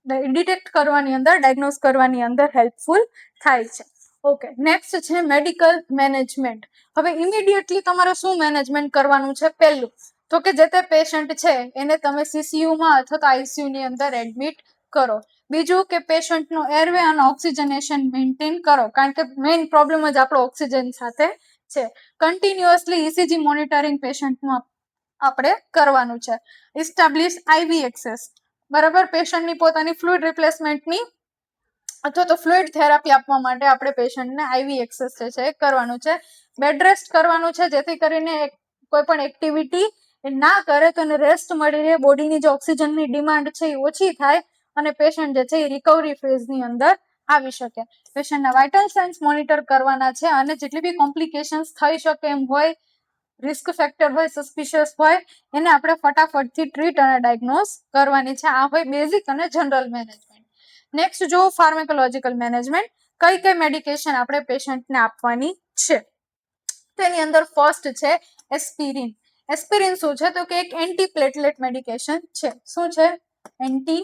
ડિટેક્ટ કરવાની અંદર, ડાયગ્નોઝ કરવાની અંદર હેલ્પફુલ થાય છે. ઓકે, નેક્સ્ટ છે મેડિકલ મેનેજમેન્ટ. હવે ઇમિડિયેટલી તમારે શું મેનેજમેન્ટ કરવાનું છે? પહેલું તો કે જે તે પેશન્ટ છે એને તમે CCUમાં અથવા તો ICUની અંદર એડમિટ કરો. બીજું કે પેશન્ટનો એરવે અને ઓક્સિજનેશન મેન્ટેન કરો, કારણ કે મેઇન પ્રોબ્લેમ જ આપણો ઓક્સિજન સાથે છે. કન્ટિન્યુઅસલી ECG મોનિટરિંગ પેશન્ટનું આપણે કરવાનું છે. ઇસ્ટાબ્લિશ IV એક્સેસ. બરાબર, પેશન્ટની પોતાની ફ્લુઇડ રિપ્લેસમેન્ટની અથવા તો ફ્લુઇડ થેરાપી આપવા માટે આપણે પેશન્ટને IV એક્સેસ જે છે એ કરવાનું છે. બેડ રેસ્ટ કરવાનું છે જેથી કરીને કોઈ પણ એક્ટિવિટી ના કરે તો એને રેસ્ટ મળી રહે, બોડીની જે ઓક્સિજનની ડિમાન્ડ છે એ ઓછી થાય અને પેશન્ટ જે છે એ રિકવરી ફેઝની અંદર આવી શકે. પેશન્ટના વાઇટલ સાઇન્સ મોનિટર કરવાના છે અને જેટલી બી કોમ્પ્લિકેશન્સ થઈ શકે એમ હોય, રિસ્ક ફેક્ટર હોય, સસ્પિશિયસ હોય, એને આપણે ફટાફટથી ટ્રીટ અને ડાયગ્નોઝ કરવાની છે. આ હોય બેઝિક અને જનરલ મેનેજમેન્ટ. નેક્સ્ટ જો ફાર્મેકોલોજીકલ મેનેજમેન્ટ. કઈ કઈ મેડિકેશન આપણે પેશન્ટને આપવાની છે તો એની અંદર ફર્સ્ટ છે એસ્પિરિન. એસ્પિરિન શું છે તો કે એક એન્ટી પ્લેટલેટ મેડિકેશન છે. શું છે? Anti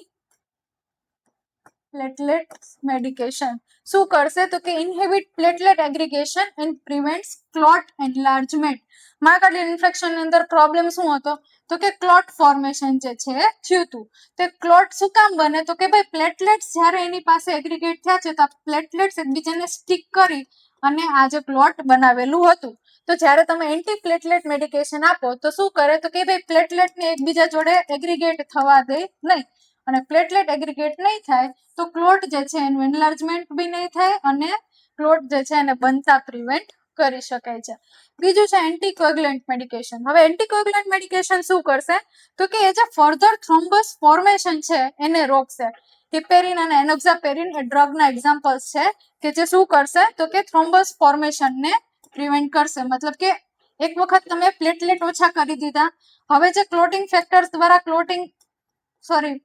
platelet medication. શું કરશે તો કે inhibit platelet aggregation and prevents clot enlargement. Myocardial ઇન્ફેક્શનની અંદર પ્રોબ્લેમ શું હતો તો કે ક્લોટ ફોર્મેશન જે છે થયું હતું. તે ક્લોટ શું કામ બને તો કે ભાઈ પ્લેટલેટ્સ જ્યારે એની પાસે એગ્રીગેટ થયા છે તો પ્લેટલેટ્સ એકબીજાને સ્ટિક કરી અને આ જે ક્લોટ બનાવેલું હતું. તો જ્યારે તમે એન્ટી પ્લેટલેટ મેડિકેશન આપો તો શું કરે તો કે ભાઈ પ્લેટલેટને એકબીજા જોડે એગ્રીગેટ થવા દે નહીં, અને પ્લેટલેટ એગ્રીગેટ નહીં થાય તો ક્લોટ જે છે એનું એનલાર્જમેન્ટ બી નહીં થાય અને ક્લોટ જે છે એને બનતા પ્રિવેન્ટ કરી શકાય છે. બીજું છે એન્ટીકોગ્યુલન્ટ મેડિકેશન. હવે એન્ટીકોગ્યુલન્ટ મેડિકેશન શું કરશે તો કે એ જે ફર્ધર થ્રોમ્બસ ફોર્મેશન છે એને રોકશે. હિપેરિન અને એનોક્સાપેરિન એ ડ્રગના એક્ઝામ્પલ્સ છે કે જે શું કરશે તો કે થ્રોમ્બસ ફોર્મેશનને પ્રિવેન્ટ કરશે. મતલબ કે એક વખત તમે પ્લેટલેટ ઓછા કરી દીધા, હવે જે ક્લોટિંગ ફેક્ટર્સ દ્વારા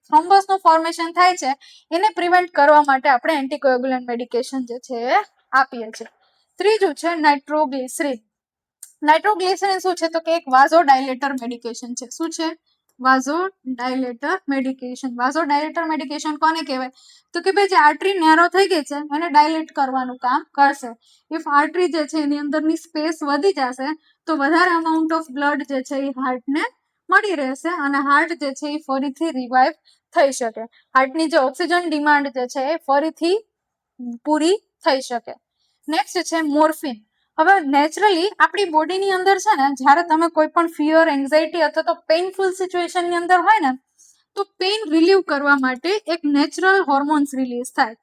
થ્રોમ્બસ નું ફોર્મેશન થાય છે એને પ્રિવેન્ટ કરવા માટે આપણે એન્ટીકોગ્યુલન્ટ મેડિકેશન જે છે એ આપીએ છીએ. ત્રીજું છે નાઇટ્રોગ્લિસરીન. નાઇટ્રોગ્લિસરીન શું છે તો કે એક વાઝોડાયલેટર મેડિકેશન છે. શું છે? વાઝોડાયલેટર મેડિકેશન. વાઝોડાયલેટર મેડિકેશન કોને કહેવાય તો કે ભાઈ જે આર્ટરી નેરો થઈ ગઈ છે એને ડાયલેટ કરવાનું કામ કરશે. ઇફ આર્ટરી જે છે એની અંદરની સ્પેસ વધી જશે તો વધારે અમાઉન્ટ ઓફ બ્લડ જે છે એ હાર્ટને મળી રહેશે અને હાર્ટ જે છે એ ફરીથી રિવાઇવ થઈ શકે. હાર્ટની જે ઓક્સિજન ડિમાન્ડ જે છે એ ફરીથી પૂરી થઈ શકે. નેક્સ્ટ છે મોર્ફિન. હવે નેચરલી આપણી બોડીની અંદર છે ને જ્યારે તમે કોઈ પણ ફિયર, એન્ઝાઇટી અથવા તો પેઇનફુલ સિચ્યુએશનની અંદર હોય ને તો પેઇન રિલીવ કરવા માટે એક નેચરલ હોર્મોન્સ રિલીઝ થાય.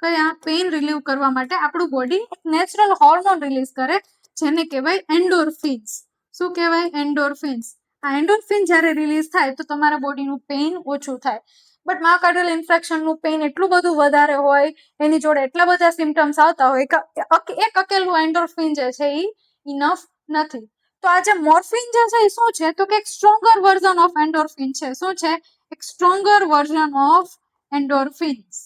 કયા? પેઇન રિલીવ કરવા માટે આપણું બોડી એક નેચરલ હોર્મોન રિલીઝ કરે જેને કહેવાય એન્ડોર્ફિન્સ. શું કહેવાય? એન્ડોર્ફિન્સ. આ એન્ડોર્ફિન જ્યારે રિલીઝ થાય તો તમારા બોડીનું પેઇન ઓછું થાય. બટ માયોકાર્ડિયલ ઇન્ફેક્શનનું પેઇન એટલું બધું વધારે હોય, એની જોડે એટલા બધા સિમ્ટમ્સ આવતા હોય કે એક અકેલું એન્ડોર્ફિન જે છે એ ઇનફ નથી. તો આ જે મોર્ફિન જે છે એ શું છે તો કે એક સ્ટ્રોંગર વર્ઝન ઓફ એન્ડોર્ફિન છે. શું છે? એક સ્ટ્રોંગર વર્ઝન ઓફ એન્ડોર્ફિન્સ.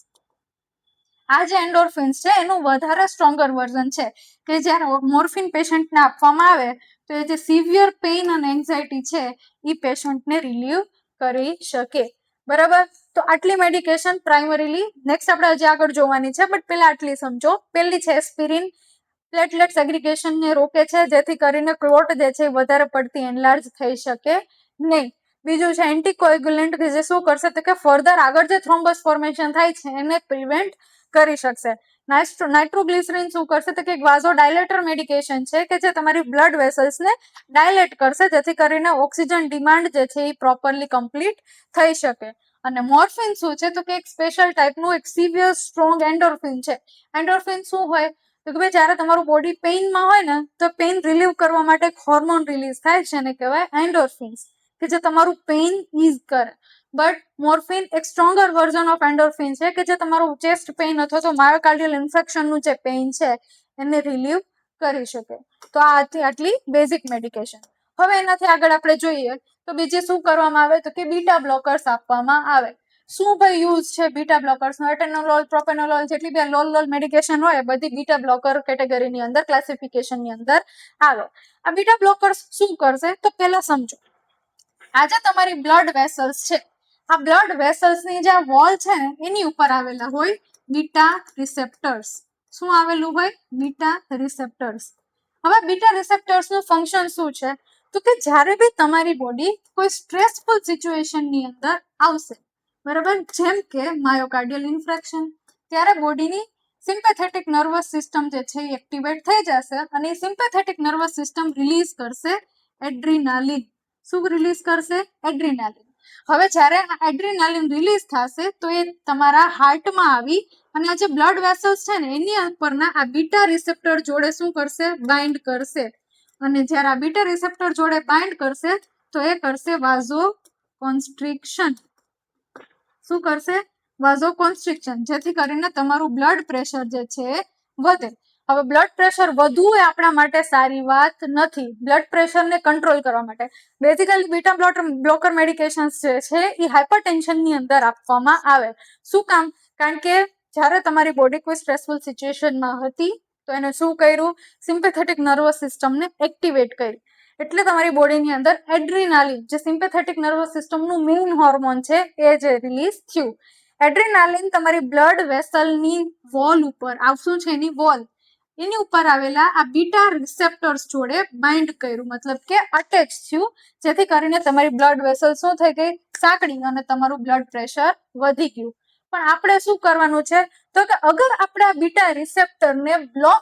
આ જે એન્ડોર્ફિન્સ છે એનું વધારે સ્ટ્રોંગર વર્ઝન છે કે જ્યારે મોર્ફિન પેશન્ટને આપવામાં આવે તો એ જે સિવિયર પેઇન અને એન્ઝાઇટી છે એ પેશન્ટને રિલીવ કરી શકે. બરાબર? તો આટલી મેડિકેશન પ્રાઇમરીલી નેક્સ્ટ આપણે હજી આગળ જોવાની છે, બટ પહેલા આટલી સમજો. પહેલી છે એસ્પિરિન. પ્લેટલેટ સેગ્રીગેશનને રોકે છે જેથી કરીને ક્લોટ જે છે વધારે પડતી એનલાર્જ થઈ શકે નહીં. બીજું છે એન્ટીકોગ્યુલન્ટ કે જે શું કરશે તો કે ફર્ધર આગળ જે થ્રોમ્બસ ફોર્મેશન થાય છે એને પ્રિવેન્ટ કરી શકશે. નાઇટ્રોગ્લિસરીન શું કરશે તો કે એક વાઝોડાયલેટર મેડિકેશન છે કે જે તમારી બ્લડ વેસલ્સને ડાયલેટ કરશે જેથી કરીને ઓક્સિજન ડિમાન્ડ જે છે એ પ્રોપરલી કમ્પ્લીટ થઈ શકે. અને મોર્ફિન શું છે તો કે એક સ્પેશિયલ ટાઈપનું એક સિવિયર સ્ટ્રોંગ એન્ડોર્ફિન છે. એન્ડોર્ફિન શું હોય તો કે ભાઈ જ્યારે તમારું બોડી પેઇનમાં હોય ને તો પેઇન રિલીવ કરવા માટે એક હોર્મોન રિલીઝ થાય છે એને કહેવાય એન્ડોર્ફિન્સ કે જે તમારું પેઇન ઇઝ કરે. બટ મોર્ફિન એક સ્ટ્રોંગર વર્ઝન ઓફ એન્ડોર્ફિન છે કે જે તમારું ચેસ્ટ પેઇન અથવા તો માયોકાર્ડિયલ ઇન્ફેક્શનનું જે પેઇન છે એને રિલીવ કરી શકે. તો આ આટલી બેઝિક મેડિકેશન. હવે એનાથી આગળ આપણે જોઈએ તો બીજી શું કરવામાં આવે તો કે બીટા બ્લોકર્સ આપવામાં આવે. શું ભાઈ યુઝ છે બીટા બ્લોકર્સનો? એટેનોલોલ, પ્રોપેનોલોલ જેટલી બી લોલ મેડિકેશન હોય બધી બીટા બ્લોકર કેટેગરીની અંદર, ક્લાસિફિકેશનની અંદર આવે. આ બીટા બ્લોકર્સ શું કરશે તો પહેલા સમજો. આજે તમારી બ્લડ વેસલ્સ છે, આ બ્લડ વેસલ્સની જે વોલ છે ને એની ઉપર આવેલા હોય બીટા રિસેપ્ટર્સ. શું આવેલું હોય? Beta receptors. હવે બીટા રિસેપ્ટર્સનું ફંક્શન શું છે તો કે જ્યારે બી તમારી બોડી કોઈ સ્ટ્રેસફુલ સિચ્યુએશનની અંદર આવશે, બરાબર, જેમ કે માયોકાર્ડિયલ ઇન્ફ્રેક્શન, ત્યારે બોડીની સિમ્પેથેટિક નર્વસ સિસ્ટમ જે છે એ એક્ટિવેટ થઈ જશે અને એ સિમ્પેથેટિક નર્વસ સિસ્ટમ રિલીઝ કરશે એડ્રીનાલિન. શું રિલીઝ કરશે? એડ્રીનાલિન. હવે જ્યારે આ એડ્રીનાલિન રિલીઝ થશે તો એ તમારા હાર્ટમાં આવી અને આ જે બ્લડ વેસલ્સ છે ને એની ઉપરના આ બીટા રિસેપ્ટર જોડે શું કરશે? બાઇન્ડ કરશે. અને જ્યારે આ બીટા રિસેપ્ટર જોડે બાઇન્ડ કરશે તો એ કરશે વાઝો કોન્સ્ટ્રિક્શન. શું કરશે? વાઝો કોન્સ્ટ્રિક્શન, જેથી કરીને તમારું બ્લડ પ્રેશર જે છે વધે. હવે બ્લડ પ્રેશર વધવું એ આપણા માટે સારી વાત નથી. બ્લડ પ્રેશરને કંટ્રોલ કરવા માટે બેઝિકલી બીટા બ્લોકર મેડિકેશન્સ જે છે એ હાઇપરટેન્શનની અંદર આપવામાં આવે. શું કામ? કારણ કે જ્યારે તમારી બોડી કોઈ સ્ટ્રેસફુલ સિચ્યુએશનમાં હતી તો એને શું કર્યું? સિમ્પેથેટિક નર્વસ સિસ્ટમને એક્ટિવેટ કરી. એટલે તમારી બોડીની અંદર એડ્રીનાલિન જે સિમ્પેથેટિક નર્વસ સિસ્ટમનું મેઇન હોર્મોન છે એ જે રિલીઝ થયું. એડ્રીનાલિન તમારી બ્લડ વેસલની વોલ ઉપર આવશું છે, એની વોલ એની ઉપર આવેલા આ બીટા રિસેપ્ટર્સ જોડે બાઇન્ડ કર્યું, મતલબ કે અટેચ થયું, જેથી કરીને તમારી બ્લડ વેસલ શું થઈ ગઈ? સાંકડી અને તમારું બ્લડ પ્રેશર વધી ગયું. પણ આપણે શું કરવાનું છે તો કે અગર આપણે આ બીટા રિસેપ્ટરને બ્લોક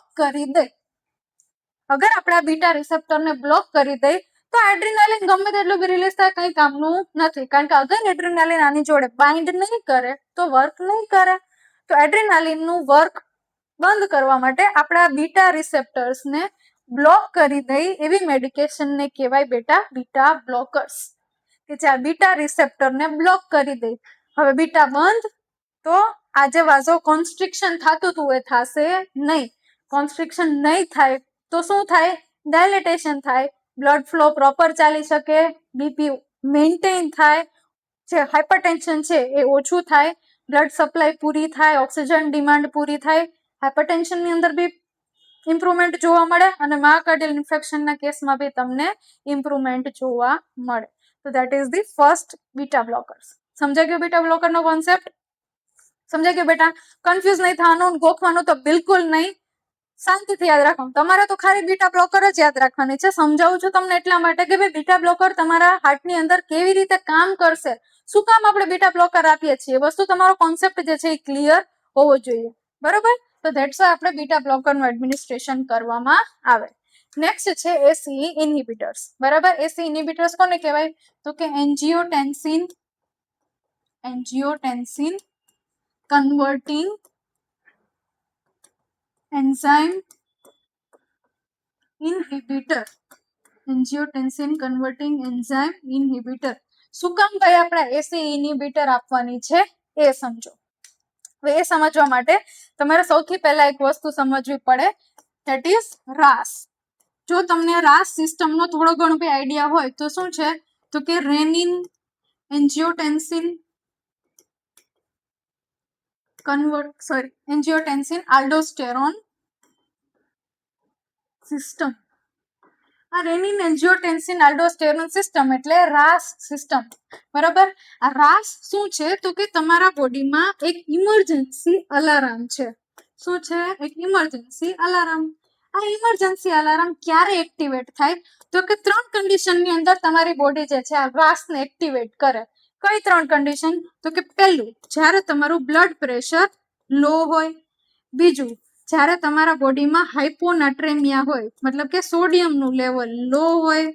કરી દે, તો એડ્રીનાલિન ગમે તેટલું બી રિલીઝ થાય કંઈ કામનું નથી. કારણ કે અગર એડ્રીનાલિન આની જોડે બાઇન્ડ નહીં કરે તો વર્ક નહીં કરે. તો એડ્રીનાલિનનું વર્ક બંધ કરવા માટે આપણે આ બીટા રિસેપ્ટર્સને બ્લોક કરી દે એવી મેડિકેશન ને કહેવાય બેટા બીટા બ્લોકર્સ, કે જે બીટા રિસેપ્ટર ને બ્લોક કરી દે. હવે બીટા બંધ તો આ જે વાઝો કોન્સ્ટ્રિક્શન થતું હતું એ થશે નહીં. કોન્સ્ટ્રિક્શન નહીં થાય તો શું થાય? ડાયલેટેશન થાય, બ્લડ ફ્લો પ્રોપર ચાલી શકે, બીપી મેન્ટેન થાય, જે હાઇપરટેન્શન છે એ ઓછું થાય, બ્લડ સપ્લાય પૂરી થાય, ઓક્સિજન ડિમાન્ડ પૂરી થાય, હાઇપરટેન્શન ની અંદર બી ઇમ્પ્રુવમેન્ટ જોવા મળે અને માયોકાર્ડિયલ ઇન્ફેક્શનના કેસમાં બી તમને ઇમ્પ્રુવમેન્ટ જોવા મળે. તો that is the first beta blockers. સમજાઈ ગયો બીટા બ્લોકર નો કોન્સેપ્ટ? સમજાઈ ગયો બેટા? કન્ફ્યુઝ નહીં થવાનું, ગોખવાનું તો બિલકુલ નહીં, શાંતિથી યાદ રાખવાનું. તમારે તો ખાલી બીટા બ્લોકર જ યાદ રાખવાની છે. સમજાવું છું તમને એટલા માટે કે ભાઈ બીટા બ્લોકર તમારા હાર્ટની અંદર કેવી રીતે કામ કરશે, શું કામ આપણે બીટા બ્લોકર આપીએ છીએ, વસ્તુ તમારો કોન્સેપ્ટ જે છે એ ક્લિયર હોવો જોઈએ. બરોબર? તો ધેટ્સ વાય આપણે બીટા બ્લોકરનું એડમિનિસ્ટ્રેશન કરવામાં આવે. નેક્સ્ટ છે એસી ઇન્હિબિટર્સ. બરાબર? એસી ઇન્હિબિટર્સ કોને કહેવાય? તો કે angiotensin converting enzyme inhibitor. Angiotensin converting enzyme inhibitor. શું કામ ભાઈ આપણે એસી ઇન્હિબિટર આપવાની છે એ સમજો. હવે એ સમજવા માટે તમારે સૌથી પહેલા એક વસ્તુ સમજવી પડે, ધેટ ઇઝ રાસ. જો તમને રાસ સિસ્ટમનો થોડો ઘણો બી આઈડિયા હોય તો શું છે? તો કે રેનિન એન્જિયોટેન્સિન આલ્ડોસ્ટેરોન સિસ્ટમ. આ રેનિન એન્જિયોટેન્સિન આલ્ડોસ્ટેરોન સિસ્ટમ એટલે રાસ સિસ્ટમ. બરાબર? આ રાસ શું છે? તો કે તમારા બોડીમાં એક ઇમરજન્સી અલાર્મ છે. શું છે? એક ઇમરજન્સી અલાર્મ. આ ઇમરજન્સી અલાર્મ ક્યારે એક્ટિવેટ થાય? તો કે 3 કન્ડિશનની અંદર તમારી બોડી જે છે આ રાસને એક્ટિવેટ કરે. કઈ 3 કન્ડિશન? તો કે પહેલું, જ્યારે તમારું બ્લડ પ્રેશર લો હોય. બીજું, જ્યારે તમારા બોડીમાં હાઇપોનાટ્રેમિયા હોય, મતલબ કે સોડિયમનું લેવલ લો હોય.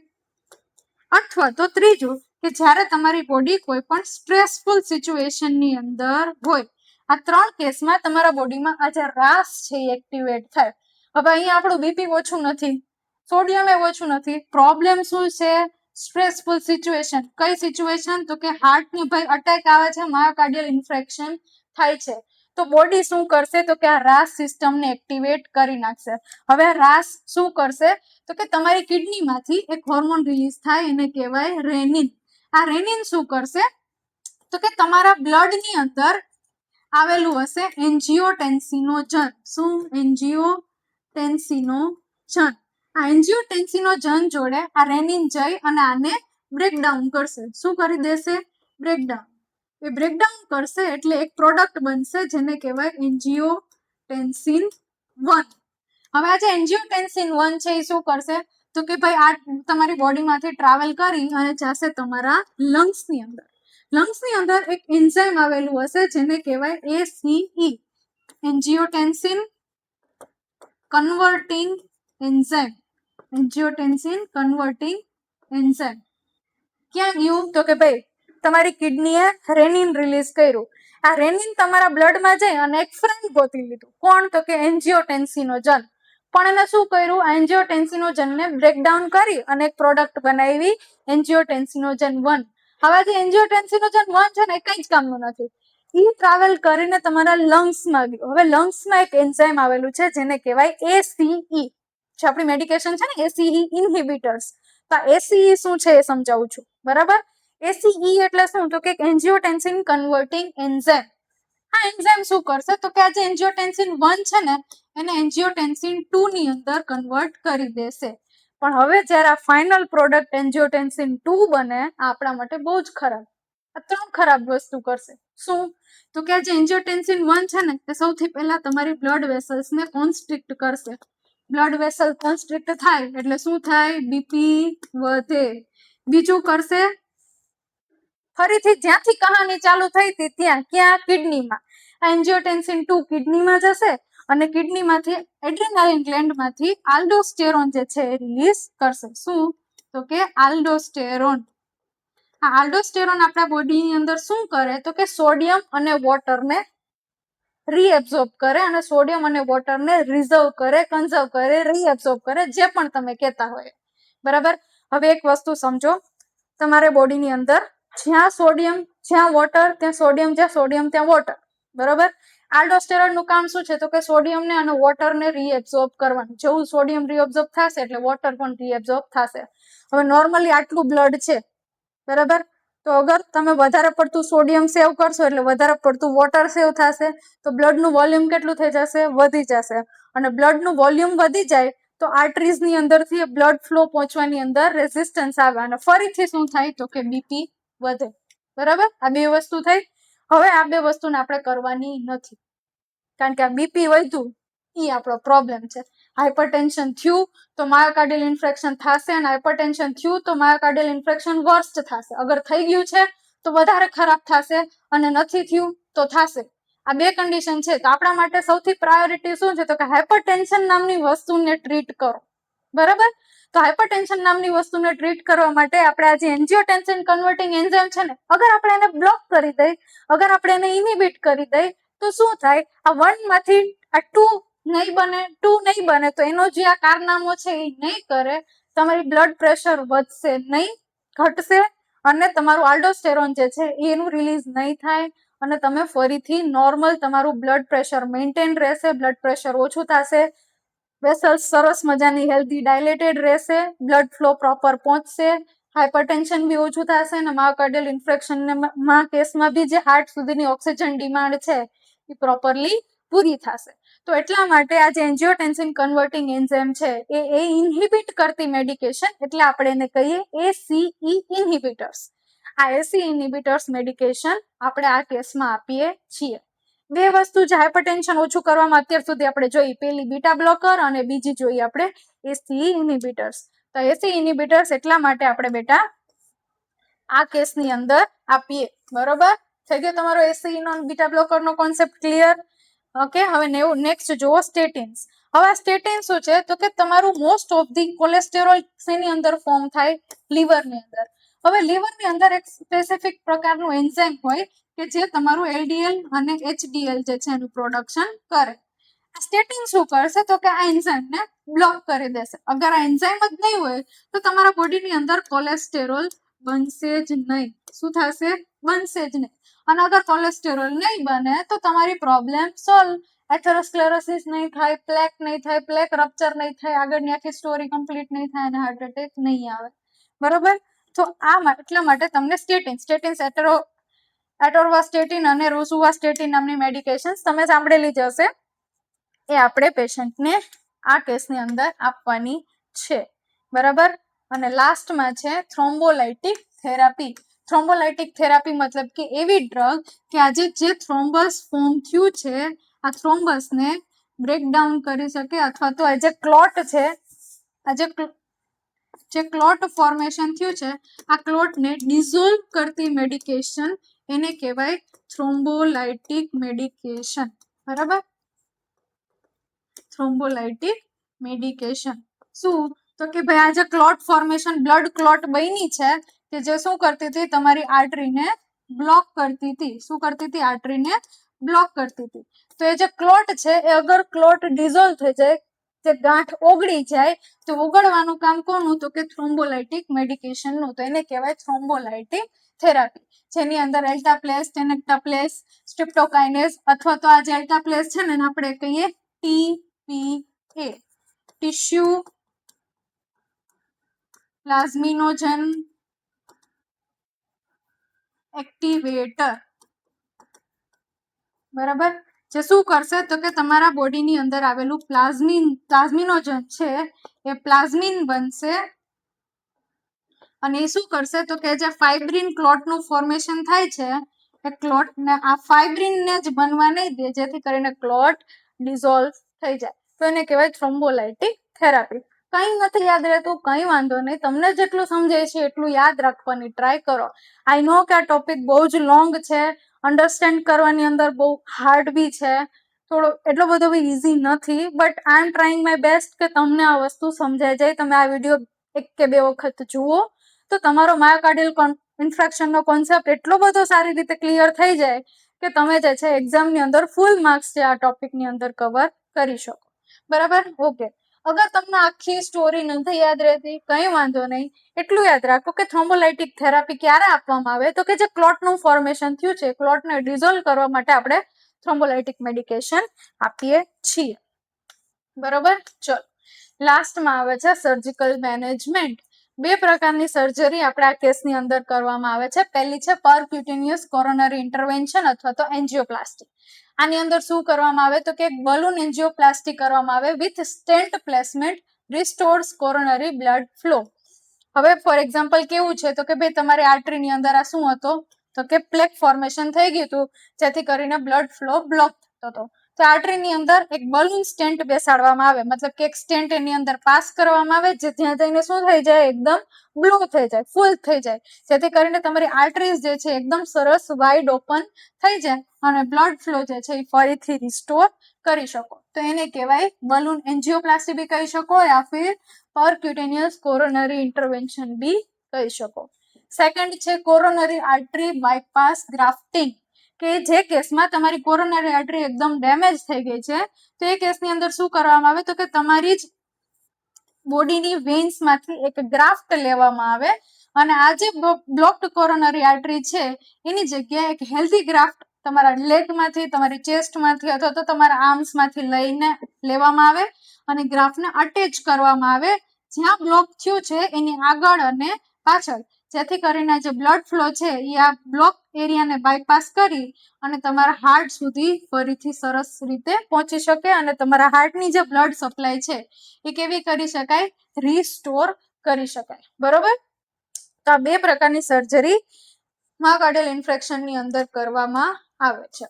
અથવા તો ત્રીજું, કે જ્યારે તમારી બોડી કોઈ પણ સ્ટ્રેસફુલ સિચ્યુએશનની અંદર હોય. આ 3 કેસમાં તમારા બોડીમાં આ જે રાસ છે એ એક્ટિવેટ થાય. હવે અહીંયા આપણું બીપી ઓછું નથી, સોડિયમ ઓછું નથી. પ્રોબ્લેમ શું છે? Stressful situation. કઈ સિચ્યુએશન? તો કે હાર્ટને ભાઈ અટેક આવે છે, માયોકાર્ડિયલ ઇન્ફેક્શન થાય છે. તો બોડી શું કરશે? તો કે આ રાસ સિસ્ટમને એક્ટિવેટ કરી નાખશે. હવે રાસ શું કરશે? તો કે તમારી કિડનીમાંથી એક હોર્મોન રિલીઝ થાય, એને કહેવાય રેનિન. આ રેનિન શું કરશે? તો કે તમારા બ્લડની અંદર આવેલું હશે એન્જિયોટેન્સિનોજન. શું? એન્જિયોટેન્સિનોજન. આ એન્જિયોટેન્સિનોજન જોડે આ રેનિન જઈ અને આને બ્રેકડાઉન કરશે. શું કરી દેશે? બ્રેકડાઉન. એ બ્રેકડાઉન કરશે એટલે એક પ્રોડક્ટ બનશે જેને કહેવાય એન્જિયોટેન્સિન 1. હવે આ જે એન્જિયોટેન્સિન 1 છે એ શું કરશે? તો કે ભાઈ આ તમારી બોડીમાંથી ટ્રાવેલ કરી અને જશે તમારા લંગ્સની અંદર. લંગ્સની અંદર એક એન્ઝાઇમ આવેલું હશે જેને કહેવાય ACE, એન્જિયોટેન્સિન converting enzyme. એન્જિયોટેન્સિન converting enzyme ક્યાં ગયું? તો કે ભાઈ તમારી કિડનીએ રેનિન રિલીઝ કર્યું. આ રેનિન તમારા બ્લડમાં જઈ અને એક ફ્રેન્ડ ગોતી લીધું. કોણ? તો કે એન્જિયોટેન્સિનોજન. પણ એને શું કર્યું? એન્જિયોટેન્સિનોજનને બ્રેકડાઉન કરી અને એક પ્રોડક્ટ બનાવી એન્જિયોટેન્સિનોજન 1. હવે જે એન્જિયોટેન્સિનોજન 1 છે ને એ કઈ જ કામનું નથી. ઈ ટ્રાવેલ કરીને તમારા લંગ્સમાં ગયું. હવે લંગ્સમાં એક એન્ઝાઇમ આવેલું છે જેને કહેવાય એસીઈ. જે આપણી મેડિકેશન છે ને એસીઈ ઇન્હિબિટર્સ. તો એસીઈ શું છે એ સમજાવું છું. બરાબર? એસીઈ એટલે શું? તો કે એન્જિયોટેન્સિન કન્વર્ટિંગ એન્ઝાઇમ. આ એન્ઝાઇમ શું કરશે? તો કે આ જે એન્જિયોટેન્સિન 1 છે ને એને એન્જિયોટેન્સિન 2 ની અંદર કન્વર્ટ કરી દેશે. પણ હવે જ્યારે આ ફાઇનલ પ્રોડક્ટ એન્જિયોટેન્સિન 2 બને, આપણા માટે બહુ જ ખરાબ. આ 3 ખરાબ વસ્તુ કરશે. શું? તો કે આ જે એન્જિયોટેન્સિન 1 છે ને તે સૌથી પહેલા તમારી બ્લડ વેસલ્સને કોન્સ્ટ્રિક્ટ કરશે. બ્લડ વેસલ કોન્સ્ટ્રિક્ટ થાય એટલે શું થાય? બીપી વધે. બીજું કરશે, ફરીથી જ્યાંથી કહાની ચાલુ થઈ હતી ત્યાં, ક્યાં? કિડનીમાં. આ એન્જિયોટેન્સિન 2 કિડનીમાં જશે અને કિડનીમાંથી એડ્રેનાલિન ગ્લેન્ડમાંથી આલ્ડોસ્ટેરોન જે છે એ રિલીઝ કરશે. શું? તો કે આલ્ડોસ્ટેરોન. આ આલ્ડોસ્ટેરોન આપણા બોડીની અંદર શું કરે? તો કે સોડિયમ અને વોટરને રીએબ્ઝોર્બ કરે અને સોડિયમ અને વોટરને રિઝર્વ કરે, કન્ઝર્વ કરે, રીએબ્ઝોર્બ કરે, જે પણ તમે કહેતા હોય, બરાબર. હવે એક વસ્તુ સમજો, તમારે બોડીની અંદર જ્યાં સોડિયમ જ્યાં વોટર ત્યાં સોડિયમ, જ્યાં સોડિયમ ત્યાં વોટર, બરાબર. આલ્ડોસ્ટેરોન નું કામ શું છે? તો કે સોડિયમને અને વોટરને રીએબ્ઝોર્બ કરવાનું. જેવું સોડિયમ રીએબ્ઝોર્બ થશે એટલે વોટર પણ રીએબ્ઝોર્બ થશે. હવે નોર્મલી આટલું બ્લડ છે, બરાબર. તો અગર તમે વધારે પડતું સોડિયમ સેવ કરશો એટલે વધારે પડતું વોટર સેવ થશે, તો બ્લડનું વોલ્યુમ કેટલું થઈ જશે? વધી જશે. અને બ્લડનું વોલ્યુમ વધી જાય તો આર્ટરીઝની અંદરથી બ્લડ ફ્લો પહોંચવાની અંદર રેઝિસ્ટન્સ આવે અને ફરીથી શું થાય? તો કે બીપી વધે, બરાબર. આ બે વસ્તુ થઈ. હવે આ બે વસ્તુને આપણે કરવાની નથી, કારણ કે આ બીપી વધ્યું એ આપણો પ્રોબ્લેમ છે. હાઇપરટેન્શન થયું તો માયોકાર્ડિયલ ઇન્ફેક્શન થશે, અને હાઇપરટેન્શન થયું તો માયોકાર્ડિયલ ઇન્ફેક્શન વર્સ્ટ થશે. અગર થઈ ગયું છે તો વધારે ખરાબ થશે, અને નથી થયું તો થશે. આ બે કન્ડિશન છે. તો આપણા માટે સૌથી પ્રાયોરિટી શું છે? તો કે હાઇપરટેન્શન નામની વસ્તુને ટ્રીટ કરો, બરાબર. તો હાઇપરટેન્શન નામની વસ્તુને ટ્રીટ કરવા માટે આપણે આ જે એન્જિયોટેન્સિન કન્વર્ટિંગ એન્ઝાઇમ છે ને, અગર આપણે એને બ્લોક કરી દઈ, અગર આપણે એને ઇનિબિટ કરી દઈ, તો શું થાય? આ 1 માંથી આ 2 નહીં બને, 2 નહીં બને, તો એનો જે આ કારનામો છે એ નહીં કરે, તમારી બ્લડ પ્રેશર વધશે નહીં, ઘટશે, અને તમારું આલ્ડોસ્ટેરોન જે છે એનું રિલીઝ નહીં થાય, અને તમે ફરીથી નોર્મલ તમારું બ્લડ પ્રેશર મેન્ટેન રહેશે, બ્લડ પ્રેશર ઓછું થશે, વેસલ્સ સરસ મજાની હેલ્ધી ડાયલેટેડ રહેશે, બ્લડ ફ્લો પ્રોપર પહોંચશે, હાઇપરટેન્શન બી ઓછું થશે, અને માયોકાર્ડિયલ ઇન્ફેક્શન માં કેસમાં બી જે હાર્ટ સુધીની ઓક્સિજન ડિમાન્ડ છે એ પ્રોપરલી પૂરી થશે. તો એટલા માટે આ જે એન્જિયોટેન્સિન કન્વર્ટિંગ એન્ઝાઇમ છે એ ઇન્હિબિટ કરતી મેડિકેશન, એટલે આપણે એને કહીએ ACE ઇન્હિબિટર્સ. આ ACE ઇન્હિબિટર્સ મેડિકેશન આપણે આ કેસમાં આપીએ છીએ. બે વસ્તુ જે હાઇપરટેન્શન ઓછું કરવામાં અત્યાર સુધી આપણે જોઈ, પેલી બીટા બ્લોકર અને બીજી જોઈએ આપણે ACE ઇન્હિબિટર્સ. તો ACE ઇન્હિબિટર્સ એટલા માટે આપણે બેટા આ કેસની અંદર આપીએ, બરોબર. થઈ ગયો તમારો ACE નો બીટા બ્લોકર નો કોન્સેપ્ટ ક્લિયર? ઓકે. હવે નેક્સ્ટ જુઓ સ્ટેટિન્સ. હવે આ સ્ટેટિન શું છે? તો કે તમારું મોસ્ટ ઓફ ધી કોલેસ્ટેરોલ શેની અંદર ફોર્મ થાય? લીવરની અંદર. હવે લીવરની અંદર એક સ્પેસિફિક પ્રકારનું એન્ઝાઇમ હોય કે જે તમારું LDL અને HDL જે છે એનું પ્રોડક્શન કરે. આ સ્ટેટિન શું કરશે? તો કે આ એન્ઝાઇમને બ્લોક કરી દેશે. અગર આ એન્ઝાઇમ જ નહીં હોય તો તમારા બોડીની અંદર કોલેસ્ટેરોલ બનશે જ નહીં. શું થશે? બનશે જ નહીં. અને અગર કોલેસ્ટેરોલ નહીં બને તો તમારી પ્રોબ્લેમ સોલ્વ. એથેરોસ્ક્લેરોસિસ નહીં થાય, પ્લેક નહીં થાય, પ્લેક રપ્ચર નહીં થાય, આગળની આખી સ્ટોરી કમ્પ્લીટ નહીં થાય, અને હાર્ટ એટેક નહીં આવે, બરોબર. તો એટલા માટે તમને સ્ટેટિન્સ એટોર્વાસ્ટેટિન અને રોસુવાસ્ટેટિન નામની મેડિકેશન્સ તમે સાંભળેલી જ હશે, એ આપણે પેશન્ટને આ કેસની અંદર આપવાની છે, બરાબર. અને લાસ્ટમાં છે થ્રોમ્બોલાઇટિક થેરાપી. થ્રોમ્બોલાઇટિક થેરાપી મતલબ કે એવી ડ્રગ કે આજે જે થ્રોમ્બસ ફોર્મ થયું છે આ થ્રોમ્બસને બ્રેકડાઉન કરી શકે, અથવા તો આ જે ક્લોટ છે, આ જે ક્લોટ ફોર્મેશન થયું છે આ ક્લોટને ડિઝોલ્વ કરતી મેડિકેશન, એને કહેવાય થ્રોમ્બોલાઇટિક મેડિકેશન, બરાબર. થ્રોમ્બોલાઇટિક મેડિકેશન શું? તો કે ભાઈ આ જે ક્લોટ ફોર્મેશન, બ્લડ ક્લોટ બની છે કે જે શું કરતી હતી? તમારી આર્ટરીને બ્લોક કરતી હતી. શું કરતી હતી? આર્ટરીને બ્લોક કરતી હતી. તો એ જે ક્લોટ છે એ અગર ક્લોટ ડિઝોલ્વ થઈ જાય, જે ગાંઠ ઓગળી જાય, તો ઓગળવાનું કામ કોનું? તો કે થ્રોમ્બોલાઇટિક મેડિકેશનનું. તો એને કહેવાય થ્રોમ્બોલાઇટિક થેરાપી, જેની અંદર એલ્ટાપ્લેસ, ટેનેક્ટાપ્લેસ, સ્ટ્રિપ્ટોકાઇનેઝ, અથવા તો આ જે એલ્ટાપ્લેસ છે ને આપણે કહીએ TPA, ટિશ્યુ પ્લાઝ્મિનોજન એક્ટિવેટર, બરાબર. જે શું કરશે? તો કે તમારા બોડીની અંદર આવેલું પ્લાઝ્મિનોજન છે એ પ્લાઝમિન બનશે, અને એ શું કરશે? તો કે જે ફાઇબ્રિન ક્લોટનું ફોર્મેશન થાય છે એ ક્લોટને આ ફાઇબ્રિનને જ બનવા નહીં દે, જેથી કરીને ક્લોટ ડિઝોલ્વ થઈ જાય. તો એને કહેવાય થ્રોમ્બોલાઇટિક થેરાપી. કંઈ નથી યાદ રહેતું, કંઈ વાંધો નહીં, તમને જેટલું સમજાય છે એટલું યાદ રાખવાની ટ્રાય કરો. આઈ નો કે આ ટોપિક બહુ જ લોંગ છે, અન્ડરસ્ટેન્ડ કરવાની અંદર બહુ હાર્ડ બી છે, થોડો એટલો બધો બી ઇઝી નથી, but I M trying my best કે તમને આ વસ્તુ સમજાઈ જાય. તમે આ વિડીયો 1 કે 2 વખત જુઓ તો તમારો માયોકાર્ડિયલ ઇન્ફેક્શનનો કોન્સેપ્ટ એટલો બધો સારી રીતે ક્લિયર થઈ જાય કે તમે જે છે એક્ઝામની અંદર ફૂલ માર્ક્સ છે આ ટોપિકની અંદર કવર કરી શકો. બરાબર? ઓકે. અગર તમને આખી સ્ટોરી નથી યાદ રહેતી, કંઈ વાંધો નહીં. એટલું યાદ રાખો કે થ્રોમ્બોલાઇટિક થેરાપી ક્યારે આપવામાં આવે તો કે જે ક્લોટનું ફોર્મેશન થયું છે, ક્લોટને ડિઝોલ્વ કરવા માટે આપણે થ્રોમ્બોલાઇટિક મેડિકેશન આપીએ છીએ. બરોબર? ચલો, લાસ્ટમાં આવે છે સર્જિકલ મેનેજમેન્ટ. 2 પ્રકારની સર્જરી આપણે આ કેસની અંદર કરવામાં આવે છે. પહેલી છે પરક્યુટેનિયસ કોરોનરી ઇન્ટરવેન્શન અથવા તો એન્જિયોપ્લાસ્ટી. આની અંદર શું કરવામાં આવે તો કે બલૂન એન્જિયોપ્લાસ્ટી કરવામાં આવે with stent placement restores coronary blood flow. હવે ફોર એક્ઝામ્પલ કેવું છે તો કે ભાઈ તમારી આર્ટરીની અંદર આ શું હતો તો કે પ્લેક ફોર્મેશન થઈ ગયું હતું, જેથી કરીને બ્લડ ફ્લો બ્લોક થતો હતો. તો આર્ટરીની અંદર એક બલૂન સ્ટેન્ટ બેસાડવામાં આવે, મતલબ કે એક સ્ટેન્ટ એની અંદર પાસ કરવામાં આવે, જે ત્યાં જઈને શું થઈ જાય, એકદમ બ્લો થઈ જાય, ફૂલ થઈ જાય, જેથી કરીને તમારી આર્ટરીઝ જે છે એકદમ સરસ વાઇડ ઓપન થઈ જાય અને બ્લડ ફ્લો જે છે એ ફરીથી રિસ્ટોર કરી શકો. તો એને કહેવાય બલૂન એન્જિયોપ્લાસ્ટી બી કહી શકો યા ફિર પરક્યુટેનિયસ કોરોનરી ઇન્ટરવેન્શન બી કહી શકો. સેકન્ડ છે કોરોનરી આર્ટરી બાયપાસ ગ્રાફ્ટિંગ, કે જે કેસમાં તમારી કોરોનરી આર્ટરી એકદમ ડેમેજ થઈ ગઈ છે તો એ કેસની અંદર શું કરવામાં આવે તો કે તમારી જ બોડીની વેન્સમાંથી એક ગ્રાફ્ટ લેવામાં આવે અને આ જે બ્લોક્ડ કોરોનરી આર્ટરી છે એની જગ્યાએ એક હેલ્ધી ગ્રાફ્ટ તમારા લેગમાંથી, તમારી ચેસ્ટમાંથી અથવા તો તમારા આર્મ્સમાંથી લઈને લેવામાં આવે અને ગ્રાફ્ટને અટેચ કરવામાં આવે જ્યાં બ્લોક થયું છે એની આગળ અને પાછળ, જેથી કરીને જે બ્લડ ફ્લો છે એ આ બ્લોક એરિયાને બાયપાસ કરી અને તમારા હાર્ટ સુધી ફરીથી સરસ રીતે પહોંચી શકે અને તમારા હાર્ટની જે બ્લડ સપ્લાય છે એ કેવી કરી શકાય, રીસ્ટોર કરી શકાય. બરોબર? તો આ 2 પ્રકારની સર્જરી માયોકાર્ડિયલ ઇન્ફેક્શનની અંદર કરવામાં આવે છે.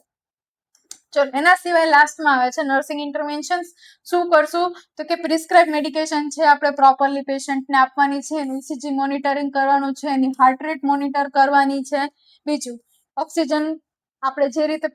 ચલો, એના સિવાય લાસ્ટમાં આવે છે નર્સિંગ ઇન્ટરવેન્શન્સ. શું કરશું તો કે પ્રિસ્ક્રાઇબ મેડિકેશન છે આપણે પ્રોપરલી પેશન્ટને આપવાની છે, એનું ECG મોનિટરિંગ કરવાનું છે, એની હાર્ટ રેટ મોનિટર કરવાની છે. બીજું, ઓક્સિજન આપણે જે રીતે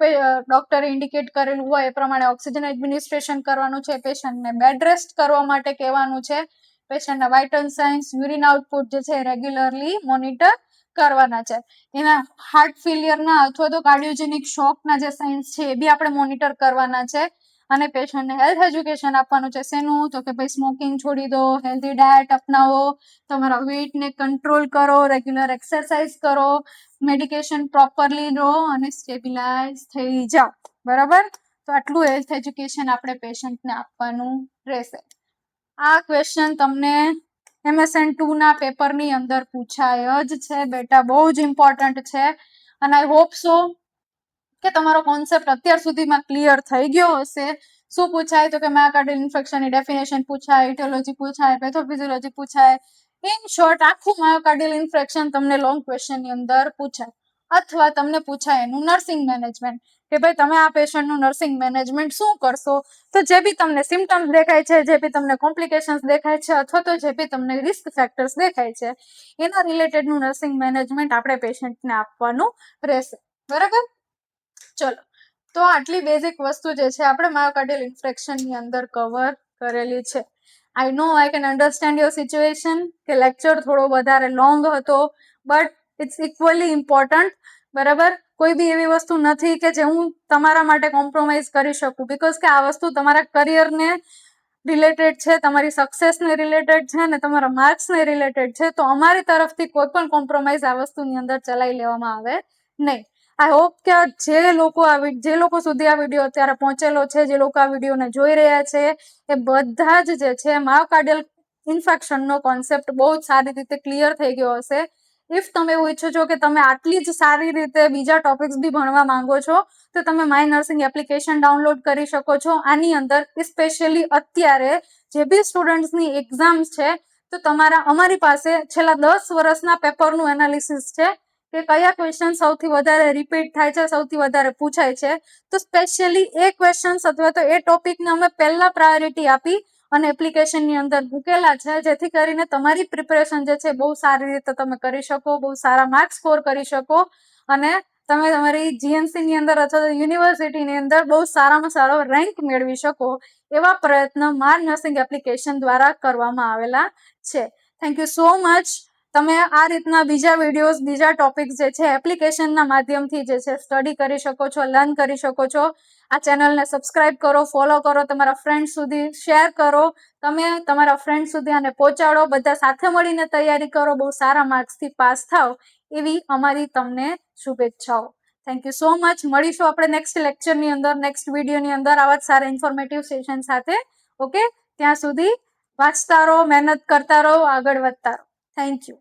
ડોક્ટરે ઇન્ડિકેટ કરેલું હોય એ પ્રમાણે ઓક્સિજન એડમિનિસ્ટ્રેશન કરવાનું છે, પેશન્ટને બેડ રેસ્ટ કરવા માટે કહેવાનું છે, પેશન્ટના વાઇટલ સાઇન્સ, યુરિન આઉટપુટ જે છે રેગ્યુલરલી મોનિટર કરવાના છે, એના હાર્ટ ફેલિયરના અથવા તો કાર્ડિયોજેનિક શોકના જે સાઇન્સ છે એ બી આપણે મોનિટર કરવાના છે અને પેશન્ટને હેલ્થ એજ્યુકેશન આપવાનું છે. શેનું તો કે ભાઈ સ્મોકિંગ છોડી દો, હેલ્ધી ડાયટ અપનાવો, તમારા વેઇટને કંટ્રોલ કરો, રેગ્યુલર એક્સરસાઇઝ કરો, મેડિકેશન પ્રોપરલી લો અને સ્ટેબિલાઇઝ થઈ જાઓ. બરાબર? તો આટલું હેલ્થ એજ્યુકેશન આપણે પેશન્ટને આપવાનું રહેશે. આ ક્વેશ્ચન તમને MSN2 ના પેપરની અંદર પૂછાય જ છે બેટા, બહુ જ ઇમ્પોર્ટન્ટ છે અને આઈ હોપ સો કે તમારો કોન્સેપ્ટ અત્યાર સુધીમાં ક્લિયર થઈ ગયો હશે. શું પૂછાય તો કે માયોકાર્ડિયલ ઇન્ફેક્શનની ડેફિનેશન પૂછાય, ઇટિયોલોજી પૂછાય, પેથોફિઝિયોલોજી પૂછાય. ઇન શોર્ટ આખું માયોકાર્ડિયલ ઇન્ફેક્શન તમને લોંગ ક્વેશ્ચનની અંદર પૂછાય. અથવા તમને પૂછાય એનું નર્સિંગ મેનેજમેન્ટ, કે ભાઈ તમે આ પેશન્ટનું નર્સિંગ મેનેજમેન્ટ શું કરશો. તો જે બી તમને સિમ્ટમ્સ દેખાય છે, જે બી તમને કોમ્પ્લિકેશન્સ દેખાય છે અથવા તો જે બી તમને રિસ્ક ફેક્ટર્સ દેખાય છે એના રિલેટેડનું નર્સિંગ મેનેજમેન્ટ આપણે પેશન્ટને આપવાનું રહેશે. બરાબર? ચલો, તો આટલી બેઝિક વસ્તુ જે છે આપણે માયોકાર્ડિયલ ઇન્ફેક્શનની અંદર કવર કરેલી છે. I know I can understand your situation કે લેક્ચર થોડો વધારે લોંગ હતો, બટ ઇટ્સ ઇક્વલી ઇમ્પોર્ટન્ટ. બરાબર? કોઈ બી એવી વસ્તુ નથી કે જે હું તમારા માટે કોમ્પ્રોમાઇઝ કરી શકું, બીકોઝ કે આ વસ્તુ તમારા કરિયરને રિલેટેડ છે, તમારી સક્સેસને રિલેટેડ છે ને તમારા માર્ક્સને રિલેટેડ છે. તો અમારી તરફથી કોઈ પણ કોમ્પ્રોમાઇઝ આ વસ્તુની અંદર ચલાવી લેવામાં આવે નહીં. આઈ હોપ કે જે લોકો સુધી આ વિડીયો અત્યારે પહોંચેલો છે, જે લોકો આ વિડીયોને જોઈ રહ્યા છે એ બધા જ જે છે માયોકાર્ડિયલ ઇન્ફેક્શનનો કોન્સેપ્ટ બહુ જ સારી રીતે ક્લિયર થઈ ગયો હશે. ઇફ તમે એવું ઈચ્છો છો કે તમે આટલી જ સારી રીતે બીજા ટોપિક્સ બી ભણવા માંગો છો તો તમે માય નર્સિંગ એપ્લિકેશન ડાઉનલોડ કરી શકો છો. આની અંદર સ્પેશિયલી અત્યારે જે બી સ્ટુડન્ટ્સની એક્ઝામ્સ છે તો અમારી પાસે છેલ્લા 10 વર્ષના પેપરનું એનાલિસિસ છે કે કયા ક્વેશ્ચન સૌથી વધારે રિપીટ થાય છે, સૌથી વધારે પૂછાય છે. તો સ્પેશિયલી એ ક્વેશ્ચન્સ અથવા તો એ ટોપિકને અમે પહેલા પ્રાયોરિટી આપી અને એપ્લિકેશનની અંદર મૂકેલા છે, જેથી કરીને તમારી પ્રિપેરેશન જે છે બહુ સારી રીતે તમે કરી શકો, બહુ સારા માર્ક્સ સ્કોર કરી શકો અને તમે તમારી GNCની અંદર અથવા તો યુનિવર્સિટીની અંદર બહુ સારામાં સારો રેન્ક મેળવી શકો. એવા પ્રયત્ન માય નર્સિંગ એપ્લિકેશન દ્વારા કરવામાં આવેલા છે. થેન્ક યુ સો મચ તમે આ રીતના બીજા વિડીયોઝ, બીજા ટોપિક્સ જે છે એપ્લિકેશનના માધ્યમથી જે છે સ્ટડી કરી શકો છો, લર્ન કરી શકો છો. આ ચેનલને સબસ્ક્રાઇબ કરો, ફોલો કરો, તમારા ફ્રેન્ડ સુધી શેર કરો. તમે તમારા ફ્રેન્ડ સુધી આને પહોંચાડો. બધા સાથે મળીને તૈયારી કરો, બહુ સારા માર્ક્સથી પાસ થાવ એવી અમારી તમને શુભેચ્છાઓ. Thank you so much. મળીશું આપણે નેક્સ્ટ લેક્ચરની અંદર, નેક્સ્ટ વિડીયોની અંદર આવા જ સારા ઇન્ફોર્મેટિવ સેશન સાથે. ઓકે, ત્યાં સુધી વાંચતા રહો, મહેનત કરતા રહો, આગળ વધતા રહો. Thank you.